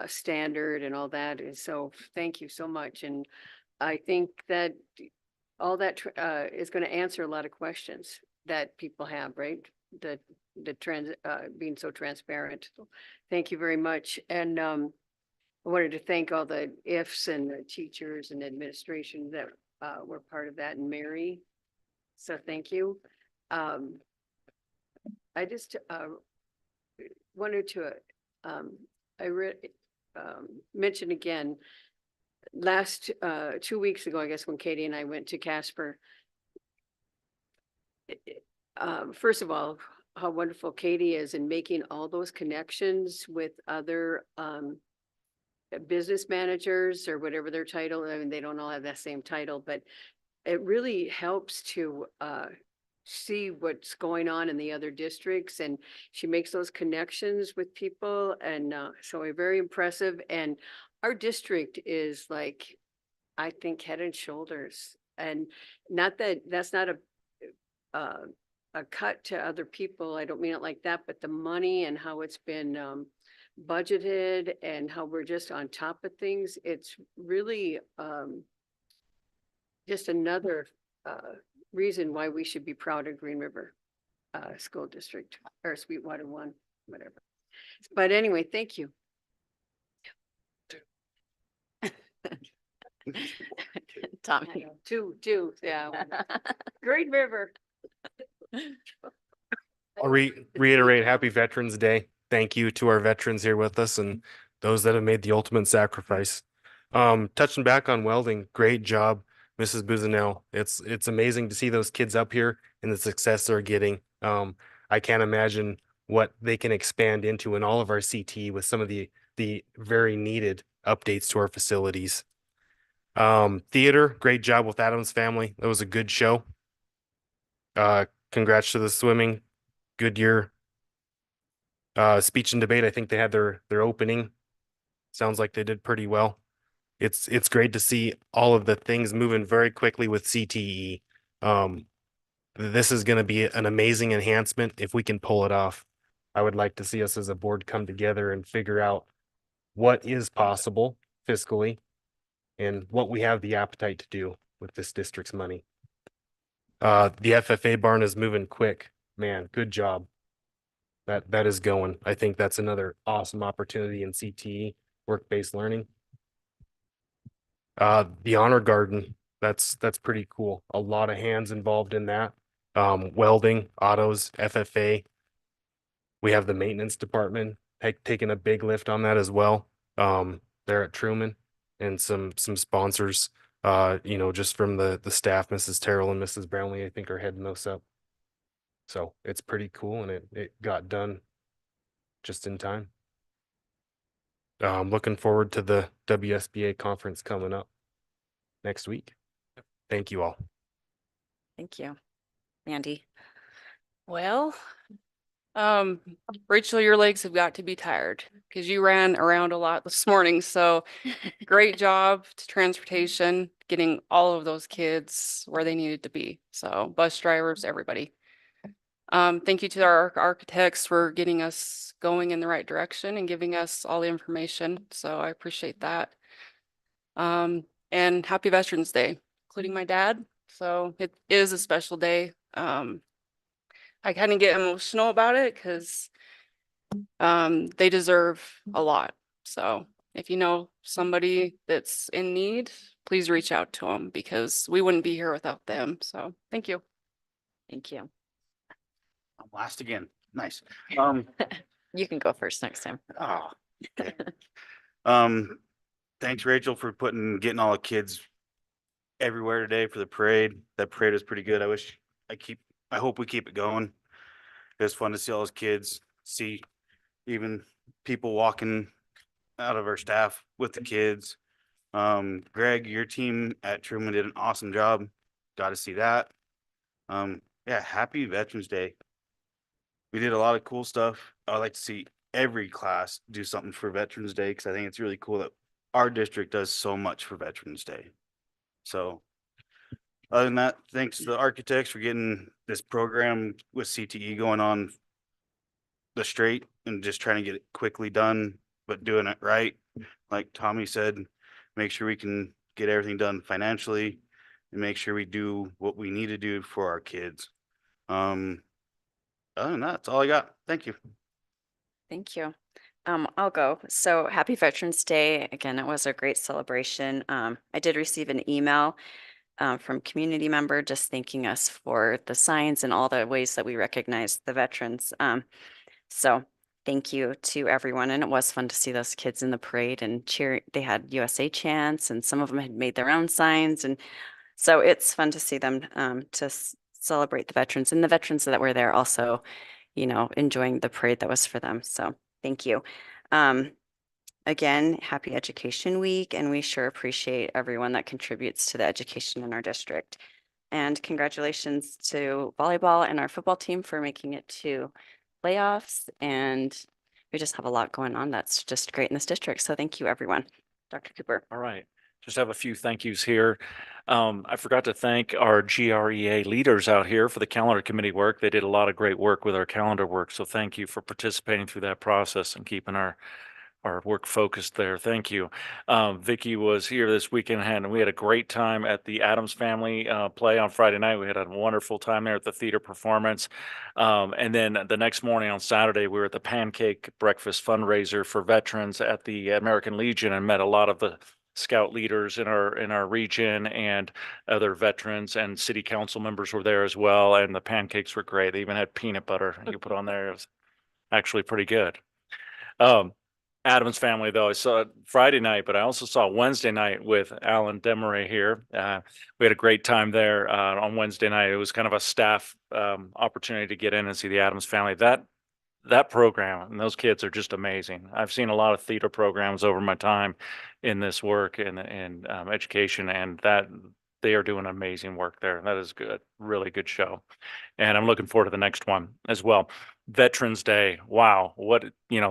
standard and all that. And so thank you so much. And I think that all that is going to answer a lot of questions that people have, right? The being so transparent. So thank you very much. And I wanted to thank all the IFs and the teachers and administration that were part of that, and Mary. So thank you. I just wanted to mention again, last 2 weeks ago, I guess, when Katie and I went to Casper. First of all, how wonderful Katie is in making all those connections with other business managers or whatever their title. I mean, they don't all have that same title, but it really helps to see what's going on in the other districts, and she makes those connections with people. And so we're very impressive. And our district is like, I think, head and shoulders, and not that that's not a cut to other people. I don't mean it like that, but the money and how it's been budgeted and how we're just on top of things. It's really just another reason why we should be proud of Green River School District or Sweetwater 1, whatever. But anyway, thank you. Tommy. Two, yeah. Green River. I'll reiterate Happy Veterans Day. Thank you to our veterans here with us and those that have made the ultimate sacrifice. Touching back on welding, great job, Mrs. Buzinell. It's amazing to see those kids up here and the success they're getting. I can't imagine what they can expand into in all of our CTE with some of the very needed updates to our facilities. Theater, great job with Adam's family. That was a good show. Congrats to the swimming. Good year. Speech and debate, I think they had their opening. Sounds like they did pretty well. It's great to see all of the things moving very quickly with CTE. This is going to be an amazing enhancement if we can pull it off. I would like to see us as a board come together and figure out what is possible fiscally and what we have the appetite to do with this district's money. The FFA barn is moving quick. Man, good job. That is going. I think that's another awesome opportunity in CTE, work-based learning. The honor garden, that's pretty cool. A lot of hands involved in that. Welding, autos, FFA. We have the maintenance department taking a big lift on that as well. There at Truman, and some sponsors, just from the staff, Mrs. Terrell and Mrs. Brownlee, I think are heading those up. So it's pretty cool, and it got done just in time. Looking forward to the WSBA conference coming up next week. Thank you all. Thank you. Mandy. Well, Rachel, your legs have got to be tired because you ran around a lot this morning. So great job to transportation, getting all of those kids where they needed to be. So bus drivers, everybody. Thank you to our architects for getting us going in the right direction and giving us all the information. So I appreciate that. And happy Veterans Day, including my dad. So it is a special day. I kind of get emotional about it because they deserve a lot. So if you know somebody that's in need, please reach out to them because we wouldn't be here without them. So thank you. Thank you. I'm last again. Nice. You can go first next time. Oh, okay. Thanks, Rachel, for getting all the kids everywhere today for the parade. That parade was pretty good. I hope we keep it going. It was fun to see all those kids, see even people walking out of our staff with the kids. Greg, your team at Truman did an awesome job. Got to see that. Yeah, happy Veterans Day. We did a lot of cool stuff. I'd like to see every class do something for Veterans Day because I think it's really cool that our district does so much for Veterans Day. So other than that, thanks to the architects for getting this program with CTE going on the straight and just trying to get it quickly done, but doing it right. Like Tommy said, make sure we can get everything done financially and make sure we do what we need to do for our kids. Other than that, that's all I got. Thank you. Thank you. I'll go. So happy Veterans Day. Again, it was a great celebration. I did receive an email from community member just thanking us for the signs and all the ways that we recognize the veterans. So thank you to everyone. And it was fun to see those kids in the parade and cheer. They had USA chants and some of them had made their own signs. And so it's fun to see them celebrate the veterans and the veterans that were there also, enjoying the parade that was for them. So thank you. Again, happy Education Week, and we sure appreciate everyone that contributes to the education in our district. And congratulations to volleyball and our football team for making it to playoffs. And we just have a lot going on that's just great in this district. So thank you, everyone. Dr. Cooper. All right. Just have a few thank yous here. I forgot to thank our GREA leaders out here for the calendar committee work. They did a lot of great work with our calendar work. So thank you for participating through that process and keeping our work focused there. Thank you. Vicky was here this weekend and we had a great time at the Adams Family play on Friday night. We had a wonderful time there at the theater performance. And then the next morning on Saturday, we were at the pancake breakfast fundraiser for veterans at the American Legion and met a lot of the scout leaders in our region and other veterans, and city council members were there as well. And the pancakes were great. They even had peanut butter you put on there. It was actually pretty good. Adams Family, though, I saw it Friday night, but I also saw Wednesday night with Alan Demeray here. We had a great time there on Wednesday night. It was kind of a staff opportunity to get in and see the Adams Family. That program and those kids are just amazing. I've seen a lot of theater programs over my time in this work and education, and that they are doing amazing work there. That is good, really good show. And I'm looking forward to the next one as well. Veterans Day. Wow.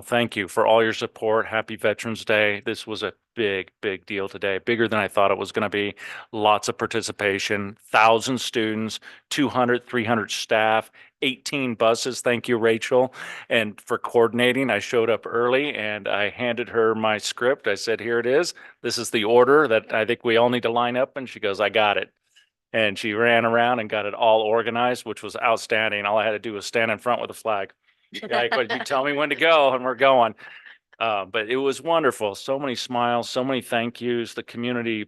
Thank you for all your support. Happy Veterans Day. This was a big, big deal today. Bigger than I thought it was going to be. Lots of participation, 1,000 students, 200, 300 staff, 18 buses. Thank you, Rachel. And for coordinating, I showed up early and I handed her my script. I said, here it is. This is the order that I think we all need to line up. And she goes, I got it. And she ran around and got it all organized, which was outstanding. All I had to do was stand in front with a flag. Yeah, you tell me when to go and we're going. But it was wonderful. So many smiles, so many thank yous. The community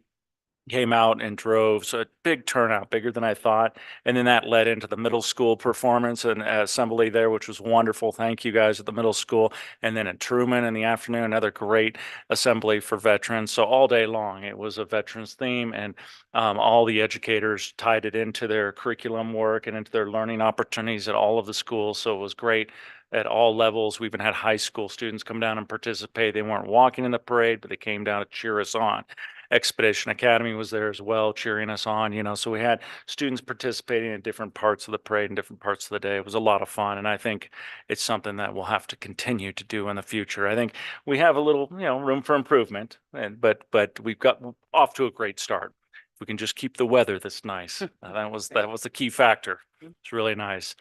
came out and drove. So a big turnout, bigger than I thought. And then that led into the middle school performance and assembly there, which was wonderful. Thank you guys at the middle school. And then at Truman in the afternoon, another great assembly for veterans. So all day long, it was a veterans theme, and all the educators tied it into their curriculum work and into their learning opportunities at all of the schools. So it was great at all levels. We even had high school students come down and participate. They weren't walking in the parade, but they came down to cheer us on. Expedition Academy was there as well, cheering us on, so we had students participating in different parts of the parade and different parts of the day. It was a lot of fun. And I think it's something that we'll have to continue to do in the future. I think we have a little, room for improvement, but we've got off to a great start. If we can just keep the weather that's nice. That was the key factor. It's really nice.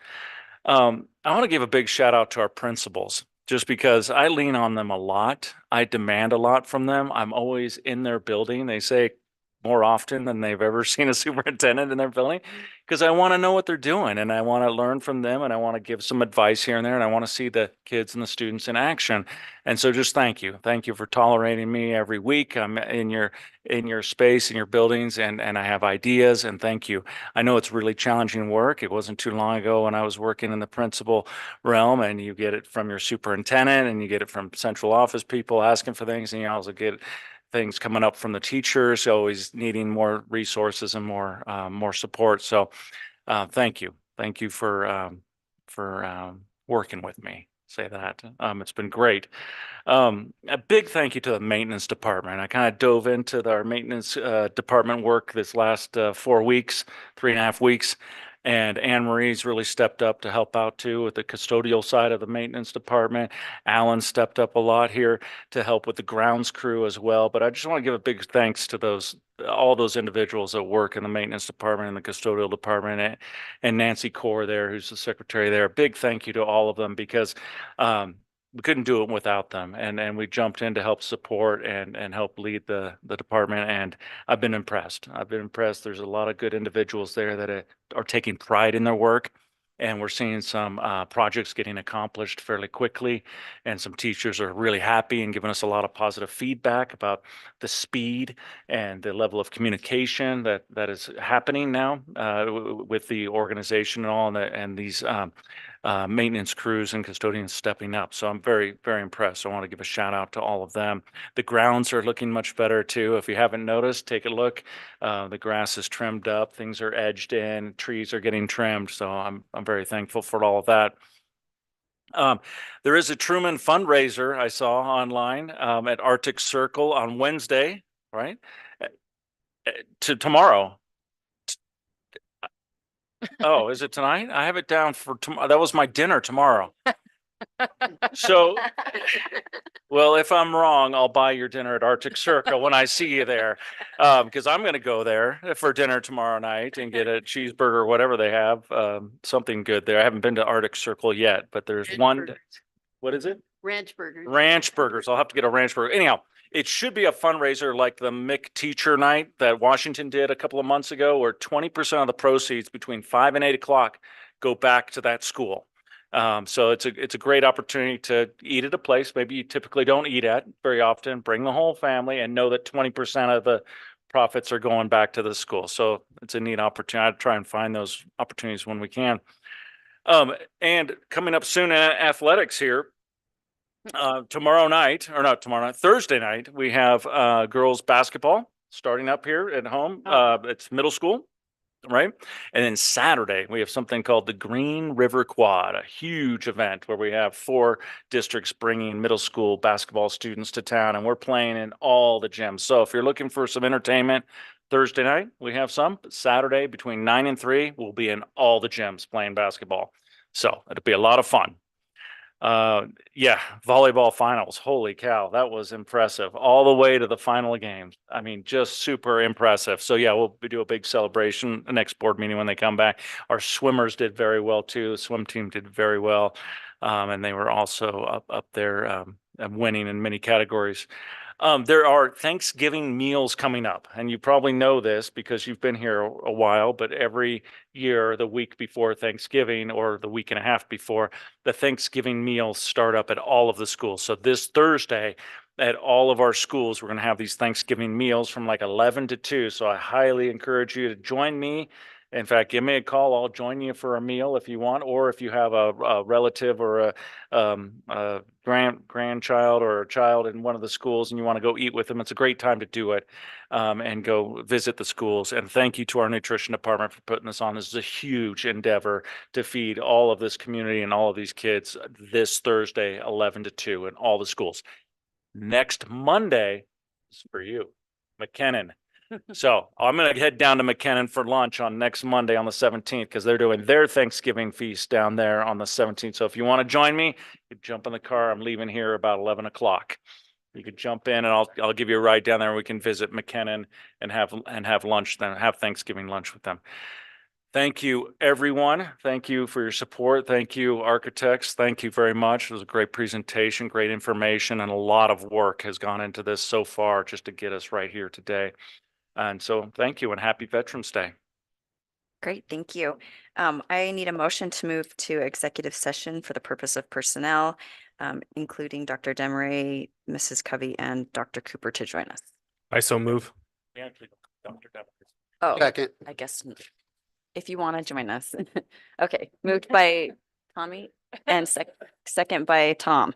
I want to give a big shout out to our principals. just because I lean on them a lot. I demand a lot from them. I'm always in their building. They say more often than they've ever seen a superintendent in their building because I want to know what they're doing and I want to learn from them and I want to give some advice here and there and I want to see the kids and the students in action. And so just thank you. Thank you for tolerating me every week. I'm in your space, in your buildings, and I have ideas, and thank you. I know it's really challenging work. It wasn't too long ago when I was working in the principal realm, and you get it from your superintendent, and you get it from central office people asking for things, and you also get things coming up from the teachers, always needing more resources and more support. So thank you. Thank you for working with me. Say that. It's been great. A big thank you to the maintenance department. I kind of dove into our maintenance department work this last 4 weeks, 3.5 weeks. And Anne Marie's really stepped up to help out too with the custodial side of the maintenance department. Alan stepped up a lot here to help with the grounds crew as well. But I just want to give a big thanks to all those individuals that work in the maintenance department and the custodial department, and Nancy Core there, who's the secretary there. Big thank you to all of them because we couldn't do it without them. And we jumped in to help support and help lead the department. And I've been impressed. I've been impressed. There's a lot of good individuals there that are taking pride in their work. And we're seeing some projects getting accomplished fairly quickly. And some teachers are really happy and giving us a lot of positive feedback about the speed and the level of communication that is happening now with the organization and all, and these maintenance crews and custodians stepping up. So I'm very, very impressed. I want to give a shout out to all of them. The grounds are looking much better too. If you haven't noticed, take a look. The grass is trimmed up, things are edged in, trees are getting trimmed. So I'm very thankful for all of that. There is a Truman fundraiser I saw online at Arctic Circle on Wednesday, right? To tomorrow. Oh, is it tonight? I have it down for tomorrow. That was my dinner tomorrow. So, well, if I'm wrong, I'll buy your dinner at Arctic Circle when I see you there. Because I'm going to go there for dinner tomorrow night and get a cheeseburger or whatever they have. Something good there. I haven't been to Arctic Circle yet, but there's Ranch one. burgers. What is it? Ranch burgers. Ranch burgers. I'll have to get a ranch burger. Anyhow, it should be a fundraiser like the Mick Teacher Night that Washington did a couple of months ago, where 20% of the proceeds between 5 and 8 o'clock go back to that school. So it's a great opportunity to eat at a place maybe you typically don't eat at very often. Bring the whole family and know that 20% of the profits are going back to the school. So it's a neat opportunity. I try and find those opportunities when we can. And coming up soon in athletics here. Tomorrow night, or not tomorrow night, Thursday night, we have girls basketball starting up here at home. It's middle school, right? And then Saturday, we have something called the Green River Quad, a huge event where we have 4 districts bringing middle school basketball students to town, and we're playing in all the gyms. So if you're looking for some entertainment, Thursday night, we have some. But Saturday, between 9 and 3, we'll be in all the gyms playing basketball. So it'll be a lot of fun. Yeah, volleyball finals. Holy cow, that was impressive. All the way to the final games. I mean, just super impressive. So yeah, we'll do a big celebration the next board meeting when they come back. Our swimmers did very well too. The swim team did very well. And they were also up there winning in many categories. There are Thanksgiving meals coming up, and you probably know this because you've been here a while, but every year, the week before Thanksgiving or the week and a half before, the Thanksgiving meals start up at all of the schools. So this Thursday, at all of our schools, we're going to have these Thanksgiving meals from like 11 to 2. So I highly encourage you to join me. In fact, give me a call. I'll join you for a meal if you want, or if you have a relative or a grandchild or a child in one of the schools and you want to go eat with them, it's a great time to do it and go visit the schools. And thank you to our nutrition department for putting this on. This is a huge endeavor to feed all of this community and all of these kids this Thursday, 11 to 2 in all the schools. Next Monday is for you, McKinnon. So I'm going to head down to McKinnon for lunch on next Monday on the 17th because they're doing their Thanksgiving feast down there on the 17th. So if you want to join me, you jump in the car. I'm leaving here about 11 o'clock. You could jump in and I'll give you a ride down there. We can visit McKinnon and have lunch, then have Thanksgiving lunch with them. Thank you, everyone. Thank you for your support. Thank you, architects. Thank you very much. It was a great presentation, great information, and a lot of work has gone into this so far just to get us right here today. And so thank you and happy Veterans Day. Great, thank you. I need a motion to move to executive session for the purpose of personnel, including Dr. Demery, Mrs. Covey, and Dr. Cooper to join us. I so move. Oh, Second. I guess if you want to join us. Okay, moved by Tommy and second by Tom.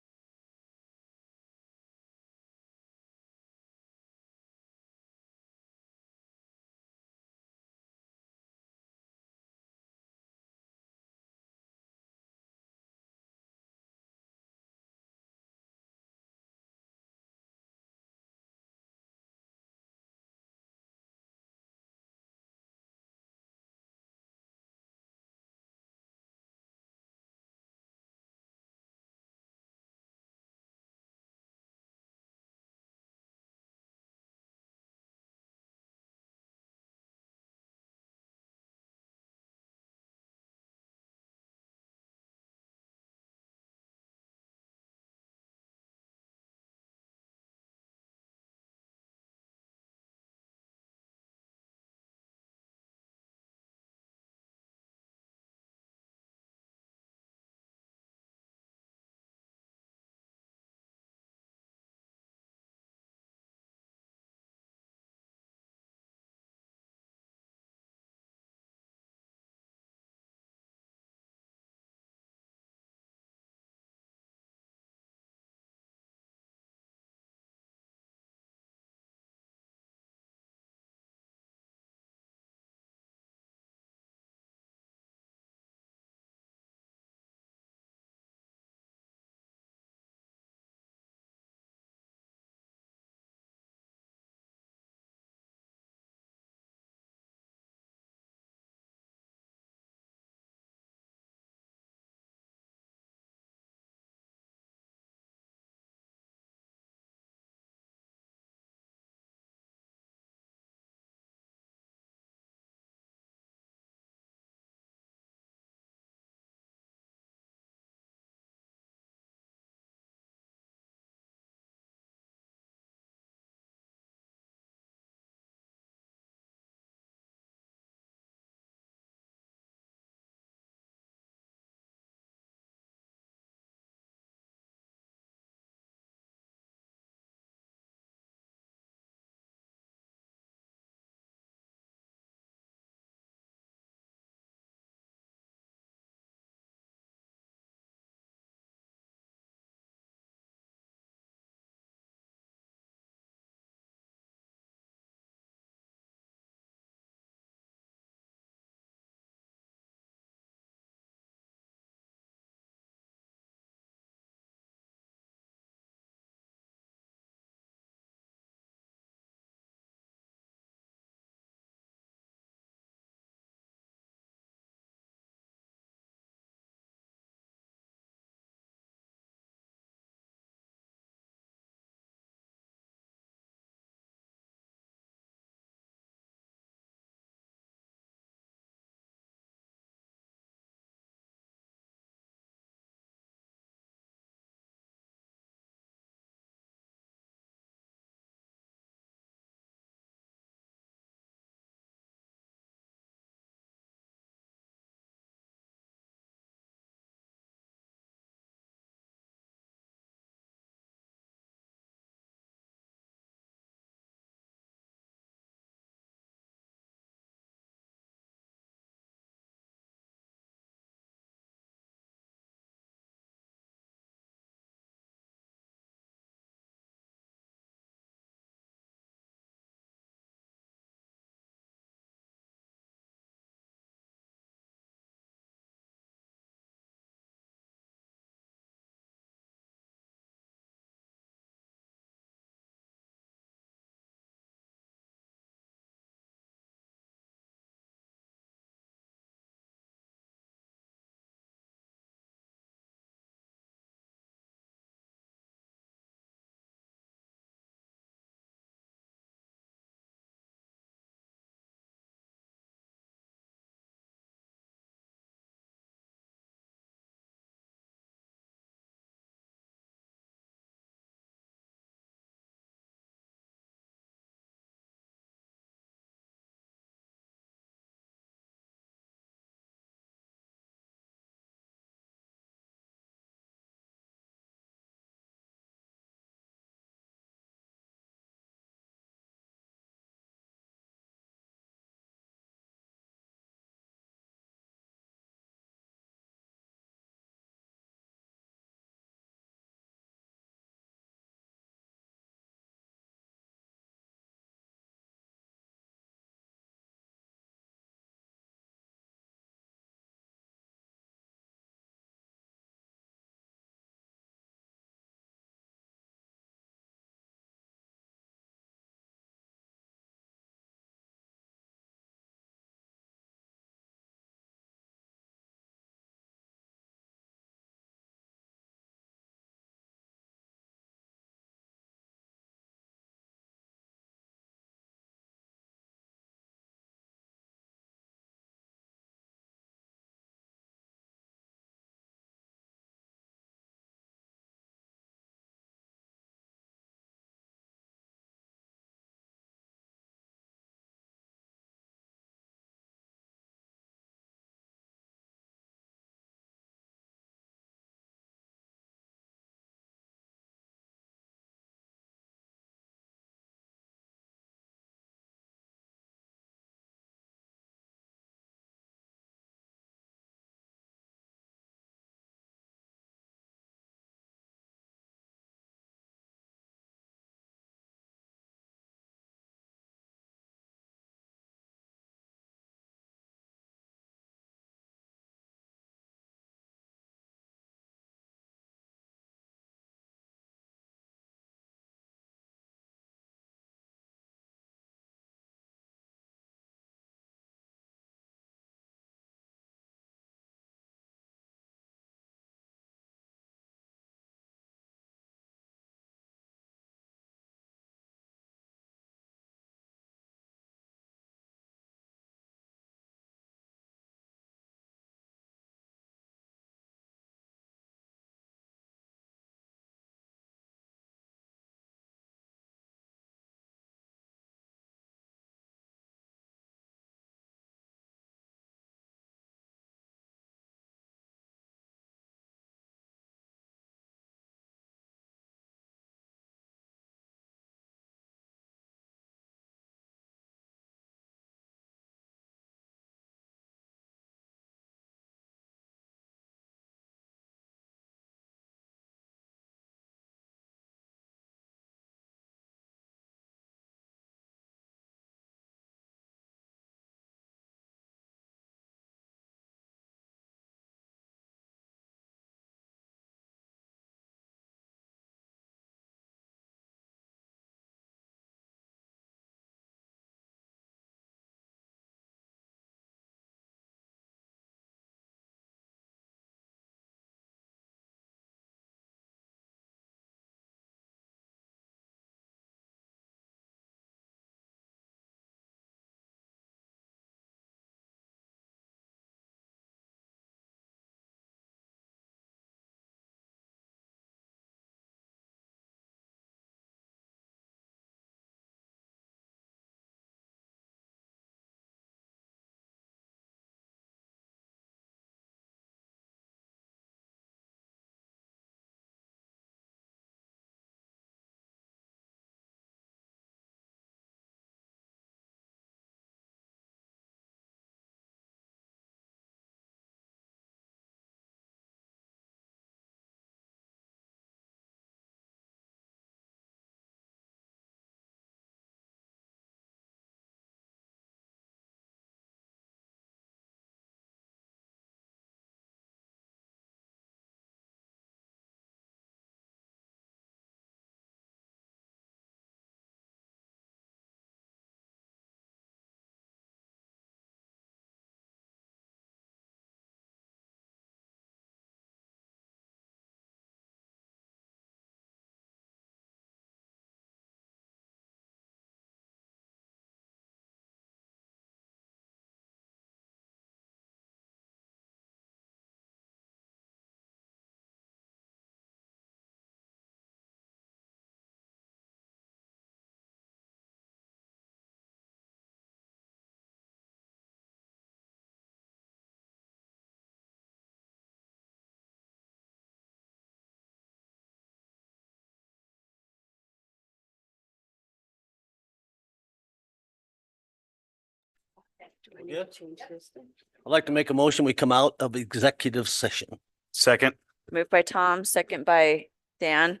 Do I need to change this thing? I'd like to make a motion, we come out of executive session. Second. Moved by Tom, second by Dan.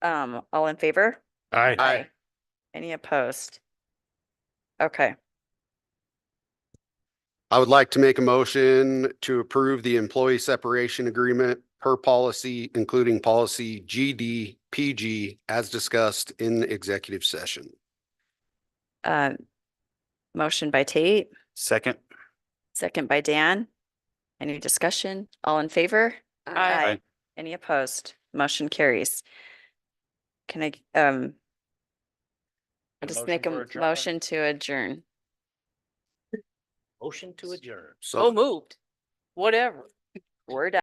All in favor? Aye. Any opposed? Okay, I would like to make a motion to approve the employee separation agreement per policy, including policy GDPG as discussed in the executive session. motion by Tate, Second. second by Dan. Any discussion? All in favor? Aye. Any opposed? Motion carries. Can I, I'll just make a motion to adjourn. Motion to adjourn. So moved. Whatever. Word